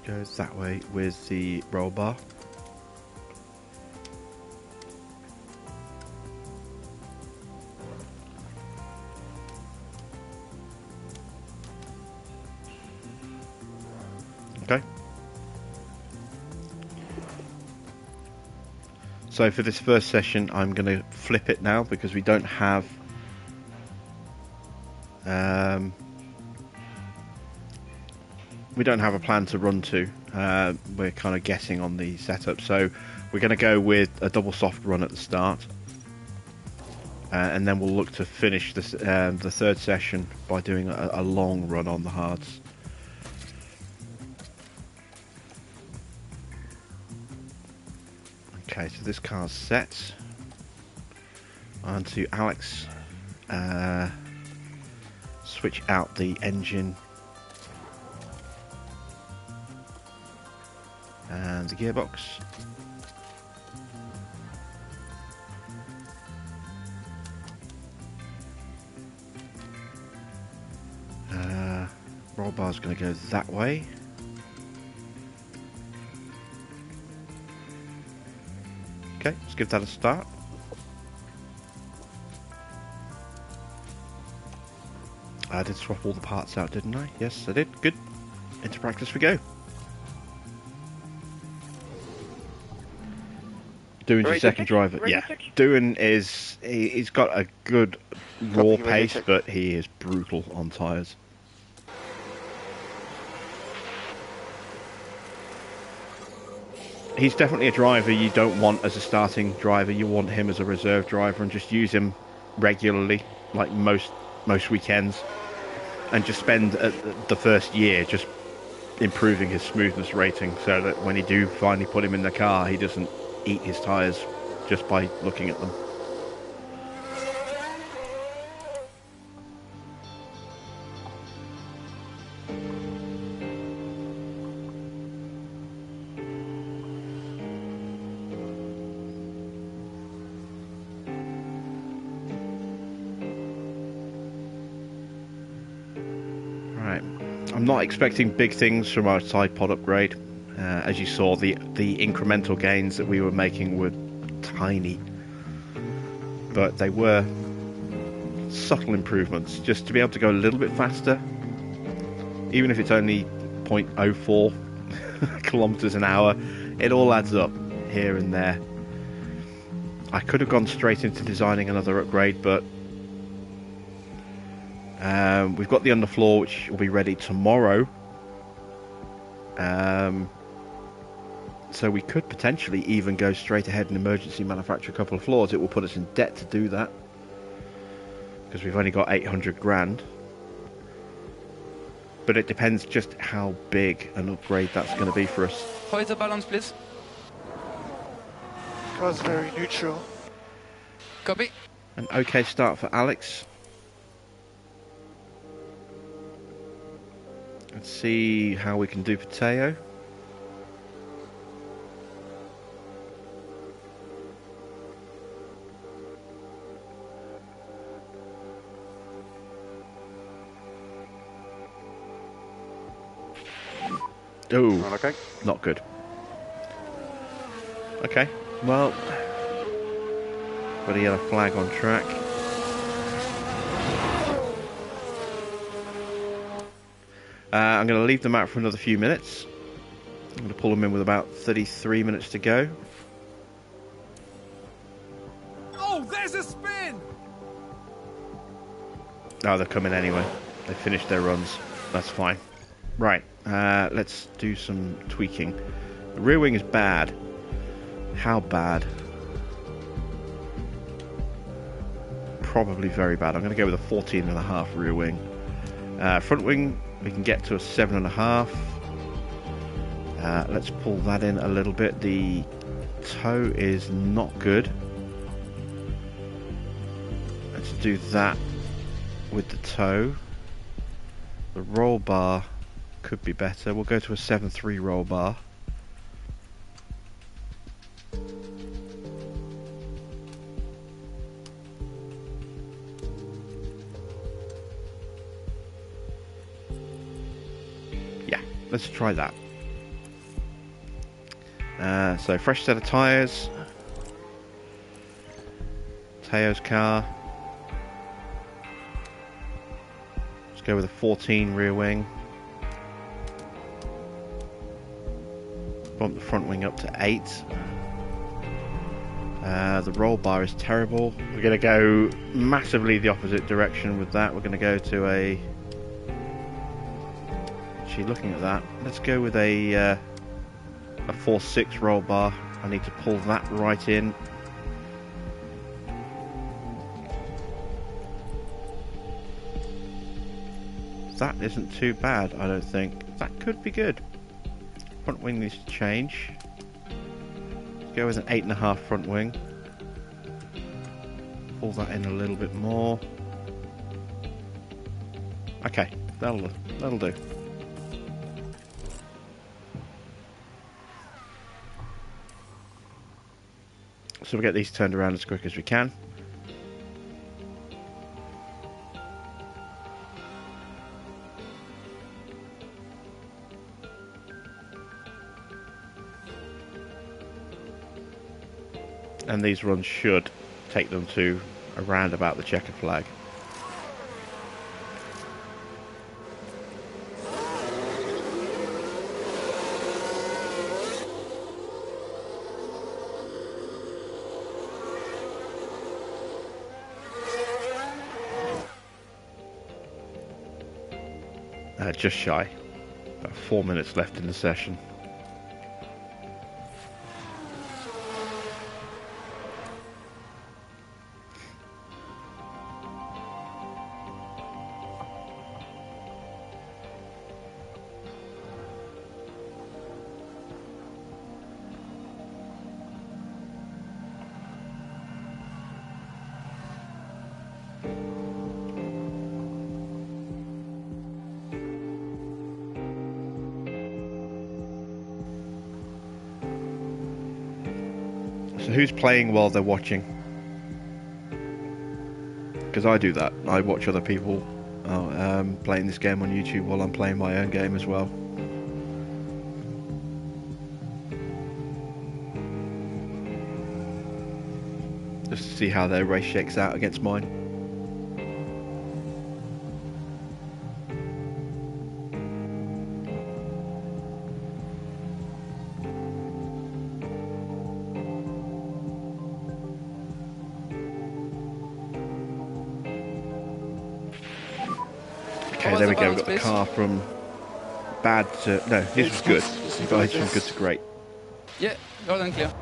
Go that way with the roll bar. Okay. So for this first session, I'm going to flip it now because we don't have a plan to run to. We're kind of guessing on the setup, so we're going to go with a double soft run at the start, and then we'll look to finish this, the third session by doing a long run on the hards. Okay, so this car's set. On to Alex. Switch out the engine and the gearbox. Roll bar's going to go that way. Okay, let's give that a start. I did swap all the parts out, didn't I? Yes, I did. Good. Into practice we go. Doohan's your second driver. Yeah, Doohan he's got a good raw pace, but he is brutal on tyres. He's definitely a driver you don't want as a starting driver. You want him as a reserve driver and just use him regularly, like most weekends, and just spend the first year just improving his smoothness rating so that when you do finally put him in the car, he doesn't eat his tyres just by looking at them. Right, I'm not expecting big things from our side pod upgrade. As you saw, the incremental gains that we were making were tiny, but they were subtle improvements. Just to be able to go a little bit faster, even if it's only 0.04 kilometers an hour, it all adds up here and there. I could have gone straight into designing another upgrade, but we've got the underfloor, which will be ready tomorrow. So we could potentially even go straight ahead and emergency manufacture a couple of floors. It will put us in debt to do that, because we've only got 800 grand. But it depends just how big an upgrade that's going to be for us. How is the balance, please? Car's very neutral. Copy. An okay start for Alex. Let's see how we can do for Teo. Oh, Okay. not good. Okay, well, got a yellow flag on track. I'm going to leave them out for another few minutes. I'm going to pull them in with about 33 minutes to go. Oh, there's a spin! Oh, they're coming anyway. They finished their runs. That's fine. Right, let's do some tweaking. The rear wing is bad. How bad? Probably very bad. I'm going to go with a 14.5 rear wing. Front wing, we can get to a 7.5. Let's pull that in a little bit. The toe is not good. Let's do that with the toe. The roll bar could be better. We'll go to a 7.3 roll bar. Yeah, let's try that. So fresh set of tyres. Teo's car. Let's go with a 14 rear wing. Bump the front wing up to 8. The roll bar is terrible. We're going to go massively the opposite direction with that. We're going to go to a... Actually, looking at that, let's go with a 4.6 roll bar. I need to pull that right in. That isn't too bad, I don't think. That could be good. Front wing needs to change. Let's go with an 8.5 front wing. Pull that in a little bit more. Okay, that'll do. So we'll get these turned around as quick as we can. And these runs should take them to around about the checkered flag. Just shy. About 4 minutes left in the session. So who's playing while they're watching? Because I do that. I watch other people playing this game on YouTube while I'm playing my own game as well. Just to see how their race shakes out against mine. Okay, there we go. We've got the car from bad to... No, his was good. The guys from good to great. Yeah, loud and clear.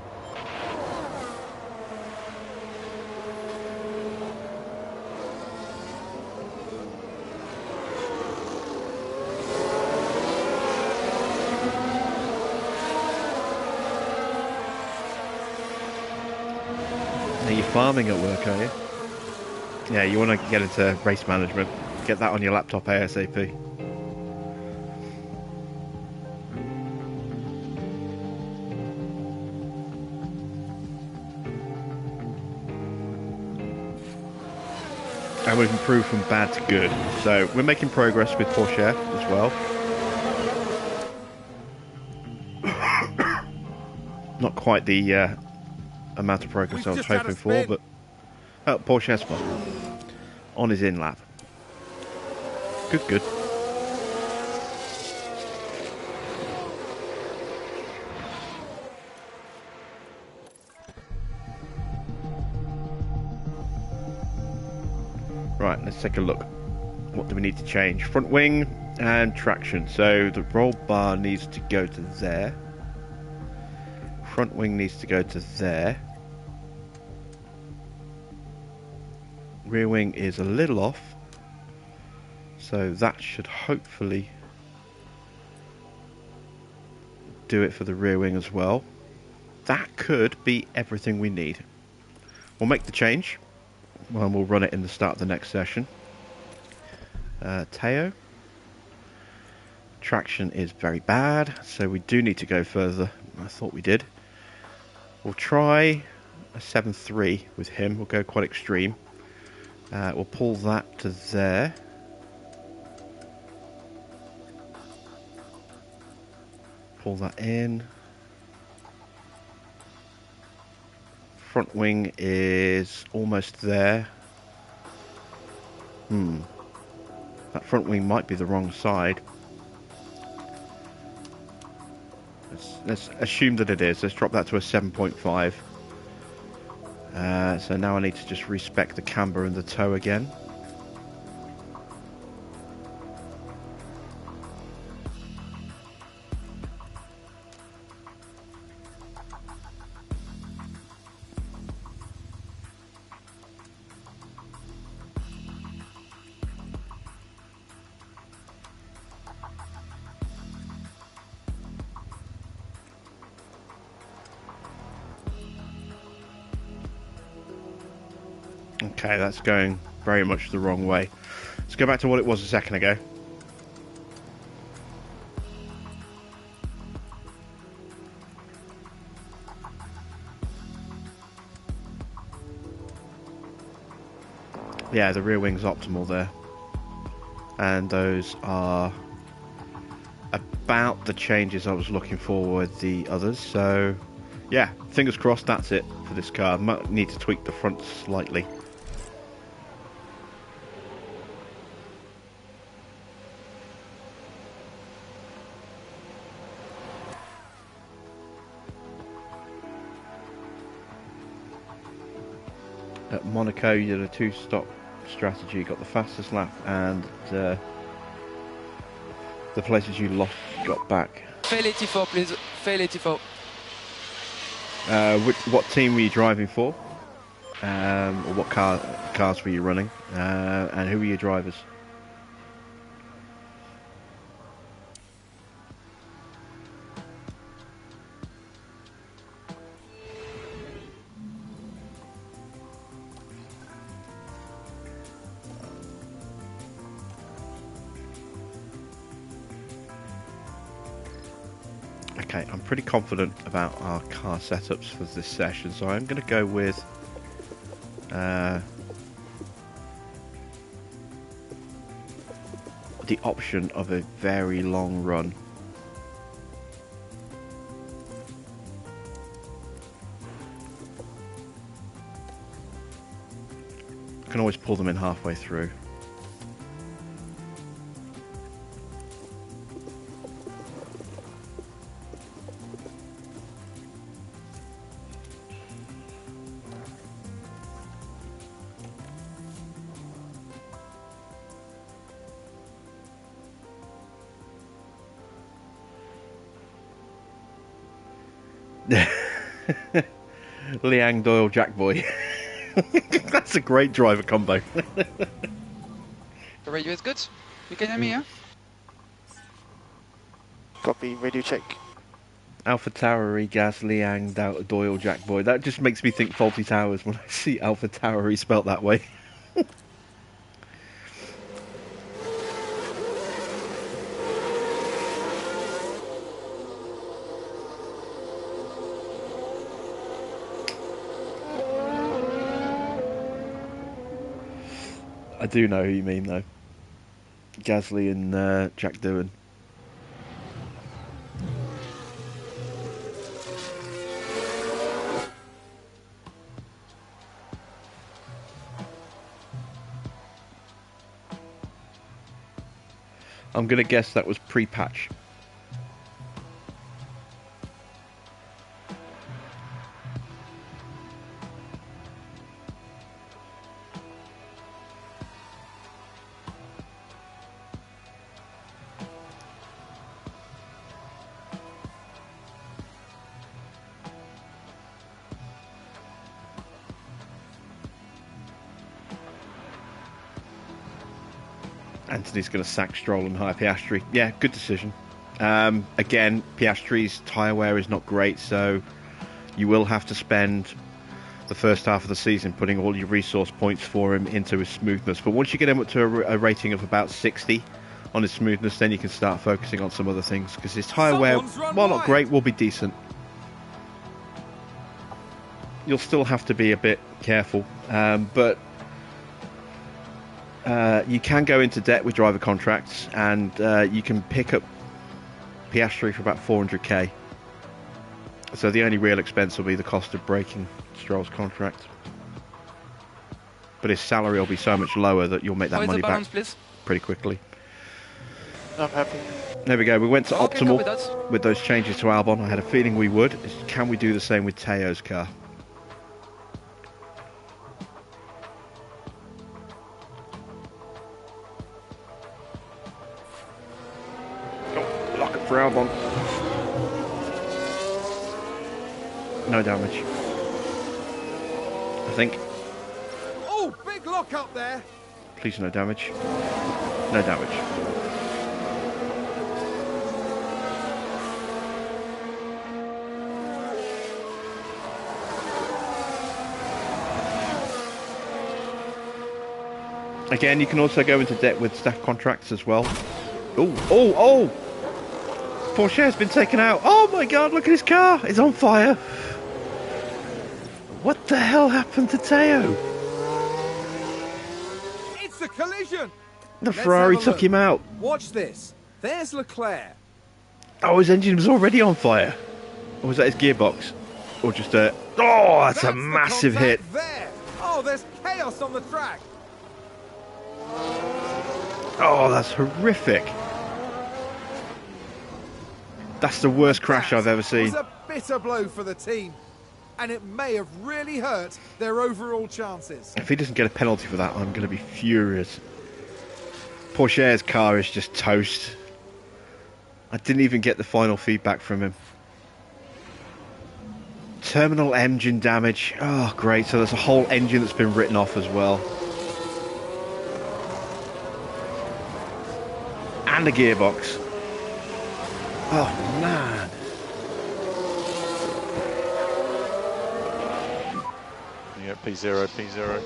Now you're farming at work, are you? Yeah, you want to get into race management. Get that on your laptop ASAP. And we've improved from bad to good. So we're making progress with Porsche as well. Not quite the amount of progress I was hoping for, but Porsche's fun. On his in lap. Good, good. Right, let's take a look. What do we need to change? Front wing and traction. So the roll bar needs to go to there. Front wing needs to go to there. Rear wing is a little off. So that should hopefully do it for the rear wing as well. That could be everything we need. We'll make the change. And we'll run it in the start of the next session. Teo. Traction is very bad, so we do need to go further. I thought we did. We'll try a 7.3 with him. We'll go quite extreme. We'll pull that to there. Pull that in. Front wing is almost there. That front wing might be the wrong side. Let's assume that it is. Let's drop that to a 7.5. So now I need to just respec the camber and the toe again. Okay, that's going very much the wrong way. Let's go back to what it was a second ago. Yeah, the rear wing's optimal there. And those are about the changes I was looking for with the others. So, yeah, fingers crossed that's it for this car. Might need to tweak the front slightly. At Monaco, you did a two-stop strategy, got the fastest lap, and the places you lost, you got back. Fail 84, please. Fail 84. What team were you driving for? Or what cars were you running? And who were your drivers? Okay, I'm pretty confident about our car setups for this session, so I'm going to go with the option of a very long run. I can always pull them in halfway through. Liang Doyle Jack Boy. That's a great driver combo. The radio is good. You can hear me, yeah? Copy, radio check. Alpha Towery, Gas, Liang Doyle Jack Boy. That just makes me think Faulty Towers when I see Alpha Towery spelt that way. I do know who you mean, though. Gasly and Jack Doohan. I'm going to guess that was pre-patch. Anthony's going to sack Stroll and hire Piastri. Yeah, good decision. Again, Piastri's tyre wear is not great, so you will have to spend the first half of the season putting all your resource points for him into his smoothness. But once you get him up to a rating of about 60 on his smoothness, then you can start focusing on some other things, because his tyre wear, while not great, will be decent. You'll still have to be a bit careful, but you can go into debt with driver contracts, and you can pick up Piastri for about 400k. So the only real expense will be the cost of breaking Stroll's contract. But his salary will be so much lower that you'll make that money back pretty quickly. I'm happy. There we go. We went to Okay, optimal with those changes to Albon. I had a feeling we would. Can we do the same with Teo's car? Lock it for Albon. No damage. I think. Oh, big lock up there. Please no damage. No damage. Again, you can also go into debt with staff contracts as well. Oh! Porsche's been taken out. Oh my god, look at his car. It's on fire. What the hell happened to Teo? It's a collision. The Ferrari took him out. Watch this. There's Leclerc. Oh, his engine was already on fire. Or was that his gearbox? Or just a... Oh, that's a massive hit. There. Oh, there's chaos on the track. Oh, that's horrific. That's the worst crash I've ever seen. It was a bitter blow for the team, and it may have really hurt their overall chances. If he doesn't get a penalty for that, I'm going to be furious. Porsche's car is just toast. I didn't even get the final feedback from him. Terminal engine damage. Oh, great. So there's a whole engine that's been written off as well. And a gearbox. Oh, man. Yeah, P0.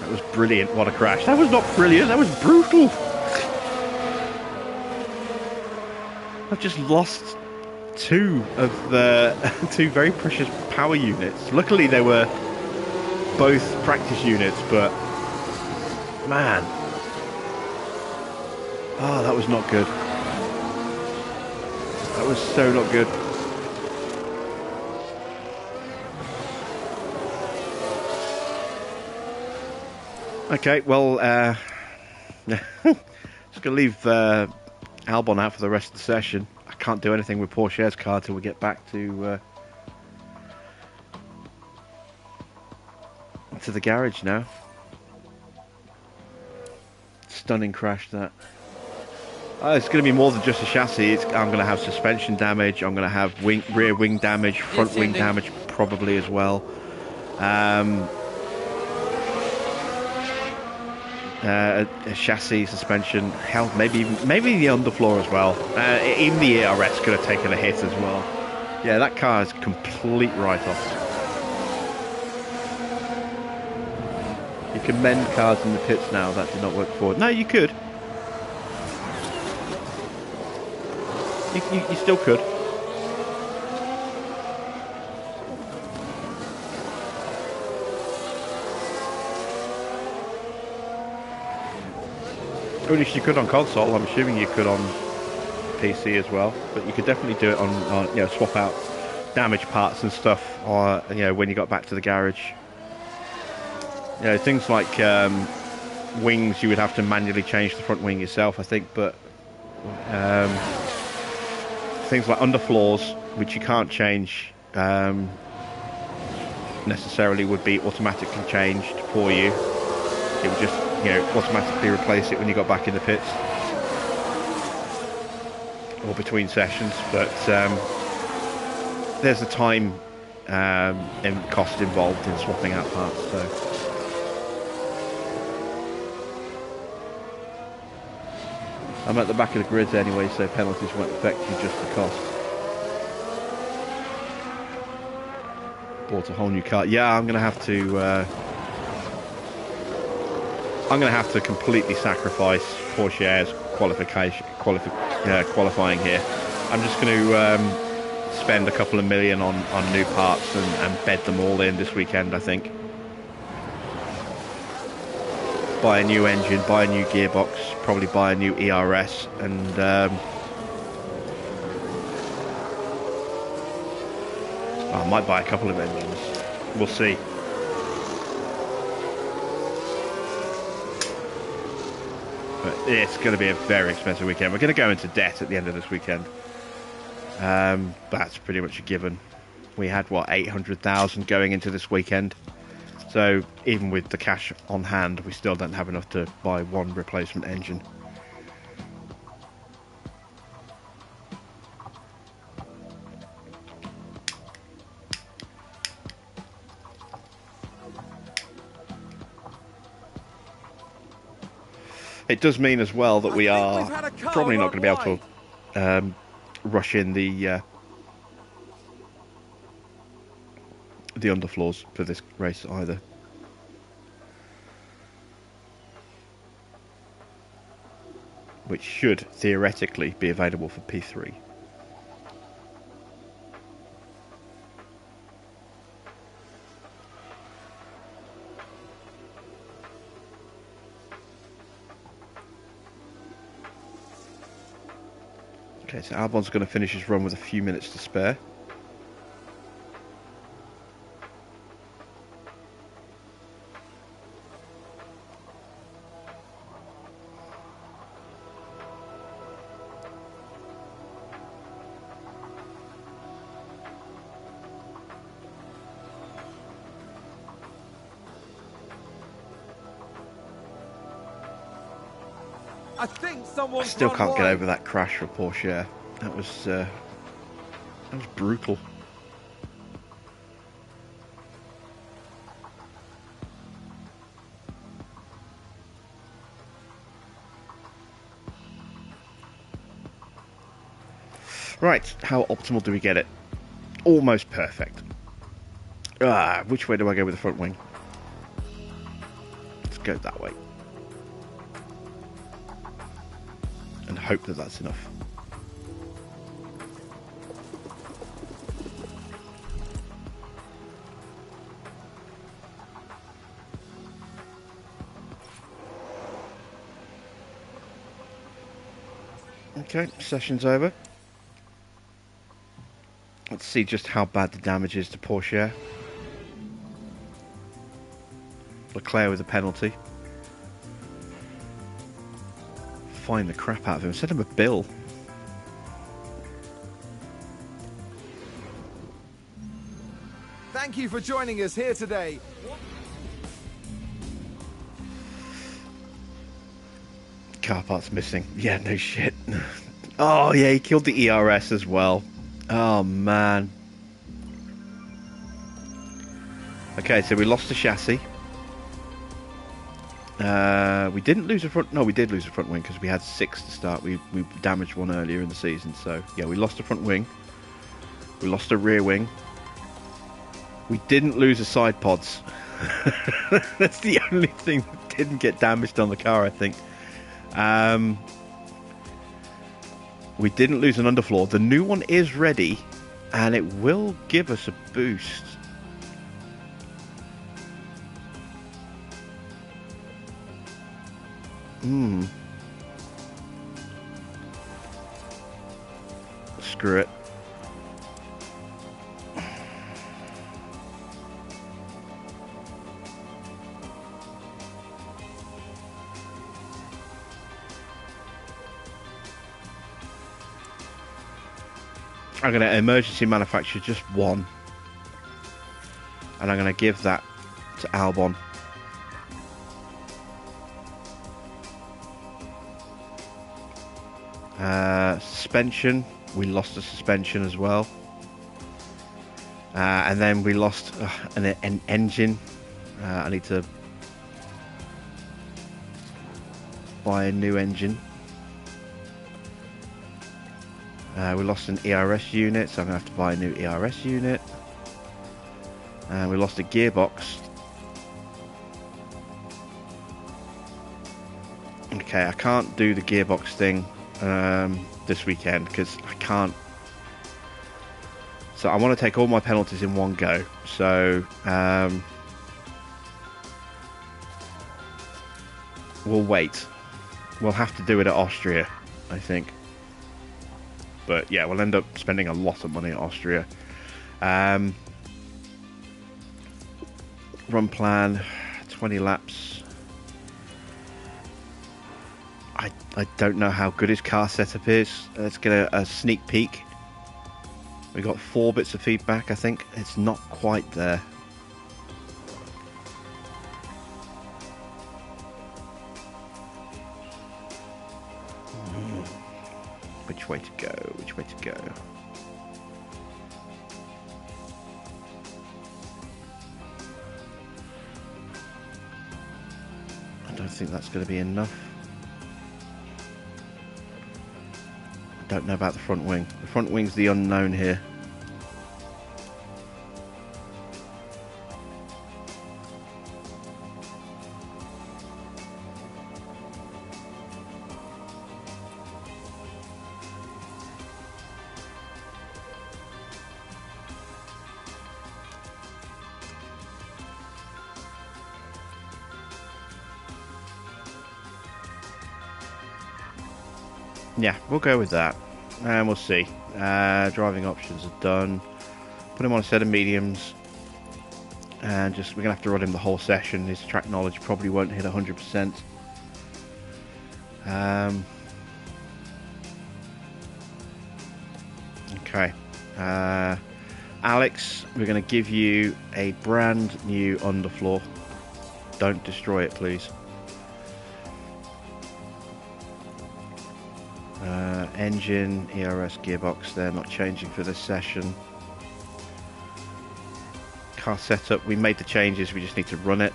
That was brilliant. What a crash. That was not brilliant. That was brutal. I've just lost two of the two very precious power units. Luckily, they were both practice units, but man. Oh, that was not good. That was so not good. Okay, well, just going to leave Albon out for the rest of the session. I can't do anything with Porsche's car till we get back to the garage now. Stunning crash, that. It's going to be more than just a chassis. I'm going to have suspension damage. I'm going to have rear wing damage, front wing damage probably as well. A chassis, suspension, hell, maybe the underfloor as well. Even the ERS could have taken a hit as well. Yeah, that car is complete write-off. You can mend cars in the pits now. That did not work before. No, you could. You still could. Or at least you could on console. I'm assuming you could on PC as well. But you could definitely do it on you know, swap out damaged parts and stuff, or you know, when you got back to the garage. You know, things like wings, you would have to manually change the front wing yourself, I think. But things like underfloors, which you can't change necessarily, would be automatically changed for you. It would just, you know, automatically replace it when you got back in the pits or between sessions. But there's a time and cost involved in swapping out parts. So I'm at the back of the grids anyway, so penalties won't affect you, just the cost. Bought a whole new car. Yeah, I'm gonna have to completely sacrifice Porsche's qualifying here. I'm just going to spend a couple of million on new parts and bed them all in this weekend, I think. Buy a new engine, buy a new gearbox, probably buy a new ERS, and I might buy a couple of engines. We'll see. But it's going to be a very expensive weekend. We're going to go into debt at the end of this weekend. That's pretty much a given. We had, what, 800,000 going into this weekend. So even with the cash on hand, we still don't have enough to buy one replacement engine. It does mean as well that we are probably not going to be able to rush in the underfloors for this race either. Which should theoretically be available for P3. Okay, so Albon's going to finish his run with a few minutes to spare. I still can't get over that crash for Porsche. That was brutal. Right, how optimal do we get it? Almost perfect. Which way do I go with the front wing? Let's go that way. And hope that that's enough. Okay, session's over. Let's see just how bad the damage is to Porsche. Leclerc with a penalty. Fine the crap out of him. Send him a bill. Thank you for joining us here today. car part's missing. Yeah, no shit. Oh, yeah, he killed the ERS as well. Oh, man. Okay, so we lost the chassis. We didn't lose a front... No, we did lose a front wing because we had 6 to start. We damaged one earlier in the season. So, yeah, we lost a front wing. We lost a rear wing. We didn't lose the side pods. That's the only thing that didn't get damaged on the car, I think. We didn't lose an underfloor. The new one is ready, and it will give us a boost. Screw it. I'm going to emergency manufacture just one, and I'm going to give that to Albon. Suspension, we lost the suspension as well, and then we lost an engine. I need to buy a new engine. We lost an ERS unit, so I'm going to have to buy a new ERS unit. And we lost a gearbox. Okay, I can't do the gearbox thing this weekend because I can't. So I want to take all my penalties in one go. So we'll wait. We'll have to do it at Austria, I think. But yeah, we'll end up spending a lot of money at Austria. Run plan, 20 laps. I don't know how good his car setup is. Let's get a sneak peek. We got 4 bits of feedback, I think. It's not quite there. Which way to go? Which way to go? I don't think that's going to be enough. I don't know about the front wing. The front wing's the unknown here. Yeah, we'll go with that, and we'll see. Driving options are done. Put him on a set of mediums, and we're gonna have to run him the whole session. His track knowledge probably won't hit 100%. Okay, Alex, we're gonna give you a brand new underfloor. Don't destroy it, please. Engine, ERS, gearbox, they're not changing for this session. Car setup, we made the changes, we just need to run it.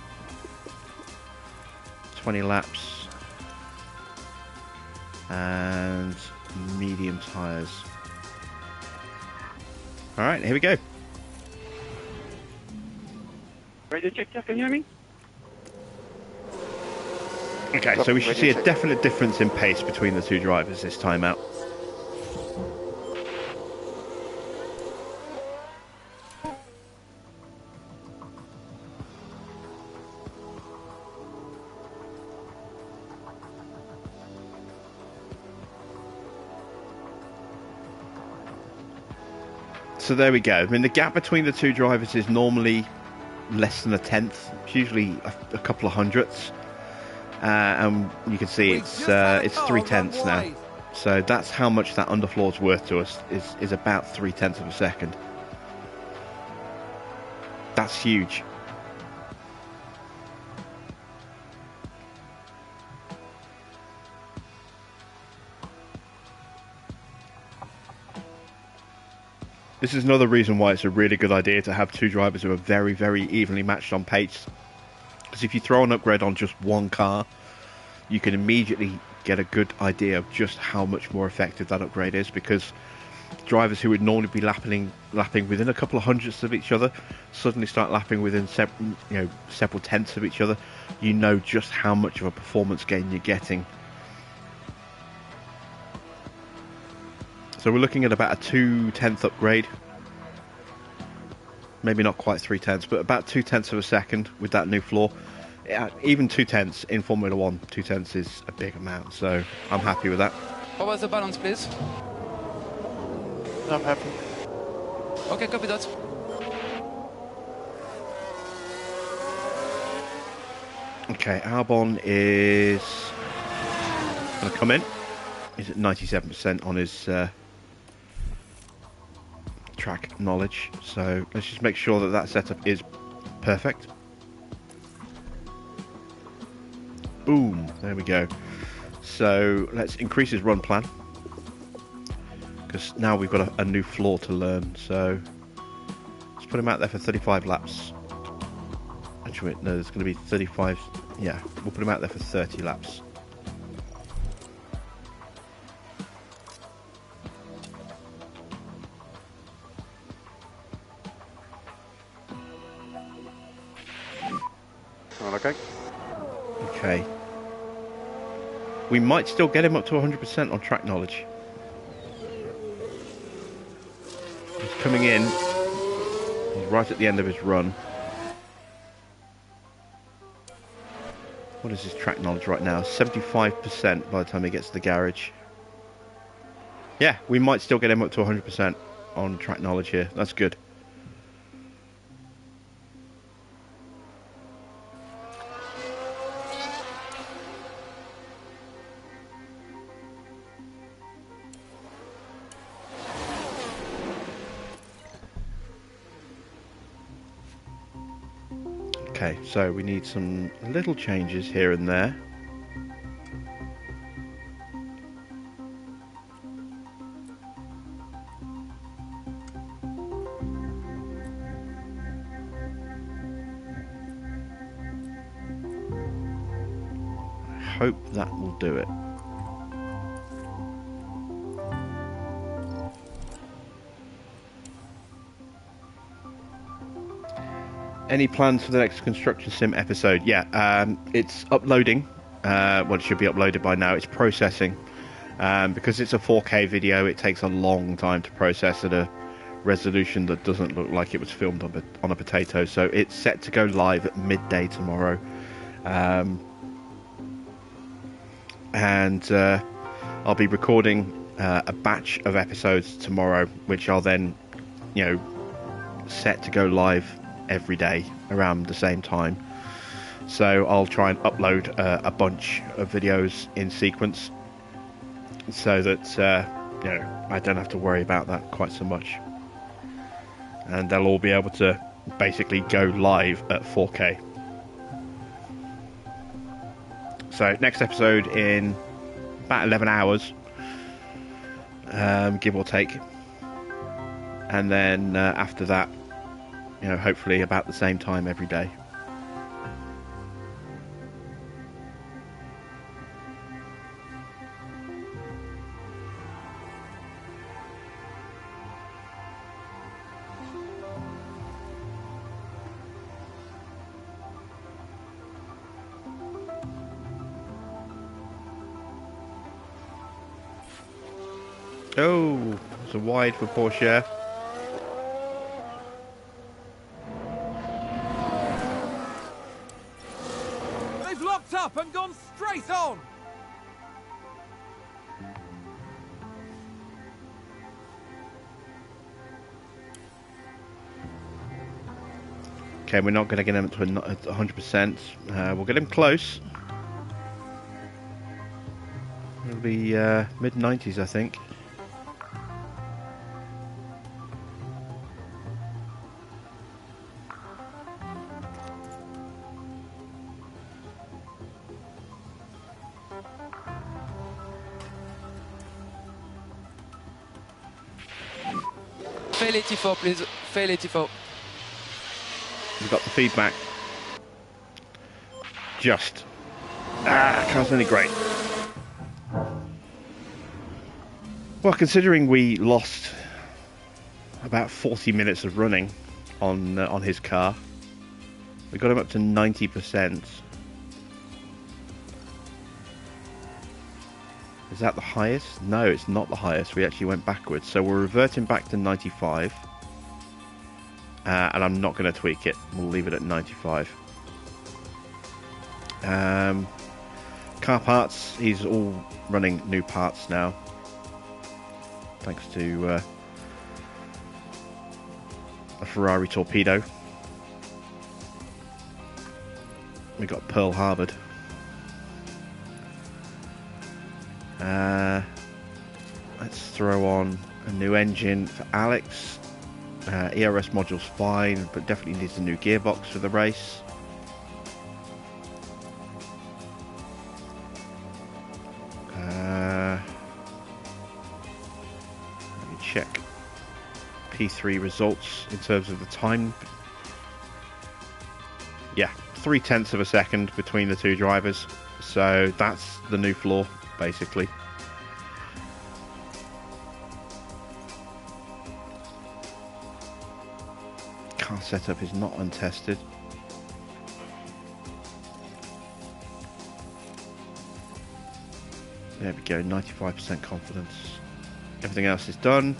20 laps. And medium tyres. Alright, here we go. Radio check here, can you hear me? Okay, so we should see a definite difference in pace between the two drivers this time out. So there we go. I mean, the gap between the two drivers is normally less than a tenth. It's usually a couple of hundredths. And you can see it's 3/10 now. So that's how much that underfloor is worth to us, is about 3/10 of a second. That's huge. This is another reason why it's a really good idea to have two drivers who are very, very evenly matched on pace. Because if you throw an upgrade on just one car, you can immediately get a good idea of just how much more effective that upgrade is, because drivers who would normally be lapping within a couple of hundredths of each other suddenly start lapping within several tenths of each other. You know just how much of a performance gain you're getting. So we're looking at about a 2/10 upgrade. Maybe not quite 3/10, but about 2/10 of a second with that new floor. Yeah, even 2/10 in Formula 1, 2/10 is a big amount, so I'm happy with that. What was the balance, please? I'm happy. Okay, copy that. Okay, Albon is going to come in. He's at 97% on his track knowledge, so let's just make sure that that setup is perfect. Boom, there we go. So let's increase his run plan, because now we've got a new floor to learn. So let's put him out there for 35 laps. Actually, no, there's going to be 35. Yeah, we'll put him out there for 30 laps. Okay. Okay. We might still get him up to 100% on track knowledge. He's coming in. He's right at the end of his run. What is his track knowledge right now? 75% by the time he gets to the garage. Yeah, we might still get him up to 100% on track knowledge here. That's good. Okay, so we need some little changes here and there. I hope that will do it. Any plans for the next Construction Sim episode? Yeah, it's uploading. Well, it should be uploaded by now. It's processing. Because it's a 4K video, it takes a long time to process at a resolution that doesn't look like it was filmed on a potato. So it's set to go live at midday tomorrow. And I'll be recording a batch of episodes tomorrow, which I'll then, set to go live every day around the same time. So I'll try and upload a bunch of videos in sequence, so that I don't have to worry about that quite so much, and they'll all be able to basically go live at 4K. So next episode in about 11 hours, give or take, and then after that, hopefully about the same time every day. Oh, it's a wide for Porsche. They've locked up and gone straight on. Okay, we're not going to get him to 100%. We'll get him close. It'll be mid-90s, I think. fail 84, please. Fail 84. We've got the feedback. Just. Car's only great. Well, considering we lost about 40 minutes of running on his car, we got him up to 90%. Is that the highest? No, it's not the highest. We actually went backwards. So we're reverting back to 95. And I'm not going to tweak it. We'll leave it at 95. Car parts, he's all running new parts now. Thanks to a Ferrari torpedo. We got Pearl Harbored. Let's throw on a new engine for Alex. ERS module's fine, but definitely needs a new gearbox for the race. Let me check P3 results in terms of the time. Yeah, 0.3 of a second between the two drivers. So that's the new floor, basically. Car setup is not untested. There we go, 95% confidence. Everything else is done.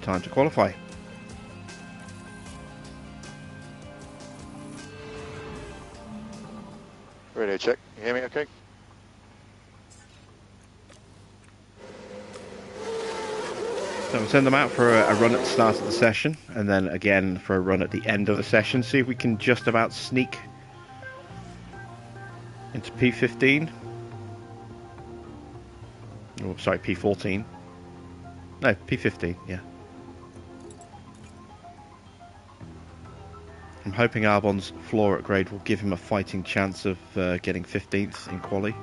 Time to qualify. Radio check. You hear me okay? So we'll send them out for a run at the start of the session, and then again for a run at the end of the session. See if we can just about sneak into P15. Oh, sorry, P14. No, P15, yeah. I'm hoping Albon's floor upgrade will give him a fighting chance of getting 15th in quali.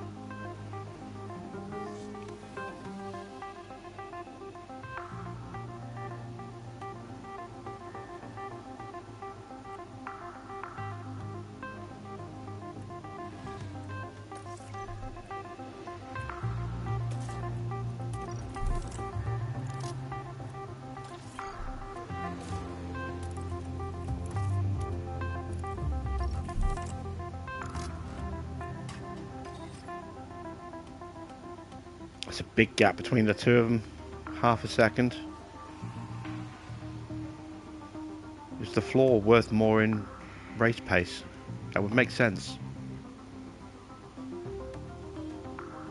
It's a big gap between the two of them, half a second. Is the floor worth more in race pace? That would make sense.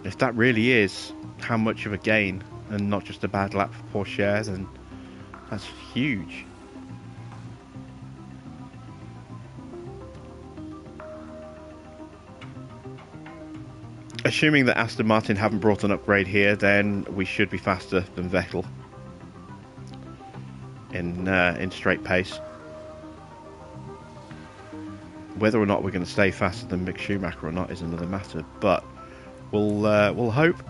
If that really is how much of a gain and not just a bad lap for Porsche, then that's huge. Assuming that Aston Martin haven't brought an upgrade here, then we should be faster than Vettel in straight pace. Whether or not we're going to stay faster than Mick Schumacher or not is another matter, but we'll hope.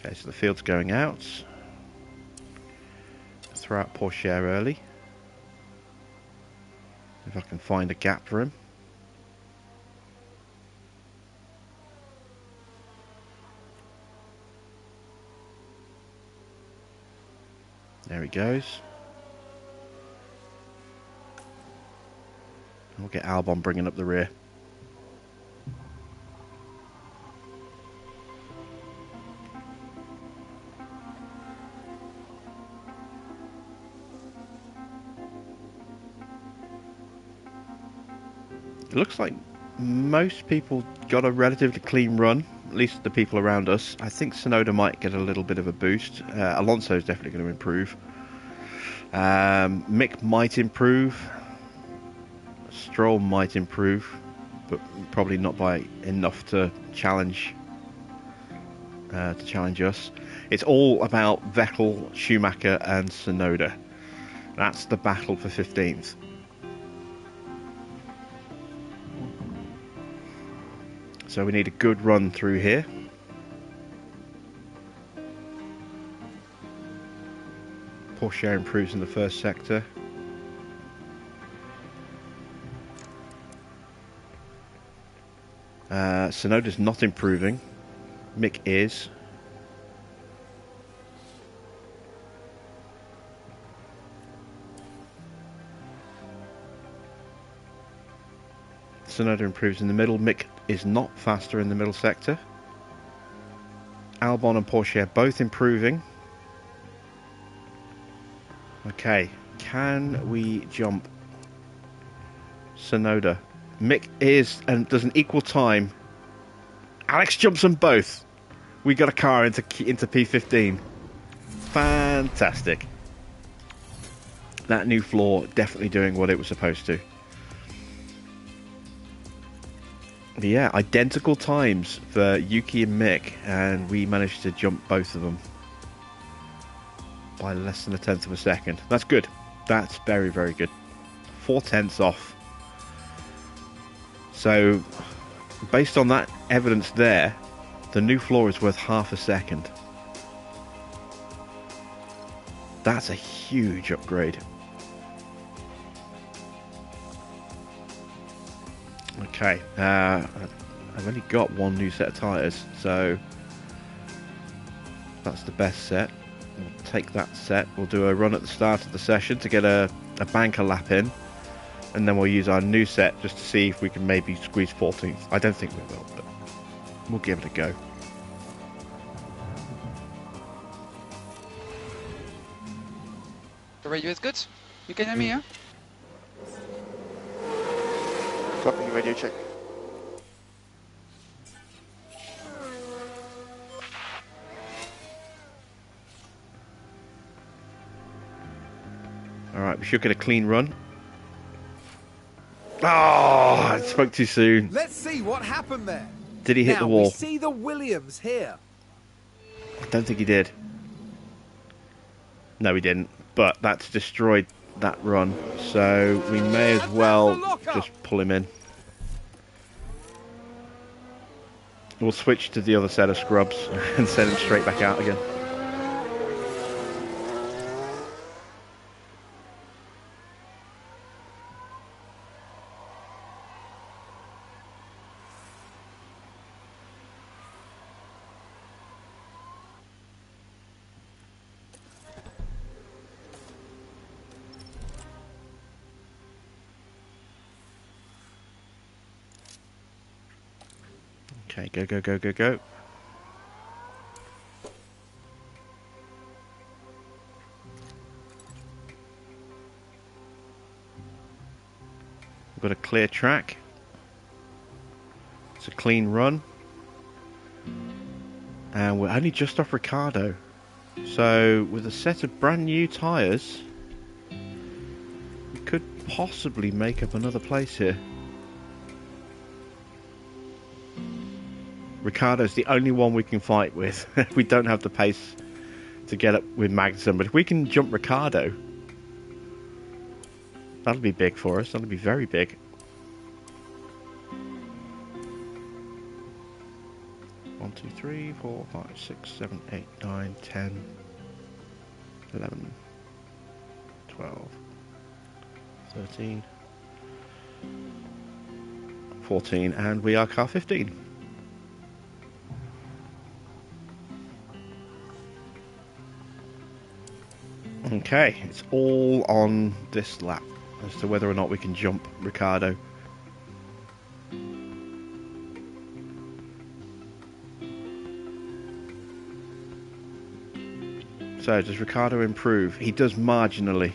Okay, so the field's going out. Throw out Porsche early. If I can find a gap for him. There he goes. We'll get Albon bringing up the rear. It looks like most people got a relatively clean run, at least the people around us. I think Tsunoda might get a little bit of a boost. Alonso is definitely going to improve. Mick might improve. Stroll might improve, but probably not by enough to challenge us. It's all about Vettel, Schumacher and Tsunoda. That's the battle for 15th. So we need a good run through here. Porsche improves in the first sector. Sonoda's not improving. Mick is. Sonoda improves in the middle. Mick is not faster in the middle sector. Albon and Porsche are both improving. Okay, can we jump Sonoda? Mick is and does an equal time. Alex jumps them both. We got a car into P15. Fantastic. That new floor definitely doing what it was supposed to. But yeah, identical times for Yuki and Mick, and we managed to jump both of them by less than 1/10 of a second. That's good. That's very, very good. 4/10 off. So, based on that evidence there, the new floor is worth half a second. That's a huge upgrade. Okay, I've only got one new set of tyres, so that's the best set. We'll take that set. We'll do a run at the start of the session to get a banker lap in, and then we'll use our new set just to see if we can maybe squeeze 14th. I don't think we will, but we'll give it a go. The radio is good. You can hear me, huh? Copy, radio check. Alright, we should get a clean run. Oh, I spoke too soon. Let's see what happened there. Did he hit the Now wall? we see the Williams here. I don't think he did. No, he didn't. But that's destroyed that run. So we may as well just pull him in. We'll switch to the other set of scrubs and send him straight back out again. Okay, go, go, go, go, go. We've got a clear track. It's a clean run. And we're only just off Ricardo. So, with a set of brand new tyres, we could possibly make up another place here. Ricardo's the only one we can fight with. We don't have the pace to get up with Magnussen, but if we can jump Ricardo, that'll be big for us. That'll be very big. One, 2, 3, 4, 5, 6, 7, 8, 9, 10, 11, 12, 13, 14, and we are car 15. Okay, it's all on this lap as to whether or not we can jump Ricardo. So, does Ricardo improve? He does marginally.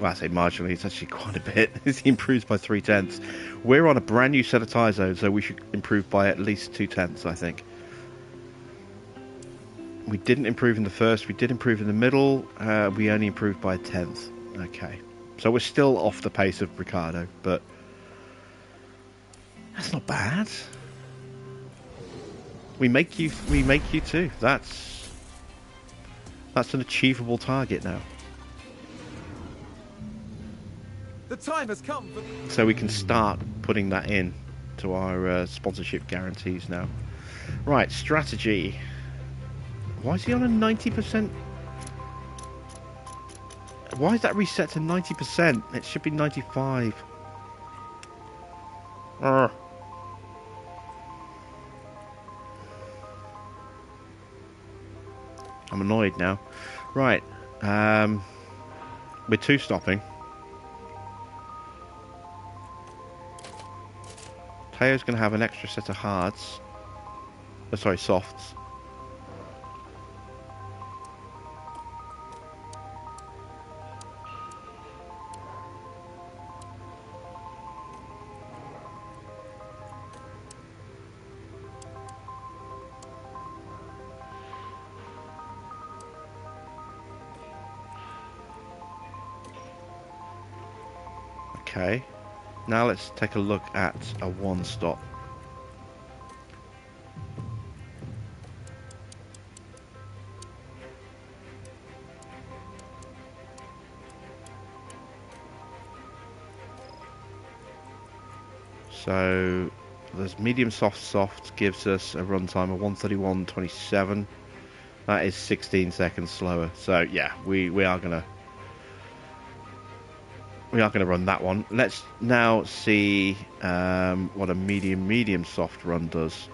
Well, I say marginally, it's actually quite a bit. He improves by 3/10. We're on a brand new set of tyres though, so we should improve by at least 2/10, I think. We didn't improve in the first, we did improve in the middle, we only improved by 1/10. Okay. So we're still off the pace of Ricardo, but that's not bad. We make you too. That's an achievable target now. The time has come for So we can start putting that in to our sponsorship guarantees now. Right, strategy. Why is he on a 90%? Why is that reset to 90%? It should be 95. I'm annoyed now. Right, we're two stopping. Teo's going to have an extra set of hards. Oh, sorry, softs. Okay, now let's take a look at a one stop. So there's medium soft gives us a runtime of 1:31:27. That is 16 seconds slower. So yeah, we are gonna run that one. Let's now see what a medium soft run does.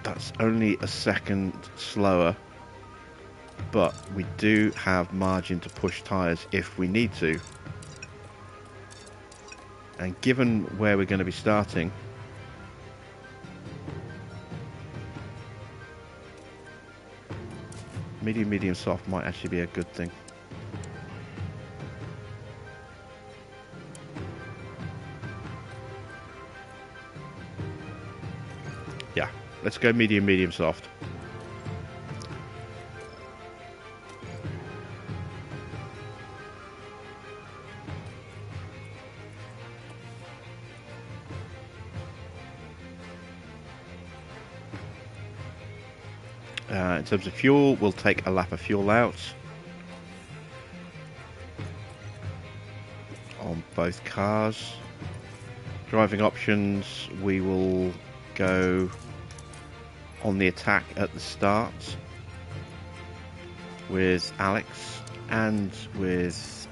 That's only a second slower, but we do have margin to push tyres if we need to. And given where we're going to be starting, medium soft might actually be a good thing. Yeah, let's go medium soft. In terms of fuel, we'll take a lap of fuel out on both cars. Driving options, we will go on the attack at the start with Alex and with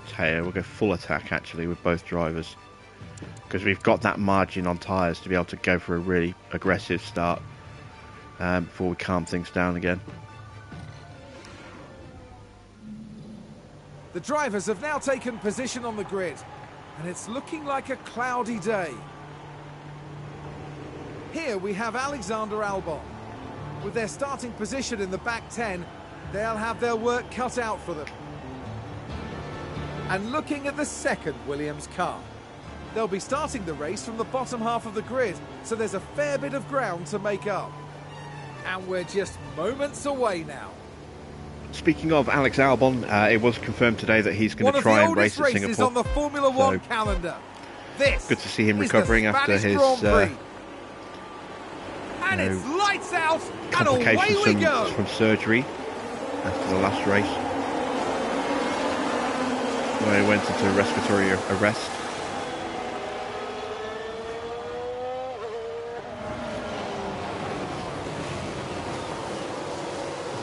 Teo. We'll go full attack actually with both drivers, because we've got that margin on tyres to be able to go for a really aggressive start before we calm things down again. The drivers have now taken position on the grid, and it's looking like a cloudy day. Here we have Alexander Albon. With their starting position in the back 10, they'll have their work cut out for them. And looking at the second Williams car, they'll be starting the race from the bottom half of the grid, so there's a fair bit of ground to make up. And we're just moments away now. Speaking of Alex Albon, it was confirmed today that he's going to try and race at Singapore. On the Formula One calendar. This good to see him recovering after his and it's lights out, and away complications we go. from surgery after the last race, where he went into respiratory arrest.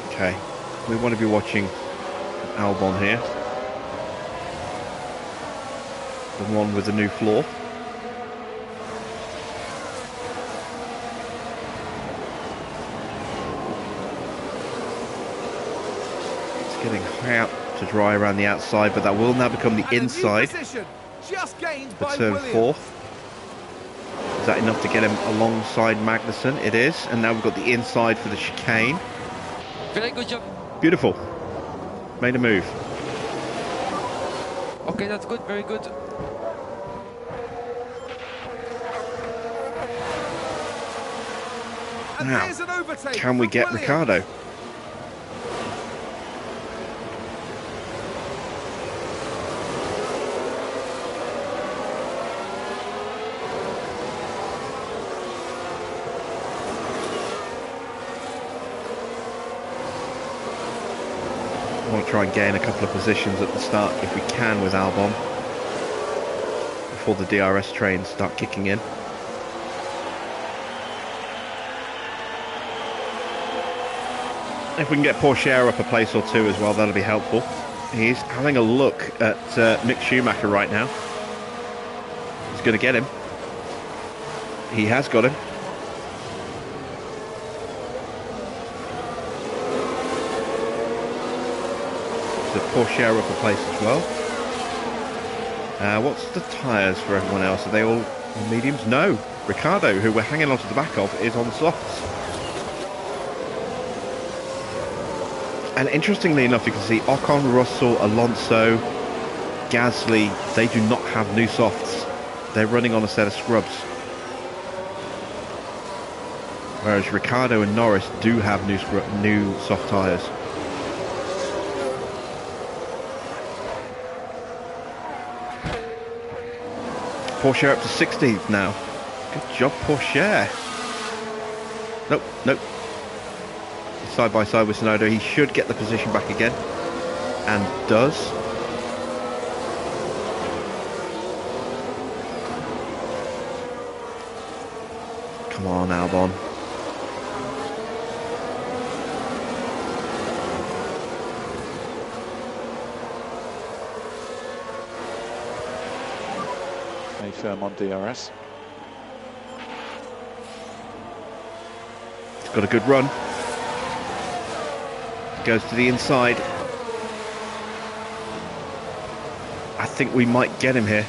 Okay, we want to be watching Albon here, the one with the new floor. It's getting high up to dry around the outside, but that will now become the inside for turn 4. Is that enough to get him alongside Magnussen? It is, and now we've got the inside for the chicane. Very good job. Beautiful. Made a move. Okay, that's good, very good. And now, there's an overtake can we get Williams. Ricciardo? try and gain a couple of positions at the start if we can with Albon before the DRS trains start kicking in. If we can get Porsche up a place or two as well, that'll be helpful. He's having a look at Mick Schumacher right now. He's going to get him. He has got him. The Porsche up a place as well. What's the tyres for everyone else? Are they all on mediums? No. Ricardo, who we're hanging onto the back of, is on softs. And interestingly enough, you can see Ocon, Russell, Alonso, Gasly, they do not have new softs. They're running on a set of scrubs. Whereas Ricardo and Norris do have new soft tyres. Porsche up to 16th now. Good job, Porsche. Nope, nope. Side by side with Tsunoda. He should get the position back again. And does. Come on, Albon. Stay firm on DRS. He's got a good run. Goes to the inside. I think we might get him here.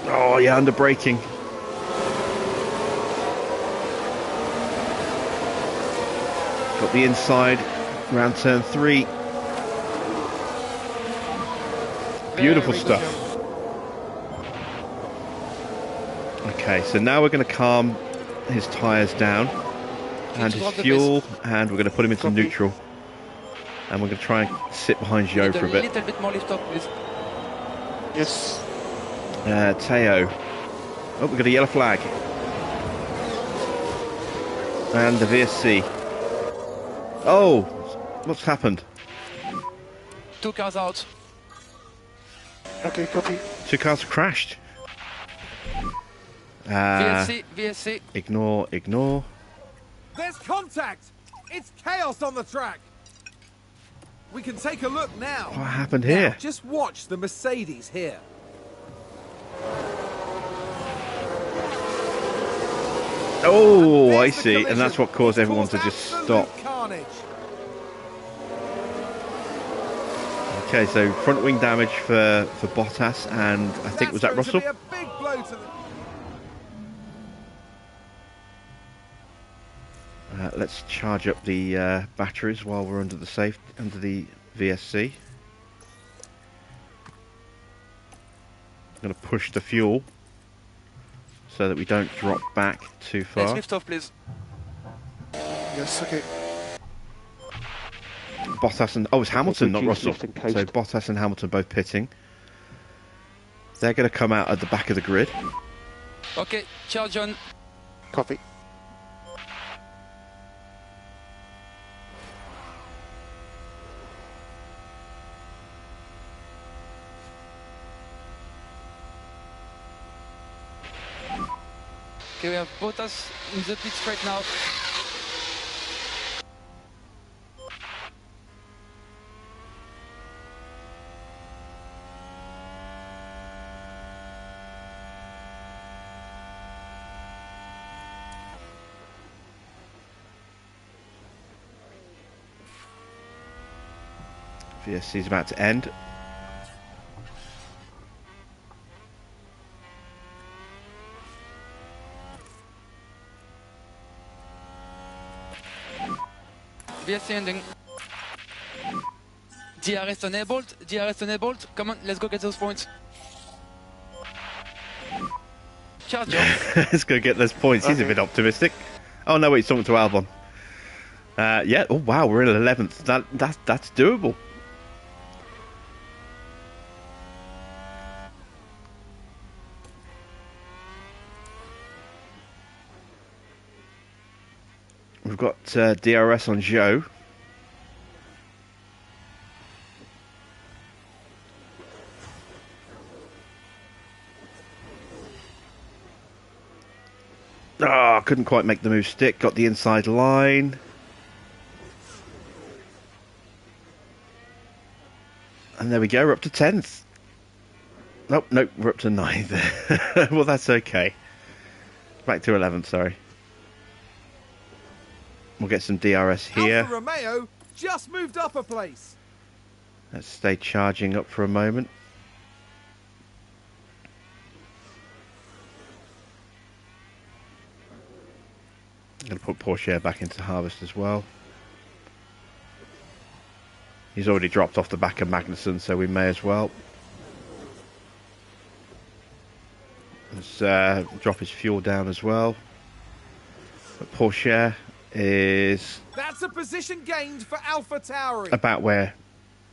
Oh yeah, under braking. Got the inside, round turn 3. Beautiful stuff. Okay, so now we're going to calm his tyres down and his fuel, and we're going to put him into neutral. And we're going to try and sit behind Joe for a bit. A little bit more lift up, please. Yes. Teo. Oh, we've got a yellow flag. And the VSC. Oh, what's happened? 2 cars out. Okay, copy. 2 cars crashed. VSC. Ignore. There's contact! It's chaos on the track! We can take a look now. What happened Now, here? just watch the Mercedes here. Oh, I There's the see. collision. And that's what caused It's everyone to caused just absolute stop. Carnage. Okay, so front wing damage for Bottas, and I think, was that That's Russell? going to be a big blow to the... Let's charge up the batteries while we're under the VSC. I'm going to push the fuel so that we don't drop back too Let's far. lift off, please. Yes, okay. Bottas and it's Hamilton, not Reduce Russell. lift and coast. So Bottas and Hamilton both pitting. They're going to come out at the back of the grid. Okay, charge on. Copy. Okay, we have Bottas in the pits right now. VSC is about to end. VSC ending. DRS enabled. Come on, let's go get those points. Charge on. Let's go get those points. He's a bit optimistic. Oh no, wait, he's talking to Albon. Yeah. Oh wow, we're in 11th. That's doable. We've got DRS on Joe. Ah, couldn't quite make the move stick. Got the inside line. And there we go, we're up to 10th. Nope, nope, we're up to 9th. Well, that's okay. Back to 11th, sorry. We'll get some DRS here. Alfa Romeo just moved up a place. Let's stay charging up for a moment. I'm going to put Porsche back into harvest as well. He's already dropped off the back of Magnussen, so we may as well. Let's drop his fuel down as well. But Porsche is... That's a position gained for Alpha Tauri. about where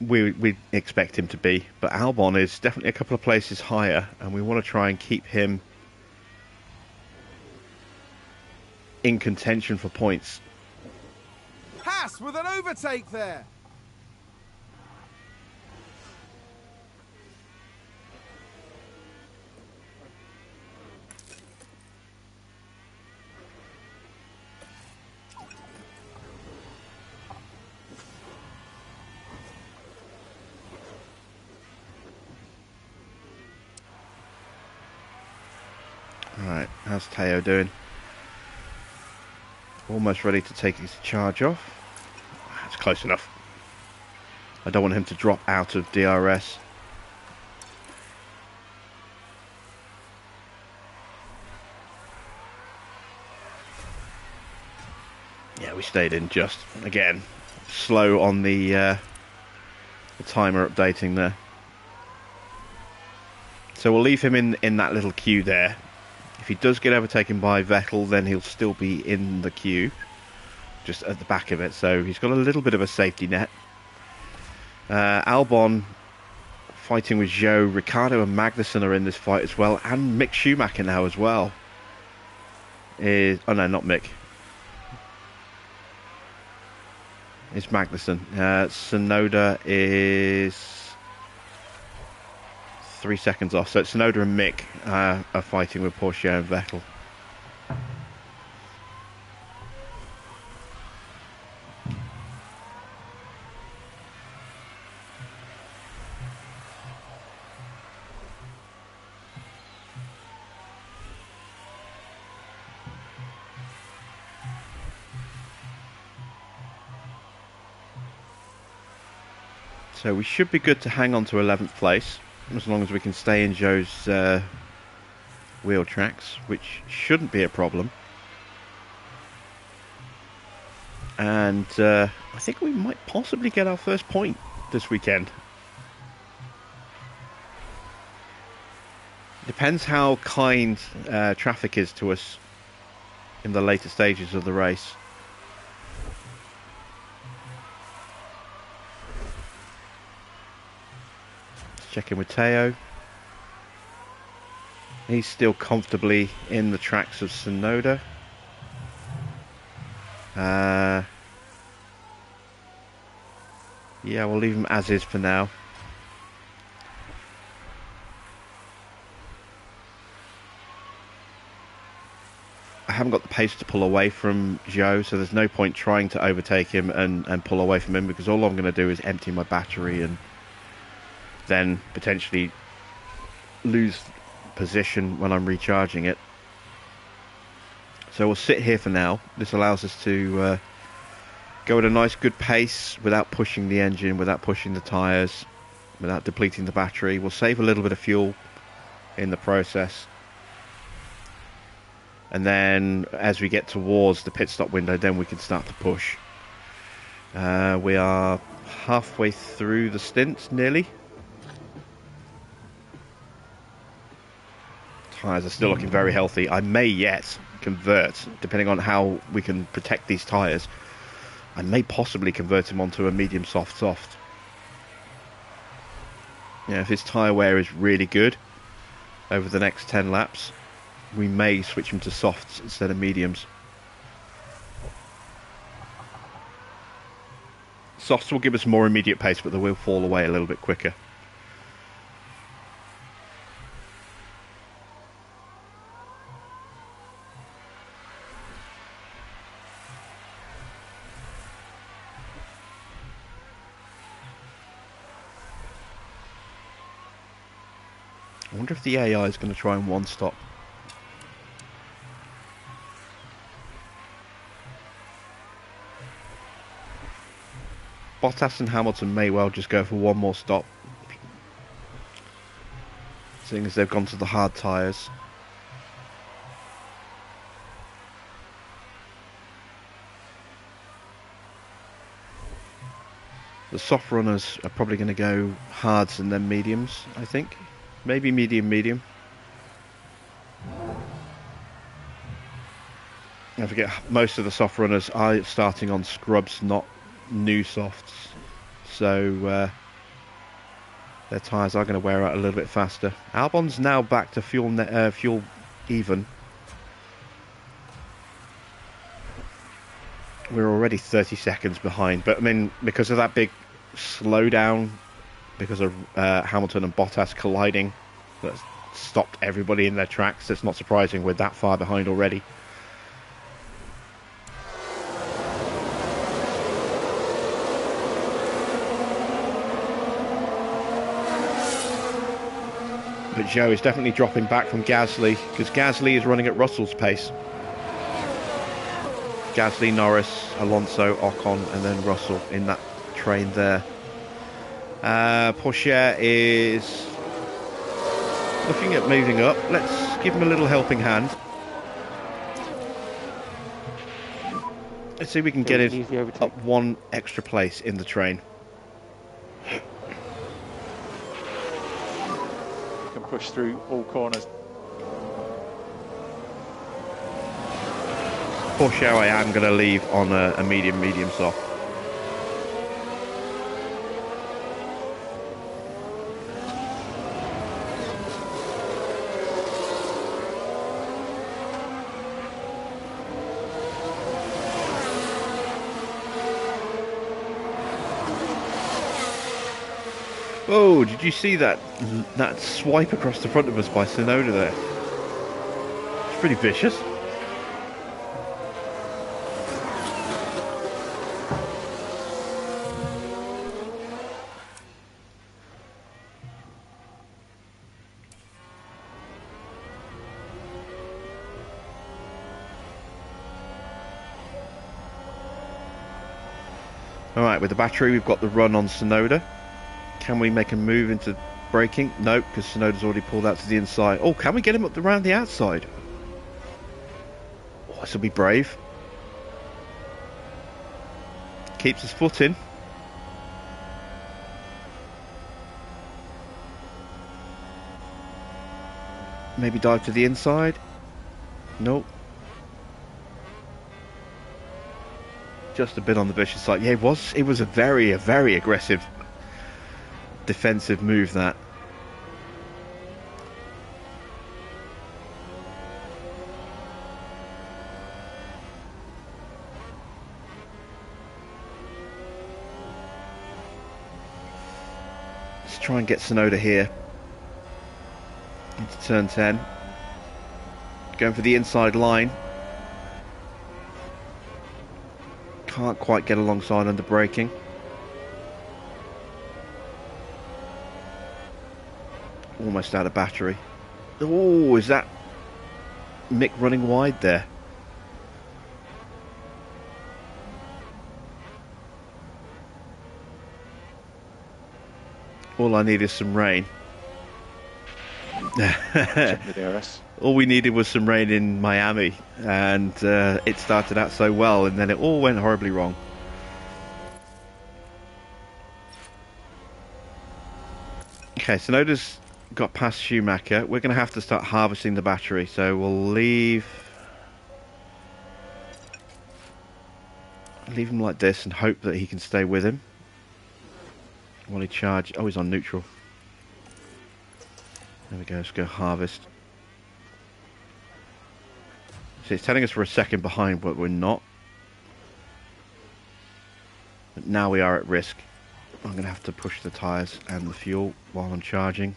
we expect him to be. But Albon is definitely a couple of places higher, and we want to try and keep him in contention for points. Haas with an overtake there. Alright, how's Teo doing? Almost ready to take his charge off. That's close enough. I don't want him to drop out of DRS. Yeah, we stayed in just. Again, slow on the timer updating there. So we'll leave him in that little queue there. If he does get overtaken by Vettel, then he'll still be in the queue, just at the back of it. So he's got a little bit of a safety net. Albon fighting with Zhou. Ricciardo and Magnussen are in this fight as well, and Mick Schumacher now as well. Oh no, not Mick. It's Magnussen. Tsunoda is 3 seconds off. So Tsunoda and Mick are fighting with Porsche and Vettel. So we should be good to hang on to 11th place, as long as we can stay in Zhou's wheel tracks, which shouldn't be a problem. And I think we might possibly get our first point this weekend. Depends how kind traffic is to us in the later stages of the race. Check in with Teo. He's still comfortably in the tracks of Tsunoda. Yeah, we'll leave him as is for now. I haven't got the pace to pull away from Zhou, so there's no point trying to overtake him and pull away from him, because all I'm going to do is empty my battery and then potentially lose position when I'm recharging it. So we'll sit here for now. This allows us to go at a nice good pace without pushing the engine, without pushing the tyres, without depleting the battery. We'll save a little bit of fuel in the process, and then as we get towards the pit stop window, then we can start to push. We are halfway through the stint, nearly. Tyres are still looking very healthy. I may yet convert, depending on how we can protect these tyres. I may possibly convert him onto a medium soft. Yeah, if his tyre wear is really good over the next 10 laps, we may switch him to softs instead of mediums. Softs will give us more immediate pace, but they will fall away a little bit quicker. I wonder if the AI is going to try and one-stop. Bottas and Hamilton may well just go for one more stop, seeing as they've gone to the hard tyres. The soft runners are probably going to go hards and then mediums, I think. Maybe medium. I forget, most of the soft runners are starting on scrubs, not new softs. So their tyres are going to wear out a little bit faster. Albon's now back to fuel even. We're already 30 seconds behind, but I mean, because of that big slowdown, because of Hamilton and Bottas colliding, that's stopped everybody in their tracks. It's not surprising we're that far behind already. But Joe is definitely dropping back from Gasly, because Gasly is running at Russell's pace. Gasly, Norris, Alonso, Ocon, and then Russell in that train there. Porsche is looking at moving up. Let's give him a little helping hand. Let's see if we can get it up one extra place in the train. Can push through all corners. Porsche I am going to leave on a medium soft. Oh, did you see that swipe across the front of us by Tsunoda there? It's pretty vicious. Alright, with the battery we've got the run on Tsunoda. Can we make a move into braking? No, because Tsunoda's already pulled out to the inside. Oh, can we get him up around the outside? Oh, this will be brave. Keeps his foot in. Maybe dive to the inside. Nope. Just a bit on the vicious side. Yeah, it was a very aggressive defensive move, that. Let's try and get Tsunoda here into turn 10. Going for the inside line. Can't quite get alongside under braking. Almost out of battery. Oh, is that Mick running wide there? All I need is some rain. All we needed was some rain in Miami, and it started out so well, and then it all went horribly wrong. Okay, so Tsunoda's got past Schumacher. We're going to have to start harvesting the battery, so we'll leave him like this and hope that he can stay with him while he charges. Oh, he's on neutral. There we go, let's go harvest. So it's telling us we're a second behind, but we're not. But now we are at risk. I'm going to have to push the tyres and the fuel while I'm charging.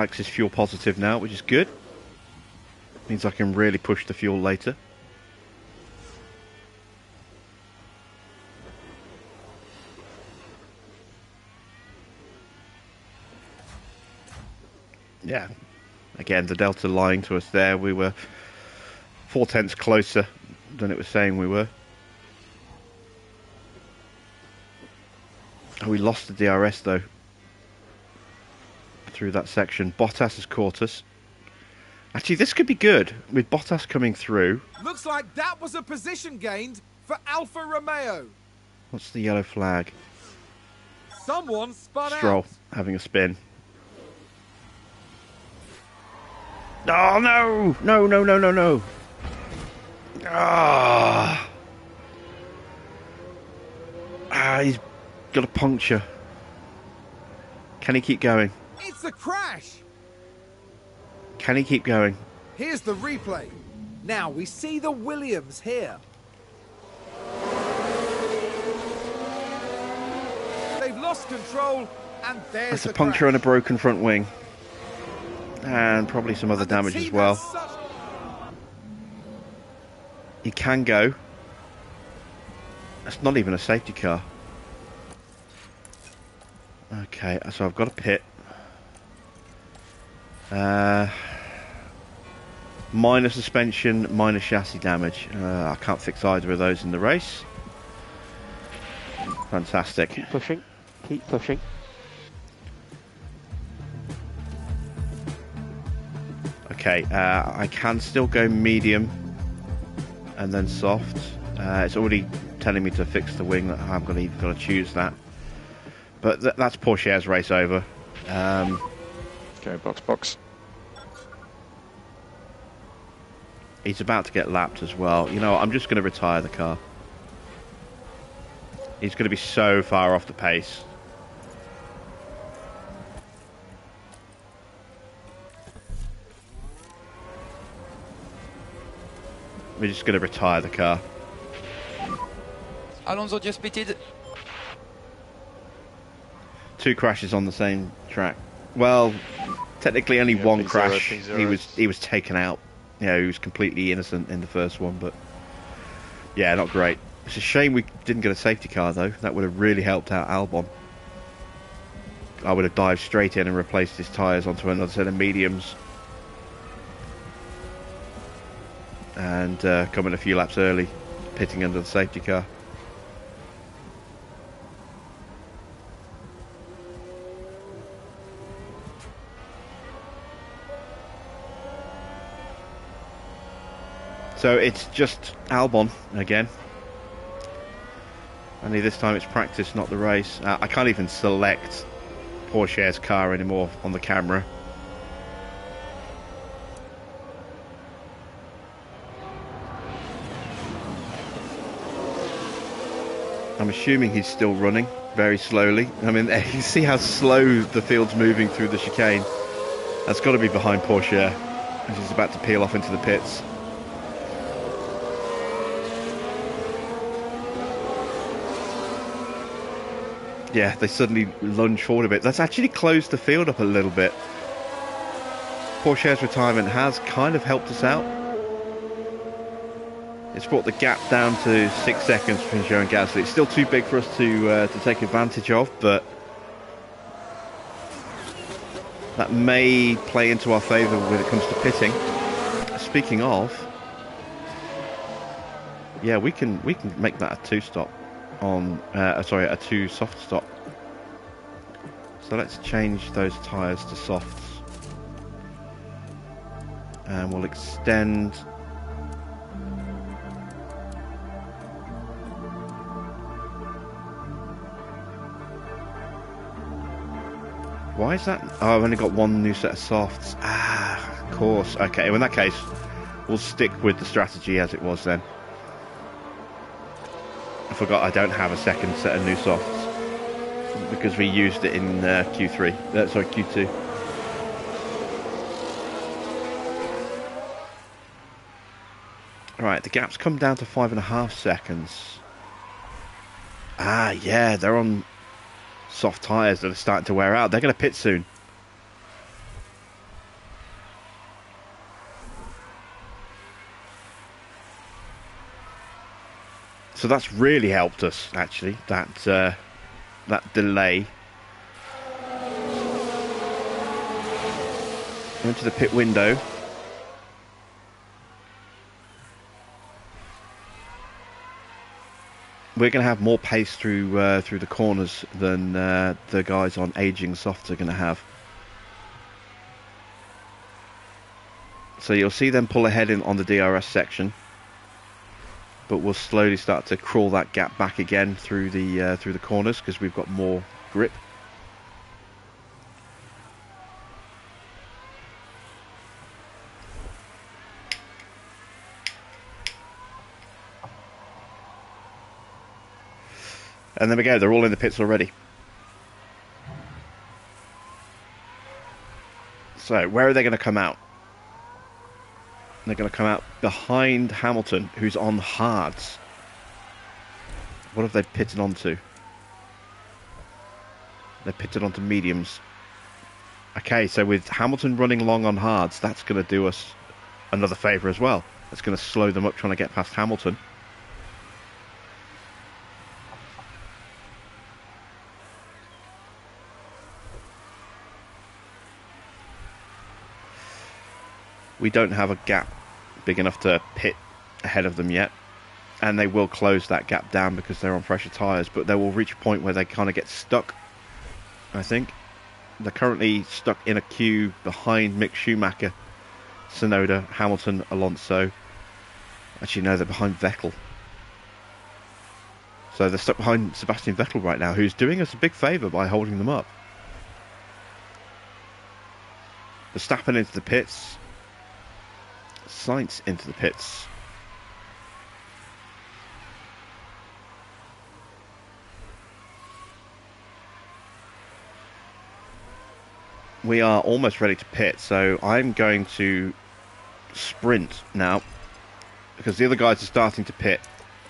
bike's is fuel positive now, which is good. Means I can really push the fuel later. Yeah, again, the Delta lying to us there. We were 0.4 closer than it was saying we were. We lost the DRS though through that section. Bottas has caught us. Actually, this could be good with Bottas coming through. Looks like that was a position gained for Alfa Romeo. What's the yellow flag? Someone spun Stroll out. having a spin. Oh no! No, no, no, no, no. Ah, he's got a puncture. Can he keep going? It's a crash. Can he keep going? Here's the replay. Now we see the Williams here. They've lost control, and there's That's the a puncture crash. on a broken front wing. And probably some other And the damage team as well. has such- He can go. That's not even a safety car. Okay, so I've got a pit. Minor suspension, minor chassis damage. I can't fix either of those in the race. Fantastic. Keep pushing. Keep pushing. Okay, I can still go medium and then soft. It's already telling me to fix the wing. I'm even going to choose that. But that's Porsche's race over. Okay, box. He's about to get lapped as well. You know what, I'm just going to retire the car. He's going to be so far off the pace. We're just going to retire the car. Alonso just pitted. 2 crashes on the same track. Well, technically only Yeah, one P0, crash. P0. He was taken out. You know, he was completely innocent in the first one, but yeah, not great. It's a shame we didn't get a safety car though. That would have really helped out Albon. I would have dived straight in and replaced his tyres onto another set of mediums. And coming a few laps early, pitting under the safety car. So it's just Albon again. Only this time it's practice, not the race. I can't even select Porsche's car anymore on the camera. I'm assuming he's still running very slowly. I mean, you see how slow the field's moving through the chicane. That's got to be behind Porsche as he's about to peel off into the pits. Yeah, they suddenly lunge forward a bit. That's actually closed the field up a little bit. Porsche's retirement has kind of helped us out. It's brought the gap down to 6 seconds between Joe and Gasly. It's still too big for us to take advantage of, but that may play into our favour when it comes to pitting. Speaking of, yeah, we can make that a 2-stop on sorry, a 2 soft stop. So let's change those tyres to softs, and we'll extend. Why is that? Oh, I've only got one new set of softs. Ah, of course. Okay, well in that case, we'll stick with the strategy as it was then. I forgot I don't have a second set of new softs because we used it in Q3. Sorry, Q2. Right, the gap's come down to 5.5 seconds. Ah, yeah, they're on soft tyres that are starting to wear out. They're going to pit soon. So that's really helped us, actually, that delay. Into the pit window. We're going to have more pace through the corners than the guys on aging softs are going to have. So you'll see them pull ahead on the DRS section, but we'll slowly start to crawl that gap back again through the corners because we've got more grip. And there we go, they're all in the pits already. So, where are they going to come out? They're going to come out behind Hamilton, who's on hards. What have they pitted onto? They're pitted onto mediums. Okay, so with Hamilton running long on hards, that's going to do us another favour as well. It's going to slow them up trying to get past Hamilton. We don't have a gap big enough to pit ahead of them yet, and they will close that gap down because they're on fresher tyres, but they will reach a point where they kind of get stuck, I think. They're currently stuck in a queue behind Mick Schumacher, Tsunoda, Hamilton, Alonso. Actually, no, they're behind Vettel. So they're stuck behind Sebastian Vettel right now, who's doing us a big favour by holding them up. Verstappen into the pits. Sainz into the pits. We are almost ready to pit, so I'm going to sprint now because the other guys are starting to pit.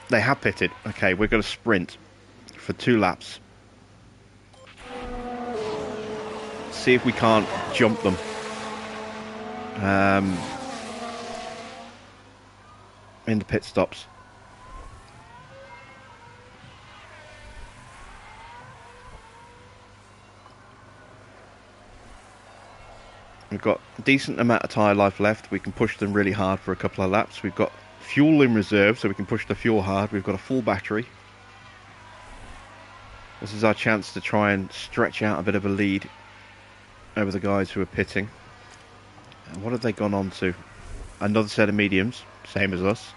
They have pitted. Okay, we're going to sprint for 2 laps. See if we can't jump them. In the pit stops. We've got a decent amount of tyre life left. We can push them really hard for a couple of laps. We've got fuel in reserve, so we can push the fuel hard. We've got a full battery. This is our chance to try and stretch out a bit of a lead over the guys who are pitting. And what have they gone on to? Another set of mediums, same as us.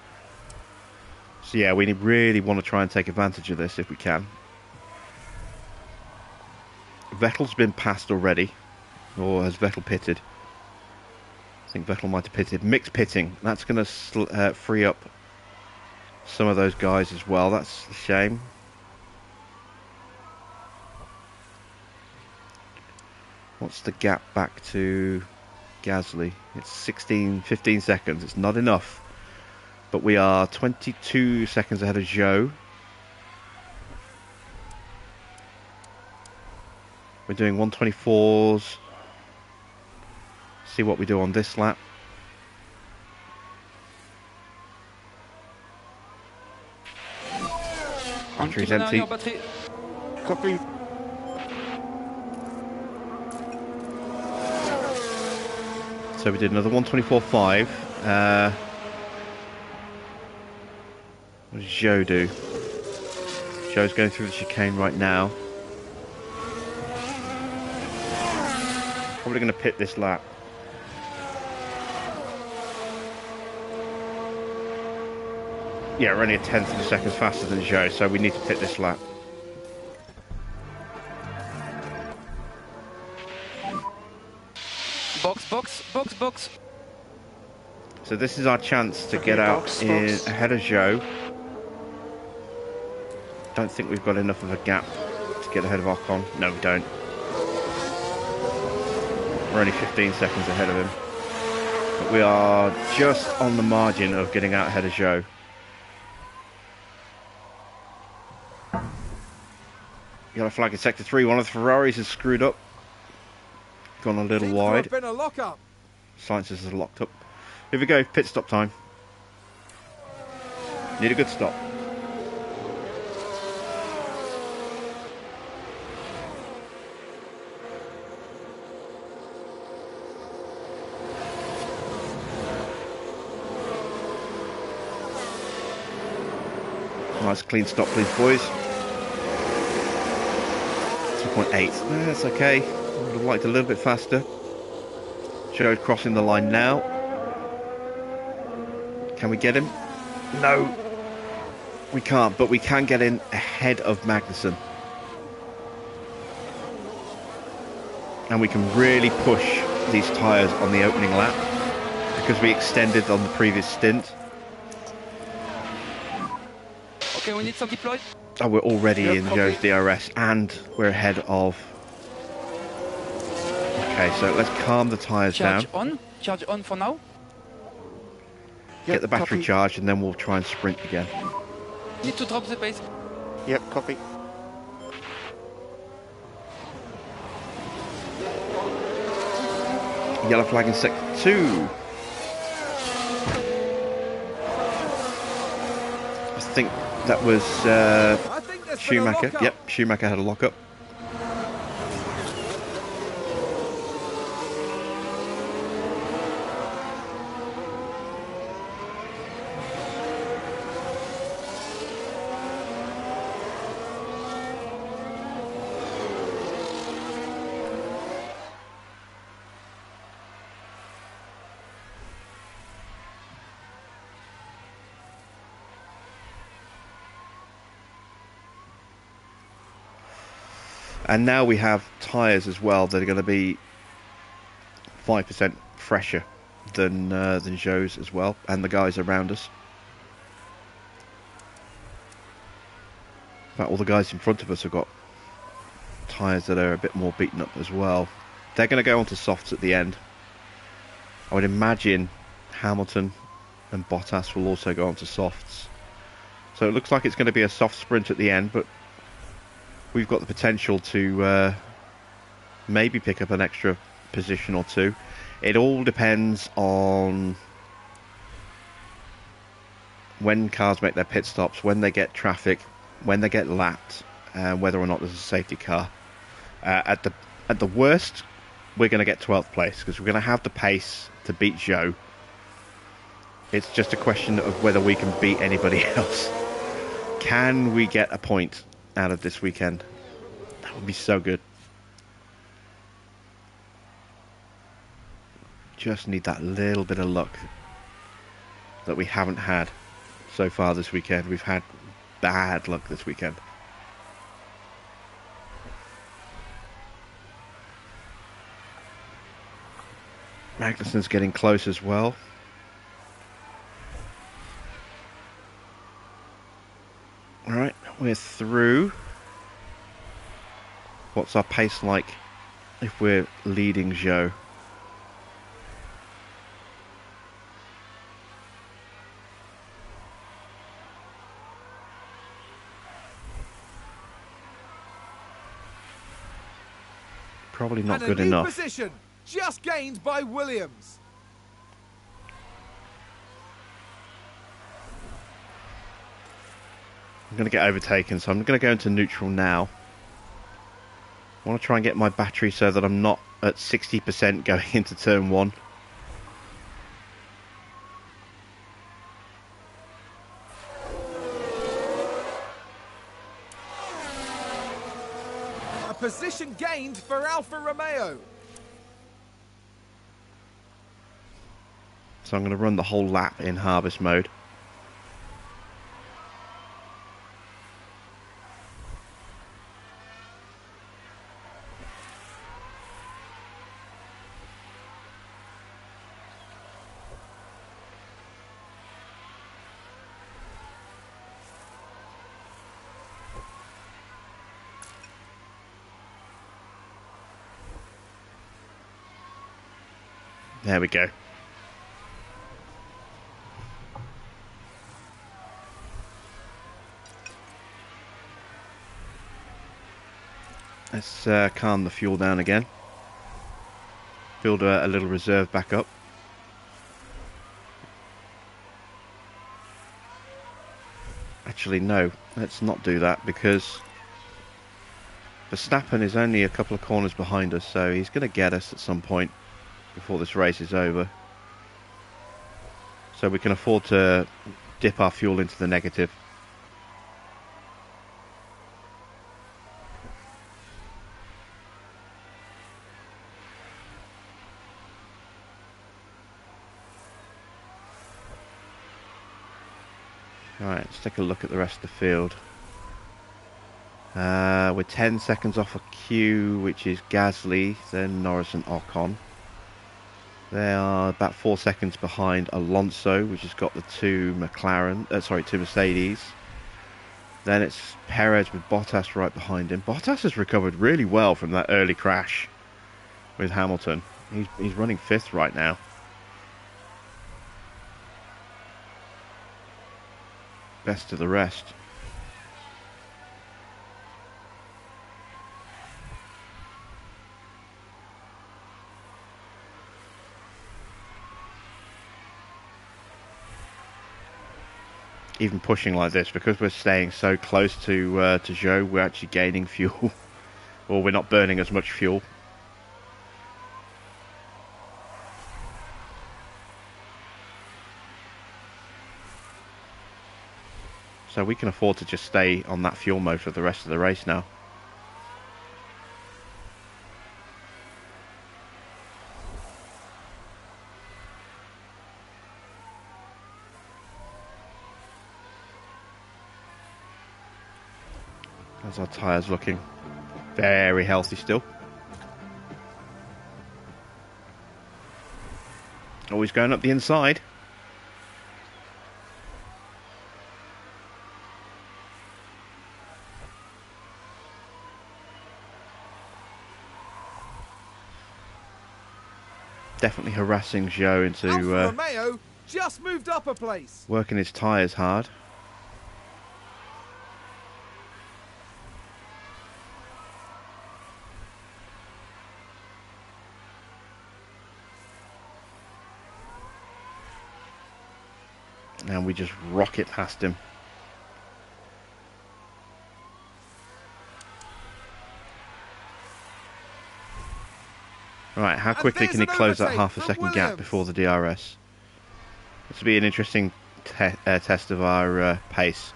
So yeah, we really want to try and take advantage of this if we can. Vettel's been passed already. Or has Vettel pitted? I think Vettel might have pitted. Mixed pitting. That's going to free up some of those guys as well. That's a shame. What's the gap back to Gasly? It's 15 seconds. It's not enough. But we are 22 seconds ahead of Zhou. We're doing 124s. See what we do on this lap. Battery's empty. Copy. So we did another 124.5. What does Zhou do? Zhou's going through the chicane right now. Probably going to pit this lap. Yeah, we're only a tenth of a second faster than Zhou, so we need to pit this lap. Box. So this is our chance to get out ahead of Zhou. Don't think we've got enough of a gap to get ahead of Ocon. No, we don't. We're only 15 seconds ahead of him. But we are just on the margin of getting out ahead of Zhou. Yellow flag in sector 3. One of the Ferraris has screwed up. Gone a little Seems wide. to have been a lock-up. Sciences is locked up. Here we go, pit stop time. Need a good stop. Nice clean stop, please, boys. 2.8. That's okay. I would have liked a little bit faster. Joe's crossing the line now. Can we get him? No. We can't, but we can get in ahead of Magnussen. And we can really push these tyres on the opening lap because we extended on the previous stint. Okay, we need some deploy. Oh, we're already Yep, in copy. Joe's DRS and we're ahead of... Okay, so let's calm the tyres down. Charge on for now. Get the battery copy. charged and then we'll try and sprint again. Need to drop the pace. Yep, copy. Yellow flag in sector 2. I think that was I think there's been a Schumacher. lock-up. Yep, Schumacher had a lock-up. And now we have tyres as well that are going to be 5% fresher than Joe's as well, and the guys around us. In fact, all the guys in front of us have got tyres that are a bit more beaten up as well. They're going to go onto softs at the end. I would imagine Hamilton and Bottas will also go onto softs. So it looks like it's going to be a soft sprint at the end, but we've got the potential to maybe pick up an extra position or two. It all depends on when cars make their pit stops, when they get traffic, when they get lapped, whether or not there's a safety car. At the worst, we're going to get 12th place because we're going to have the pace to beat Joe. It's just a question of whether we can beat anybody else. Can we get a point out of this weekend? That would be so good. Just need that little bit of luck that we haven't had so far this weekend. We've had bad luck this weekend. Magnussen's getting close as well. Alright, we're through. What's our pace like if we're leading Joe? Probably not And good a new enough. position, just gained by Williams. I'm going to get overtaken, so I'm going to go into neutral now. I want to try and get my battery so that I'm not at 60% going into turn 1. A position gained for Alfa Romeo. So I'm going to run the whole lap in harvest mode. There we go. Let's calm the fuel down again. Build a little reserve back up. Actually, no. Let's not do that because Verstappen is only a couple of corners behind us, so he's going to get us at some point before this race is over. So we can afford to dip our fuel into the negative. Alright, let's take a look at the rest of the field. We're 10 seconds off a queue, which is Gasly, then Norris and Ocon. They are about 4 seconds behind Alonso, which has got the two Mercedes. Then it's Perez with Bottas right behind him. Bottas has recovered really well from that early crash with Hamilton. He's running 5th right now. Best of the rest. Even pushing like this, because we're staying so close to Zhou, we're actually gaining fuel. Or we're not burning as much fuel. So we can afford to just stay on that fuel mode for the rest of the race now. How's our tyres looking? Very healthy still. Always going up the inside. Definitely harassing Zhou into Alfa Romeo just moved up a place. working his tyres hard. And we just rocket past him. Right, how quickly can he close that half a second gap before the DRS? This will be an interesting test of our pace.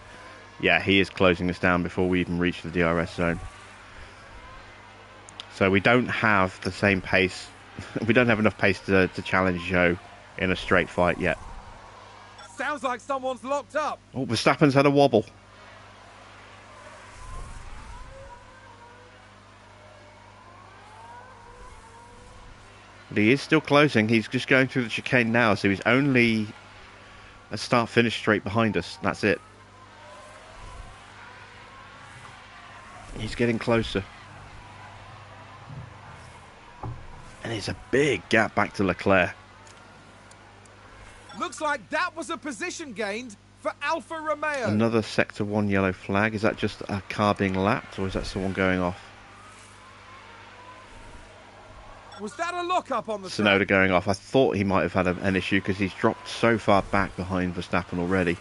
Yeah, he is closing us down before we even reach the DRS zone. So we don't have the same pace. We don't have enough pace to challenge Zhou in a straight fight yet. Sounds like someone's locked up. Oh, Verstappen's had a wobble. But he is still closing. He's just going through the chicane now, so he's only a start-finish straight behind us. That's it. He's getting closer. And it's a big gap back to Leclerc. Looks like that was a position gained for Alfa Romeo. Another Sector 1 yellow flag. Is that just a car being lapped, or is that someone going off? Was that a lock-up on the Tsunoda track? going off. I thought he might have had an issue because he's dropped so far back behind Verstappen already.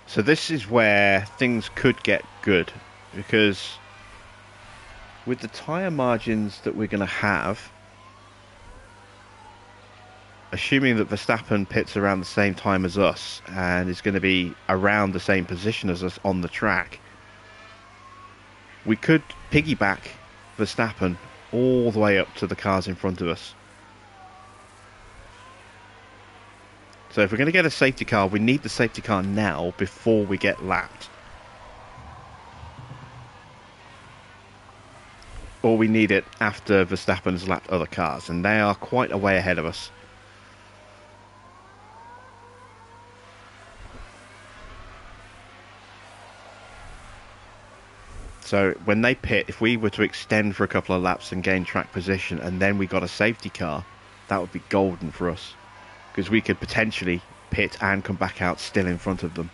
So this is where things could get good, because with the tyre margins that we're going to have, assuming that Verstappen pits around the same time as us and is going to be around the same position as us on the track, we could piggyback Verstappen all the way up to the cars in front of us. So if we're going to get a safety car, we need the safety car now before we get lapped. Or we need it after Verstappen has lapped other cars, and they are quite a way ahead of us. So when they pit, if we were to extend for a couple of laps and gain track position, and then we got a safety car, that would be golden for us. Because we could potentially pit and come back out still in front of them.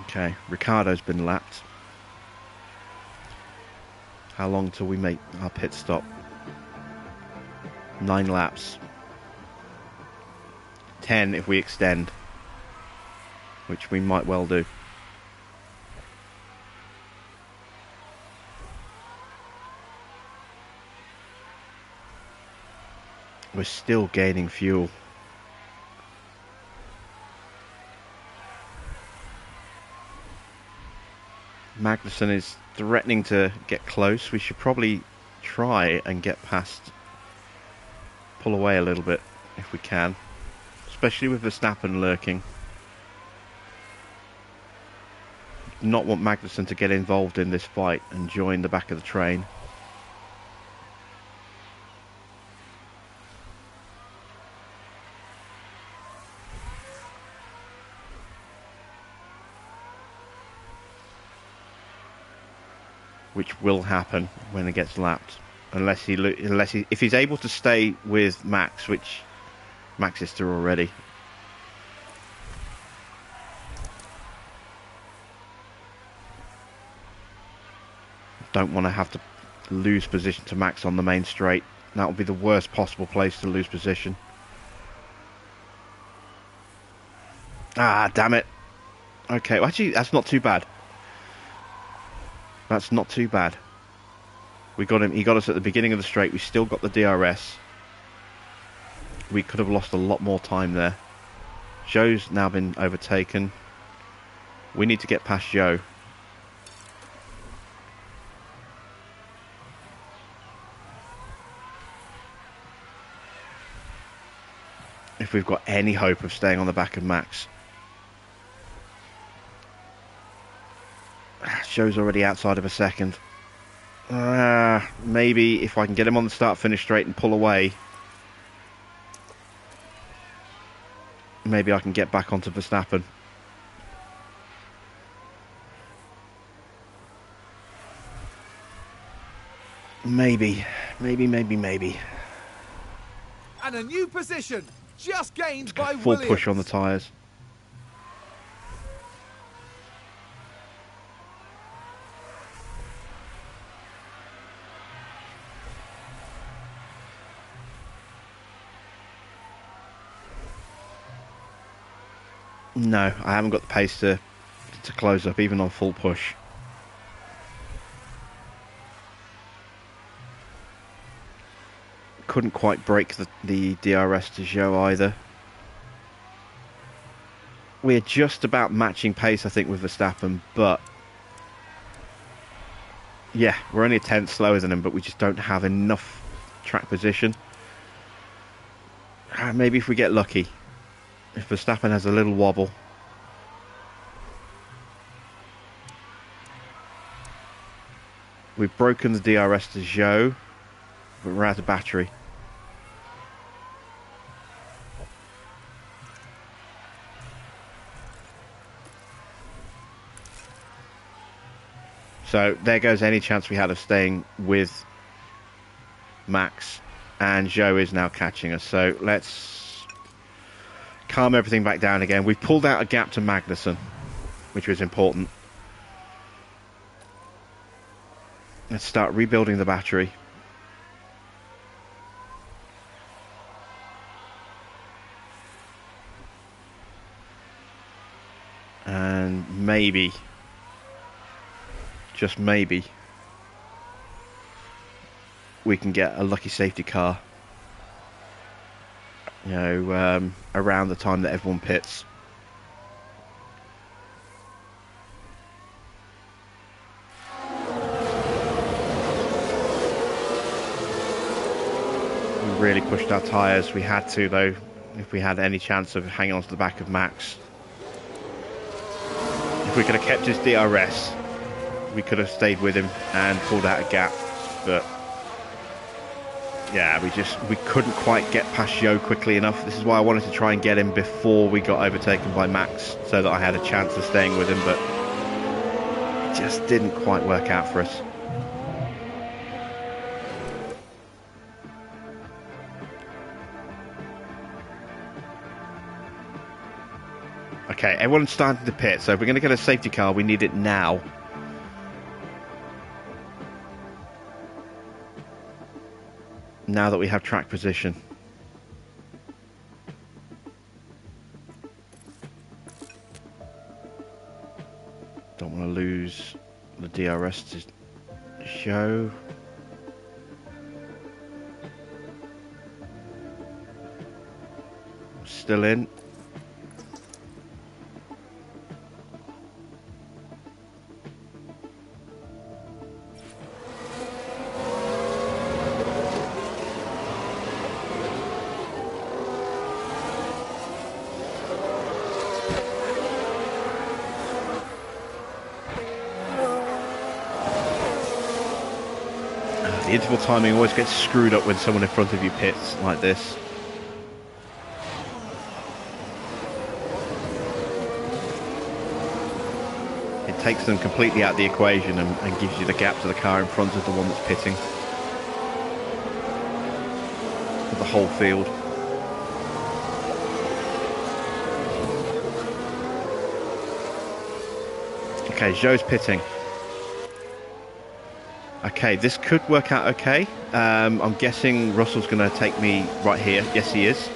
Okay, Ricardo's been lapped. How long till we make our pit stop? 9 laps. 10 if we extend, which we might well do. We're still gaining fuel. Magnussen is threatening to get close. We should probably try and get past, pull away a little bit if we can, especially with Verstappen lurking. Not want Magnussen to get involved in this fight and join the back of the train. Which will happen when it gets lapped, if he's able to stay with Max, which Max is through already. Don't want to have to lose position to Max on the main straight. That would be the worst possible place to lose position. Ah, damn it. Okay, well, actually, that's not too bad. That's not too bad. We got him. He got us at the beginning of the straight. We still got the DRS. We could have lost a lot more time there. Zhou's now been overtaken. We need to get past Zhou. If we've got any hope of staying on the back of Max. Zhou's already outside of a second. Maybe if I can get him on the start-finish straight and pull away, maybe I can get back onto Verstappen. Maybe. And a new position, just gained by Full Williams. push on the tyres. No, I haven't got the pace to close up, even on full push. Couldn't quite break the DRS to Zhou either. We're just about matching pace, I think, with Verstappen, but yeah, we're only a tenth slower than him, but we just don't have enough track position. Maybe if we get lucky. If Verstappen has a little wobble. We've broken the DRS to Zhou, but we're out of battery. So there goes any chance we had of staying with Max, and Zhou is now catching us. So let's calm everything back down again. We've pulled out a gap to Magnussen, which was important. Let's start rebuilding the battery. And maybe, just maybe, we can get a lucky safety car, you know, around the time that everyone pits. We really pushed our tyres. We had to, though, if we had any chance of hanging on to the back of Max. If we could have kept his DRS, we could have stayed with him and pulled out a gap, but yeah, we couldn't quite get past Zhou quickly enough. This is why I wanted to try and get him before we got overtaken by Max, so that I had a chance of staying with him, but it just didn't quite work out for us. Okay, everyone's starting to pit, so if we're going to get a safety car, we need it now. Now that we have track position. Don't want to lose the DRS to Zhou. still in. The interval timing always gets screwed up when someone in front of you pits like this. It takes them completely out of the equation and gives you the gap to the car in front of the one that's pitting. For the whole field. Okay, Zhou's pitting. Okay, this could work out okay. I'm guessing Russell's going to take me right here. Yes, he is.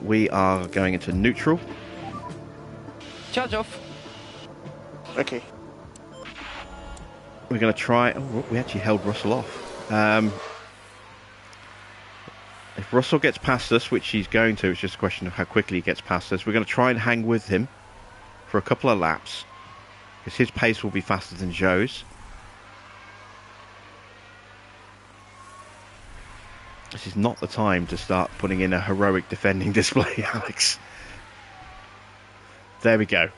We are going into neutral. Charge off. Okay. We're going to try... Oh, we actually held Russell off. If Russell gets past us, which he's going to, it's just a question of how quickly he gets past us. We're going to try and hang with him for a couple of laps, because his pace will be faster than Zhou's. This is not the time to start putting in a heroic defending display, Alex. There we go.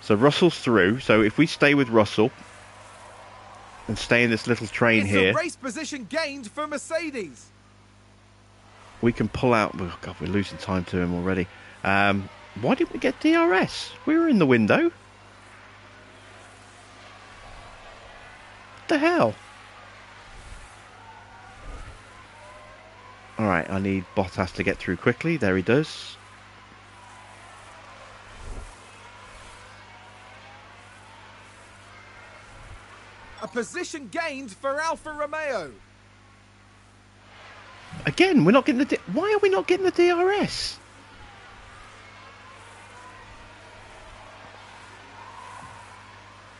So Russell's through. So if we stay with Russell and stay in this little train It's here, a race position gained for Mercedes. we can pull out... Oh, God, we're losing time to him already. Why didn't we get DRS? We were in the window. What the hell? Alright, I need Bottas to get through quickly. There he does. A position gained for Alfa Romeo. Again, we're not getting the... Why are we not getting the DRS?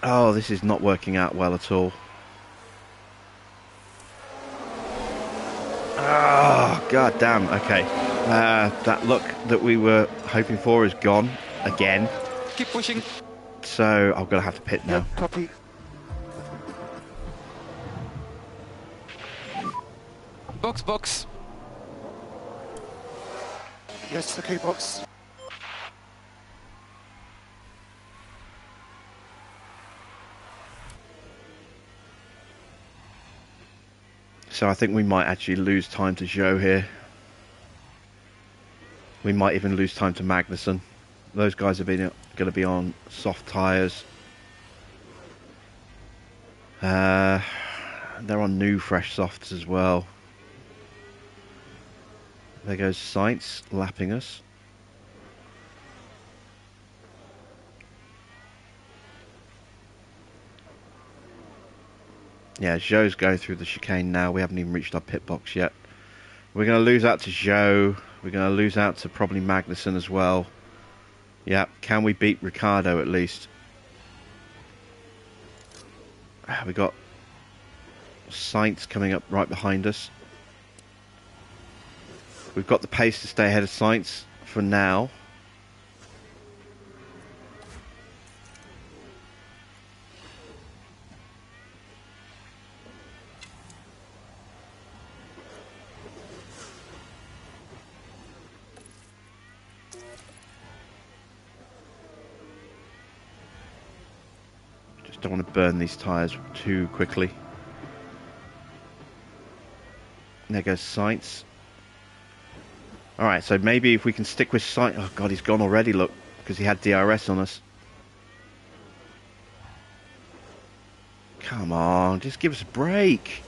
Oh, this is not working out well at all. Oh, god damn. Okay. That luck that we were hoping for is gone again. Keep pushing. So I'm going to have to pit now. Yep, copy. Box, box. Yes, okay, box. So I think we might actually lose time to Zhou here. We might even lose time to Magnussen. Those guys are going to be on soft tyres. They're on new fresh softs as well. There goes Sainz lapping us. Yeah, Zhou's going through the chicane now. We haven't even reached our pit box yet. We're going to lose out to Zhou. We're going to lose out to probably Magnussen as well. Yeah, can we beat Ricciardo at least? We got Sainz coming up right behind us. We've got the pace to stay ahead of Sainz for now. Just don't want to burn these tyres too quickly. There goes Sainz. Alright, so maybe if we can stick with Sainz... Oh god, he's gone already, look. Because he had DRS on us. Come on, just give us a break.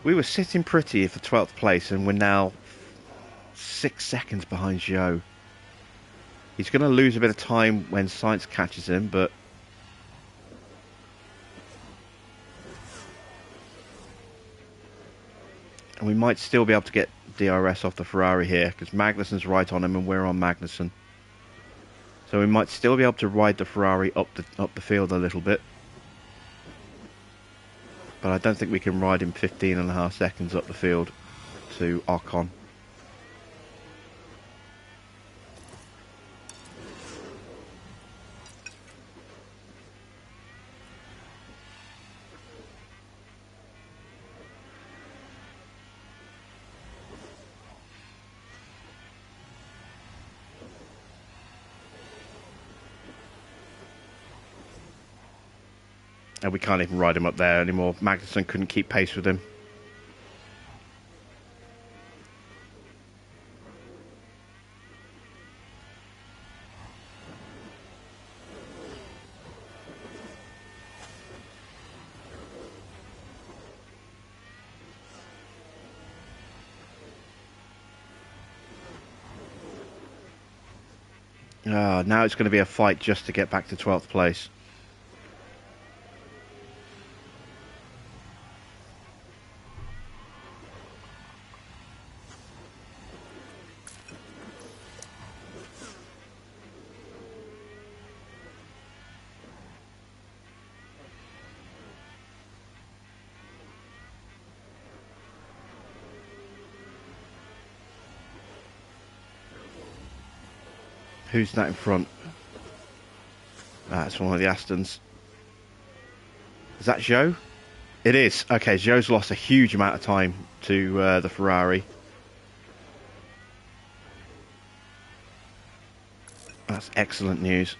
We were sitting pretty for 12th place and we're now 6 seconds behind Zhou. He's going to lose a bit of time when Sainz catches him, but... And we might still be able to get DRS off the Ferrari here, because Magnussen's right on him and we're on Magnussen. So we might still be able to ride the Ferrari up the field a little bit. But I don't think we can ride him 15.5 seconds up the field to Ocon. And we can't even ride him up there anymore. Magnussen couldn't keep pace with him. Now it's going to be a fight just to get back to 12th place. Who's that in front? That's one of the Astons. Is that Zhou? It is. Okay, Zhou's lost a huge amount of time to the Ferrari. That's excellent news.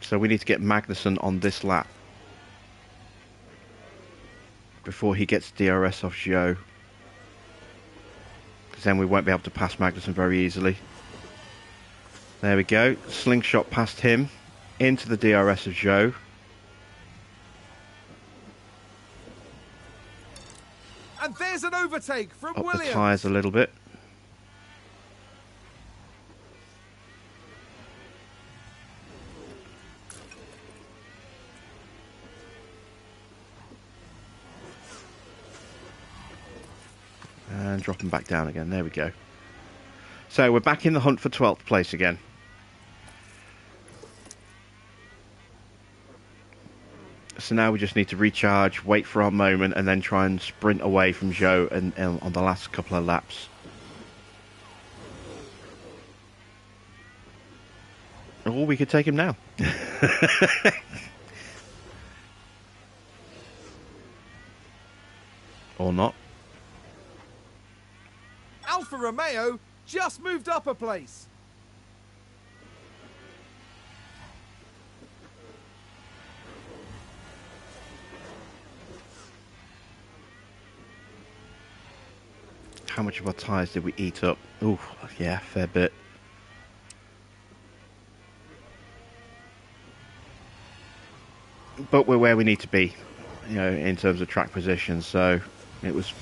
So we need to get Magnussen on this lap before he gets DRS off Zhou. Because then we won't be able to pass Magnussen very easily. There we go. Slingshot past him into the DRS of Zhou. And there's an overtake from Up Williams. the tyres a little bit. And drop them back down again. There we go. So we're back in the hunt for 12th place again. So now we just need to recharge, wait for our moment, and then try and sprint away from Zhou and on the last couple of laps. Or we could take him now. Or not. Alfa Romeo just moved up a place. How much of our tyres did we eat up? Oh, yeah, fair bit. But we're where we need to be, you know, in terms of track position. So it was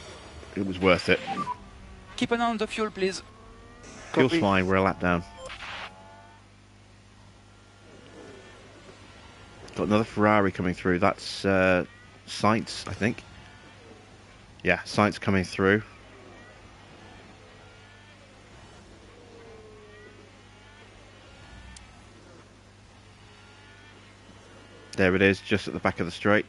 worth it. Keep an eye on the fuel, please. Fuel's fine. We're a lap down. Got another Ferrari coming through. That's Sainz, I think. Yeah, Sainz coming through. There it is, just at the back of the straight.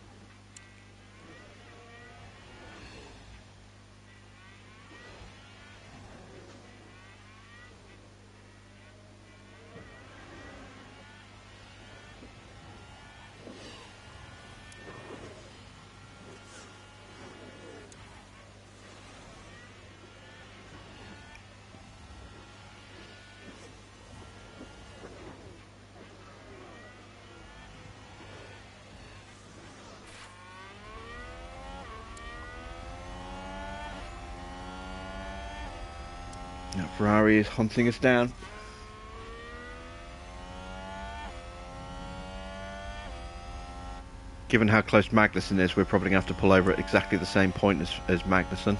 Now Ferrari is hunting us down. Given how close Magnussen is, we're probably going to have to pull over at exactly the same point as Magnussen.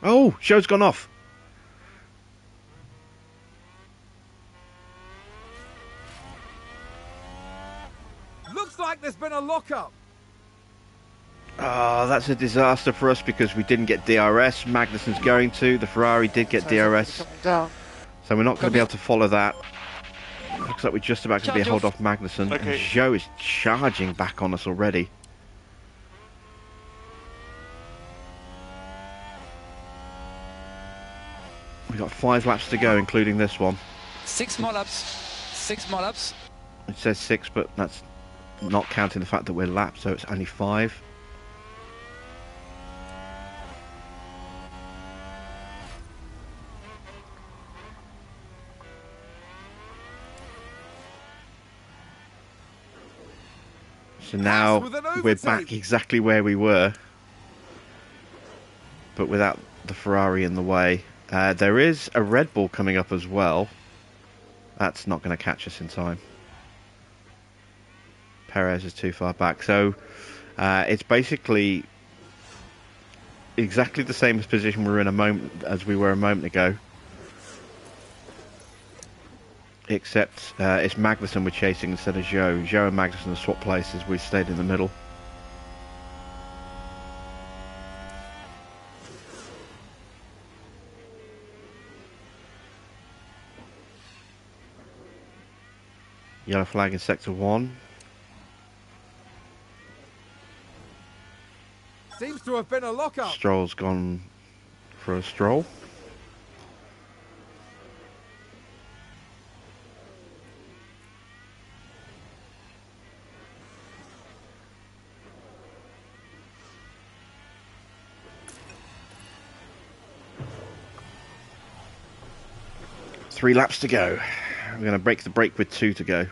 Oh, show's gone off. Looks like there's been a lockup. Oh, that's a disaster for us because we didn't get DRS. Magnussen's going to. The Ferrari did get DRS. Coming down. So we're not going to be able to follow that. Looks like we're just about going to be hold off Magnussen. Okay. And Joe is charging back on us already. We've got 5 laps to go, including this one. 6 more laps. 6 more laps. It says 6, but that's not counting the fact that we're lapped, so it's only 5. So now we're back exactly where we were, but without the Ferrari in the way. There is a Red Bull coming up as well. That's not going to catch us in time. Perez is too far back. So it's basically exactly the same position we were in as we were a moment ago. Except it's Magnussen we're chasing instead of Joe. Joe and Magnussen have swapped places. We've stayed in the middle. Yellow flag in sector 1. Seems to have been a lockup. Stroll's gone for a stroll. Three laps to go. We're going to break the brake with 2 to go.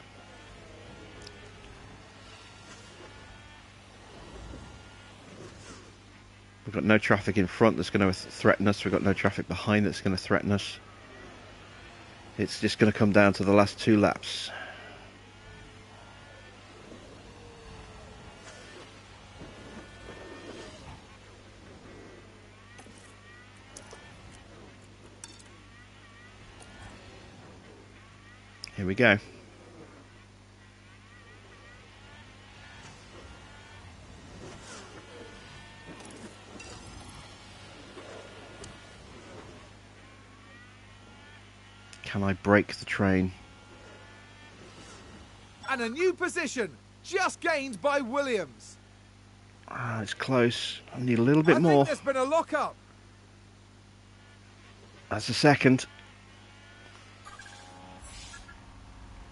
We've got no traffic in front that's going to threaten us. We've got no traffic behind that's going to threaten us. It's just going to come down to the last 2 laps. Here we go. Can I break the train? And a new position, just gained by Williams. Ah, it's close. I need a little bit I more. think there's been a lockup. That's a second.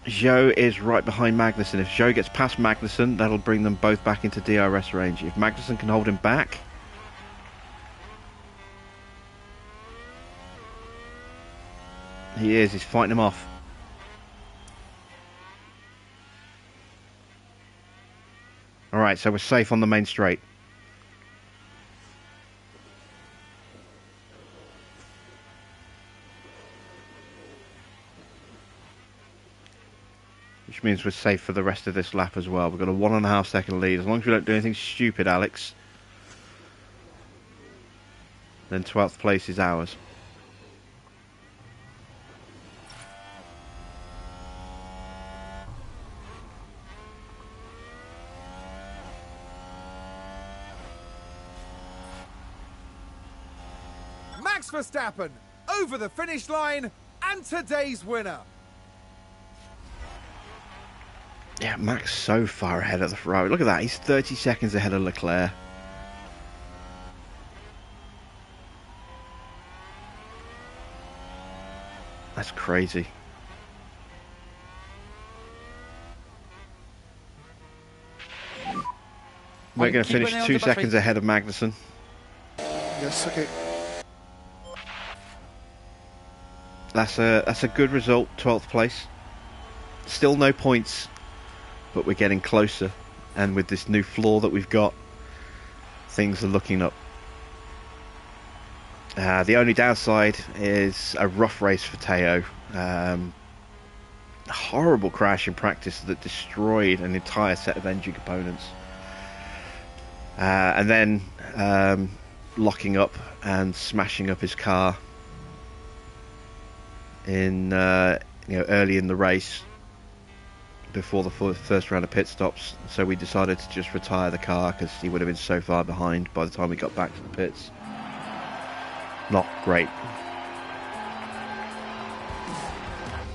Joe is right behind Magnussen. If Joe gets past Magnussen, that'll bring them both back into DRS range. If Magnussen can hold him back... He is, he's fighting him off. Alright, so we're safe on the main straight. Which means we're safe for the rest of this lap as well. We've got a 1.5 second lead. As long as we don't do anything stupid, Alex, then 12th place is ours. Max Verstappen over the finish line and today's winner. Yeah, Max so far ahead of the Ferrari. Look at that, he's 30 seconds ahead of Leclerc. That's crazy. We're going to finish 2 seconds ahead of Magnussen. Yes, okay. That's a good result, 12th place. Still no points, but we're getting closer. And with this new floor that we've got, things are looking up. The only downside is a rough race for Teo. A horrible crash in practice that destroyed an entire set of engine components. And then locking up and smashing up his car in early in the race before the first round of pit stops. So we decided to just retire the car because he would have been so far behind by the time we got back to the pits. Not great.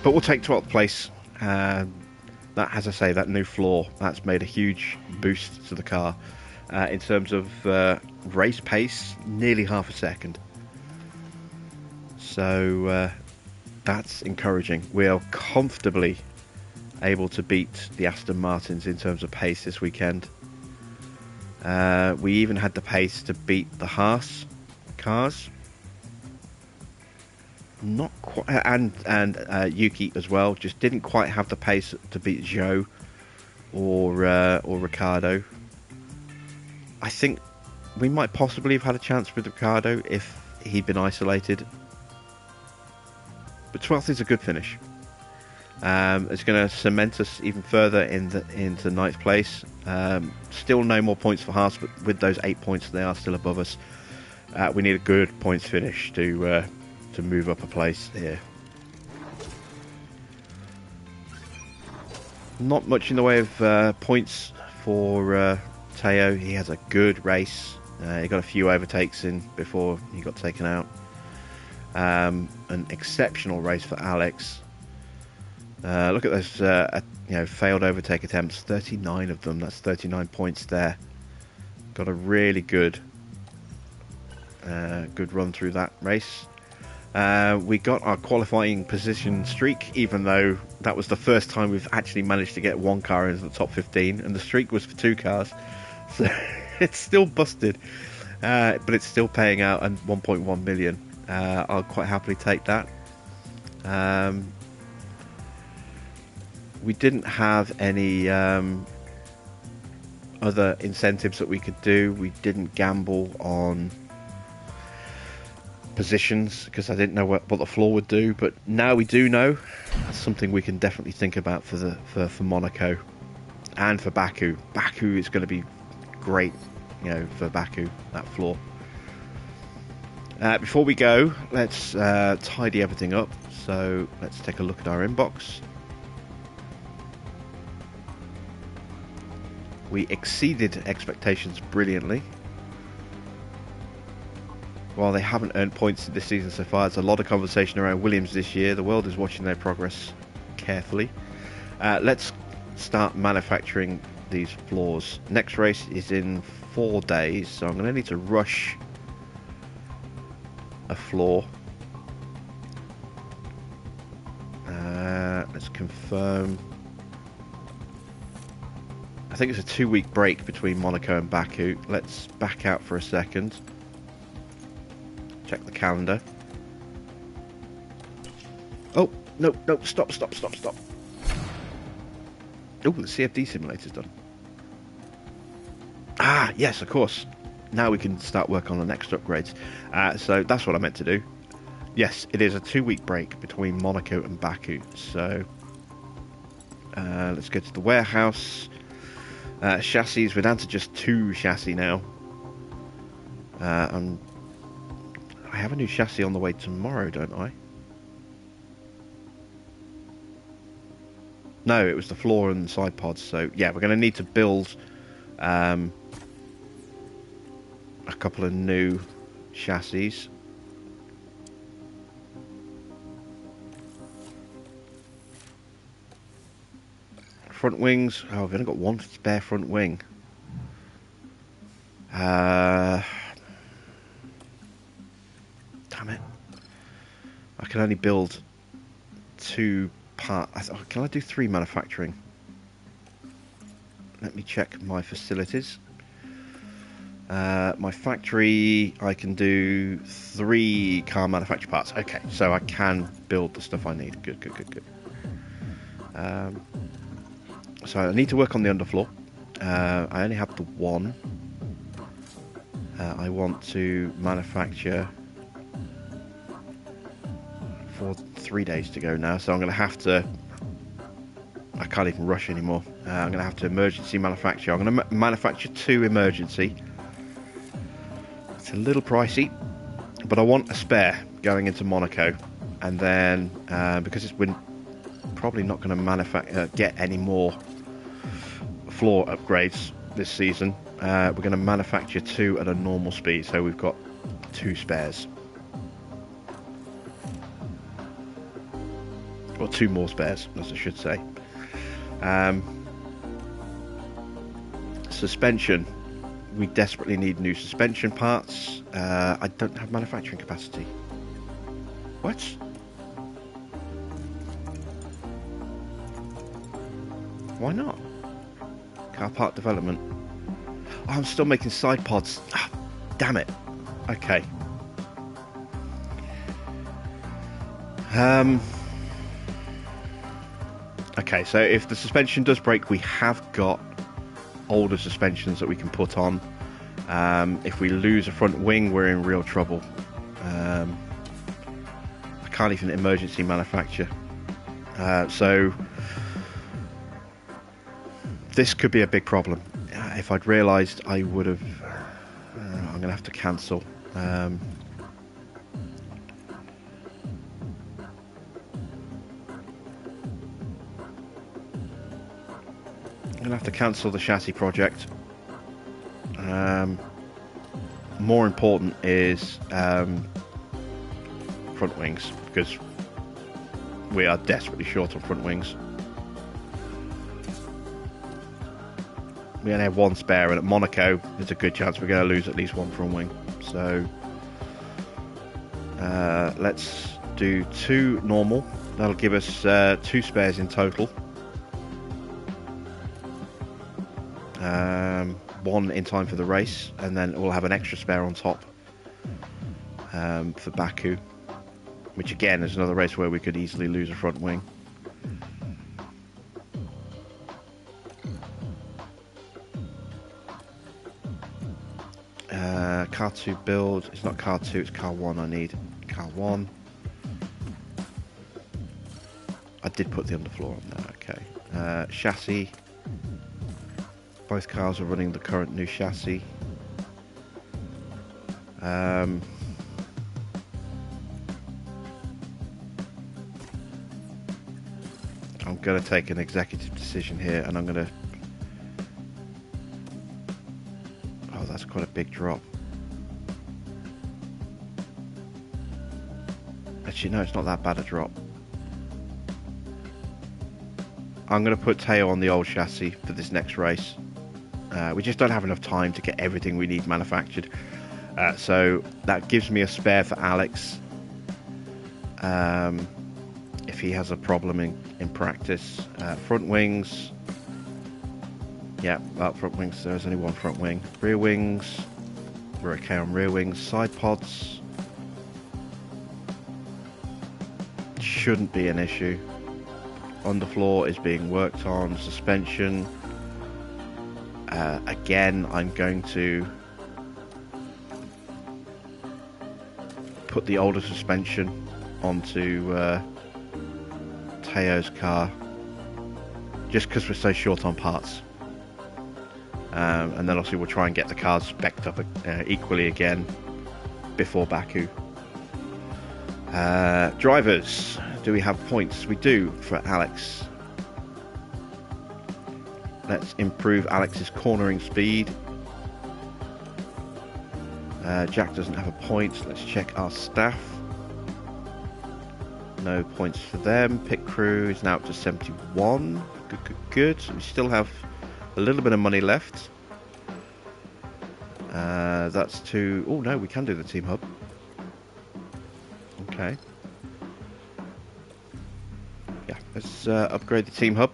But we'll take 12th place. That, as I say, that new floor, that's made a huge boost to the car. In terms of race pace, nearly half a second. So that's encouraging. We are comfortably able to beat the Aston Martins in terms of pace this weekend. We even had the pace to beat the Haas cars. Not quite, and Yuki as well. Just didn't quite have the pace to beat Zhou or Ricciardo. I think we might possibly have had a chance with Ricciardo if he'd been isolated. But 12th is a good finish. It's going to cement us even further into 9th place. Still no more points for Haas, but with those 8 points, they are still above us. We need a good points finish to move up a place here. Not much in the way of points for Teo. He has a good race. He got a few overtakes in before he got taken out. An exceptional race for Alex. Look at those failed overtake attempts, 39 of them. That's 39 points there. Got a really good run through that race. We got our qualifying position streak, even though that was the first time we've actually managed to get one car into the top 15, and the streak was for 2 cars. So it's still busted, but it's still paying out at 1.1 million. I'll quite happily take that. We didn't have any other incentives that we could do. We didn't gamble on positions because I didn't know what the floor would do, but now we do know. That's something we can definitely think about for Monaco and for Baku. Baku is going to be great, for Baku, that floor. Before we go, let's tidy everything up. So let's take a look at our inbox. We exceeded expectations brilliantly. While they haven't earned points this season so far, there's a lot of conversation around Williams this year. The world is watching their progress carefully. Let's start manufacturing these floors. Next race is in 4 days, so I'm going to need to rush a floor. Let's confirm. I think it's a 2-week break between Monaco and Baku. Let's back out for a second. Check the calendar. Oh, no, stop. Oh, the CFD simulator's done. Ah, yes, of course. Now we can start work on the next upgrades. So that's what I meant to do. Yes, it is a 2-week break between Monaco and Baku. So let's go to the warehouse. Chassis, we're down to just 2 chassis now. And I have a new chassis on the way tomorrow, don't I? No, it was the floor and side pods. So yeah, we're going to need to build a couple of new chassis. Front wings. Oh, we've only got 1 spare front wing. Damn it. I can only build 2 parts. Can I do 3 manufacturing? Let me check my facilities. My factory, I can do 3 car manufacture parts. Okay, so I can build the stuff I need. Good. So I need to work on the underfloor. I only have the 1. I want to manufacture for 3 days to go now, so I'm going to have to... I can't even rush anymore. I'm going to have to emergency manufacture. I'm going to manufacture 2 emergency, It's a little pricey, but I want a spare going into Monaco, and then because we're probably not going to get any more floor upgrades this season, we're going to manufacture 2 at a normal speed, so we've got 2 spares. Or 2 more spares, as I should say. Suspension. We desperately need new suspension parts. I don't have manufacturing capacity. What? Why not? Car part development. Oh, I'm still making side pods. Ah, damn it. Okay. Okay, so if the suspension does break, we have got older suspensions that we can put on. If we lose a front wing, we're in real trouble. I can't even emergency manufacture. So this could be a big problem. If I'd realised, I would have... I'm going to have to cancel. I'm going to have to cancel the chassis project. More important is front wings, because we are desperately short on front wings. We only have 1 spare, and at Monaco there's a good chance we're going to lose at least 1 front wing. So let's do 2 normal. That'll give us 2 spares in total. 1 in time for the race, and then we'll have an extra spare on top for Baku, which again is another race where we could easily lose a front wing. Car 2 build. It's not car 2, it's car 1 I need. Car 1. I did put the underfloor on there, okay. Chassis. Both cars are running the current new chassis. I'm going to take an executive decision here, and I'm going to... Oh, that's quite a big drop. Actually, no, it's not that bad a drop. I'm going to put Teo on the old chassis for this next race. We just don't have enough time to get everything we need manufactured. So that gives me a spare for Alex. If he has a problem in practice. Front wings. Yeah, front wings. There's only 1 front wing. Rear wings. We're okay on rear wings. Side pods. Shouldn't be an issue. Underfloor is being worked on. Suspension. Again, I'm going to put the older suspension onto Teo's car, just because we're so short on parts. And then obviously we'll try and get the cars spec'd up equally again before Baku. Drivers, do we have points? We do for Alex. Let's improve Alex's cornering speed. Jack doesn't have a point. Let's check our staff. No points for them. Pit crew is now up to 71. Good. We still have a little bit of money left. That's to... Oh no, we can do the team hub. Okay. Yeah, let's upgrade the team hub.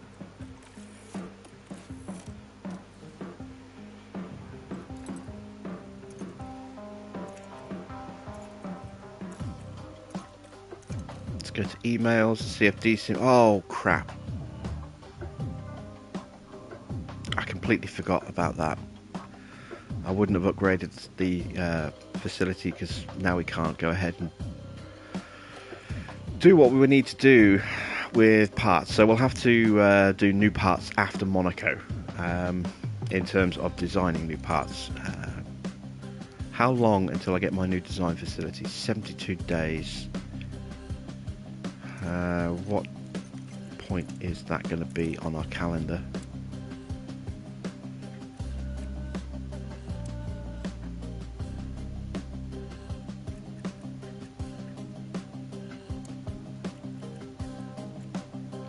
Let's go to emails, CFD sim. Oh crap. I completely forgot about that. I wouldn't have upgraded the facility because now we can't go ahead and do what we would need to do with parts. So we'll have to do new parts after Monaco in terms of designing new parts. How long until I get my new design facility? 72 days. What point is that going to be on our calendar?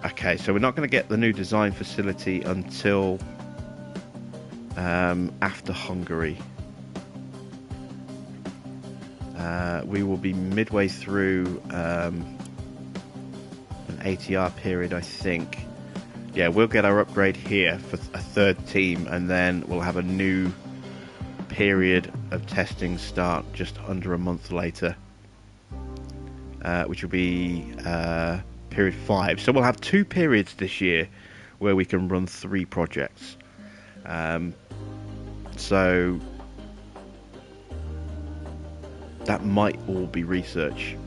Okay, so we're not going to get the new design facility until after Hungary. We will be midway through an ATR period, I think. Yeah, we'll get our upgrade here for a third team, and then we'll have a new period of testing start just under a month later, which will be period 5. So we'll have 2 periods this year where we can run 3 projects. So that might all be research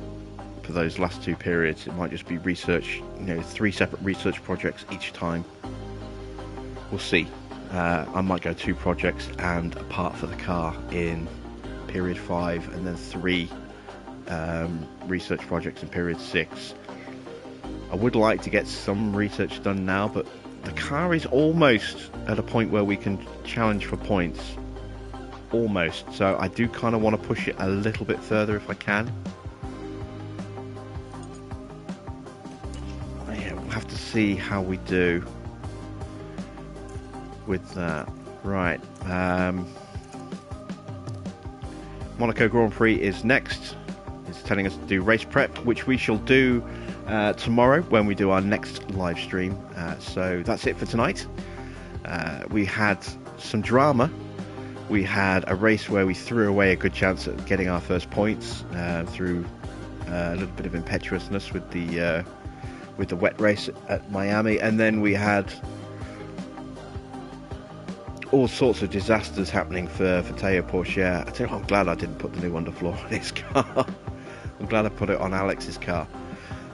for those last 2 periods. It might just be research, 3 separate research projects each time. We'll see. I might go 2 projects and a part for the car in period 5, and then 3 research projects in period 6. I would like to get some research done now, but the car is almost at a point where we can challenge for points. Almost. So I do kind of want to push it a little bit further if I can. Yeah, we'll have to see how we do with that. Right. Monaco Grand Prix is next. It's telling us to do race prep, which we shall do tomorrow when we do our next live stream. So that's it for tonight. We had some drama. We had a race where we threw away a good chance at getting our first points through a little bit of impetuousness with the wet race at Miami, and then we had all sorts of disasters happening for Teo Pourchaire. I tell you what, I'm glad I didn't put the new underfloor on his car. I'm glad I put it on Alex's car.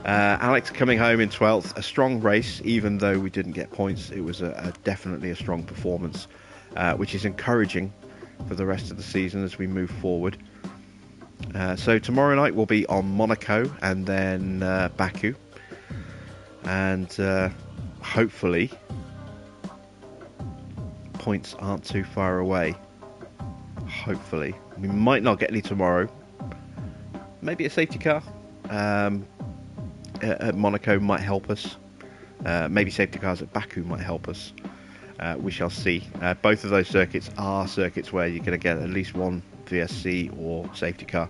Alex coming home in 12th. A strong race, even though we didn't get points. It was definitely a strong performance, which is encouraging for the rest of the season as we move forward. So tomorrow night we'll be on Monaco and then Baku, and hopefully points aren't too far away. Hopefully. We might not get any tomorrow. Maybe a safety car at Monaco might help us. Maybe safety cars at Baku might help us. We shall see. Both of those circuits are circuits where you're going to get at least one VSC or safety car.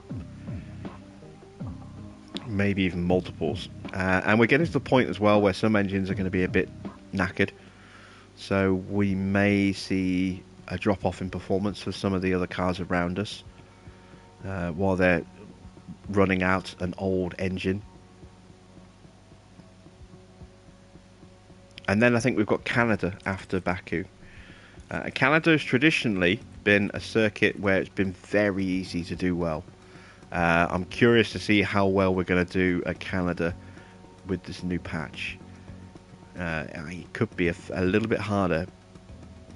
Maybe even multiples. And we're getting to the point as well where some engines are going to be a bit knackered. So we may see a drop off in performance for some of the other cars around us while they're running out an old engine. And then I think we've got Canada after Baku. Canada has traditionally been a circuit where it's been very easy to do well. I'm curious to see how well we're going to do at Canada with this new patch. It could be a little bit harder,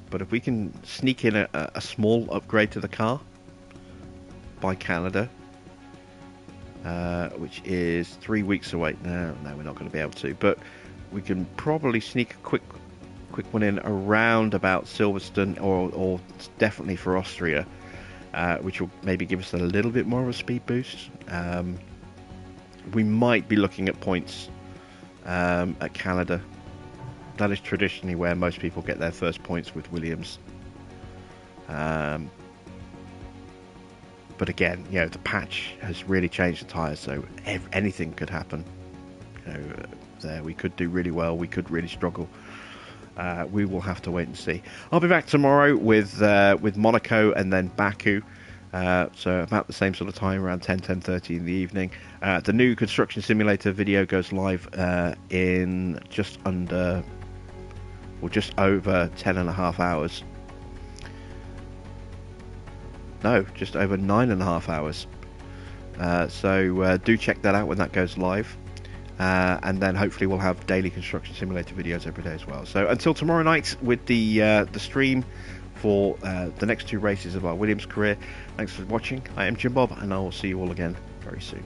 but if we can sneak in a small upgrade to the car by Canada, which is 3 weeks away. No, we're not going to be able to, but we can probably sneak a quick one in around about Silverstone, or definitely for Austria, which will maybe give us a little bit more of a speed boost. We might be looking at points at Canada. That is traditionally where most people get their first points with Williams. But again, the patch has really changed the tyres, so anything could happen. There we could do really well, we could really struggle. We will have to wait and see. I'll be back tomorrow with Monaco and then Baku. So about the same sort of time, around 10:30 in the evening. The new construction simulator video goes live in just over 10.5 hours. No, just over 9.5 hours. So do check that out when that goes live. And then hopefully we'll have daily construction simulator videos every day as well. So until tomorrow night with the stream for the next 2 races of our Williams career. Thanks for watching. I am Jim Bob, and I will see you all again very soon.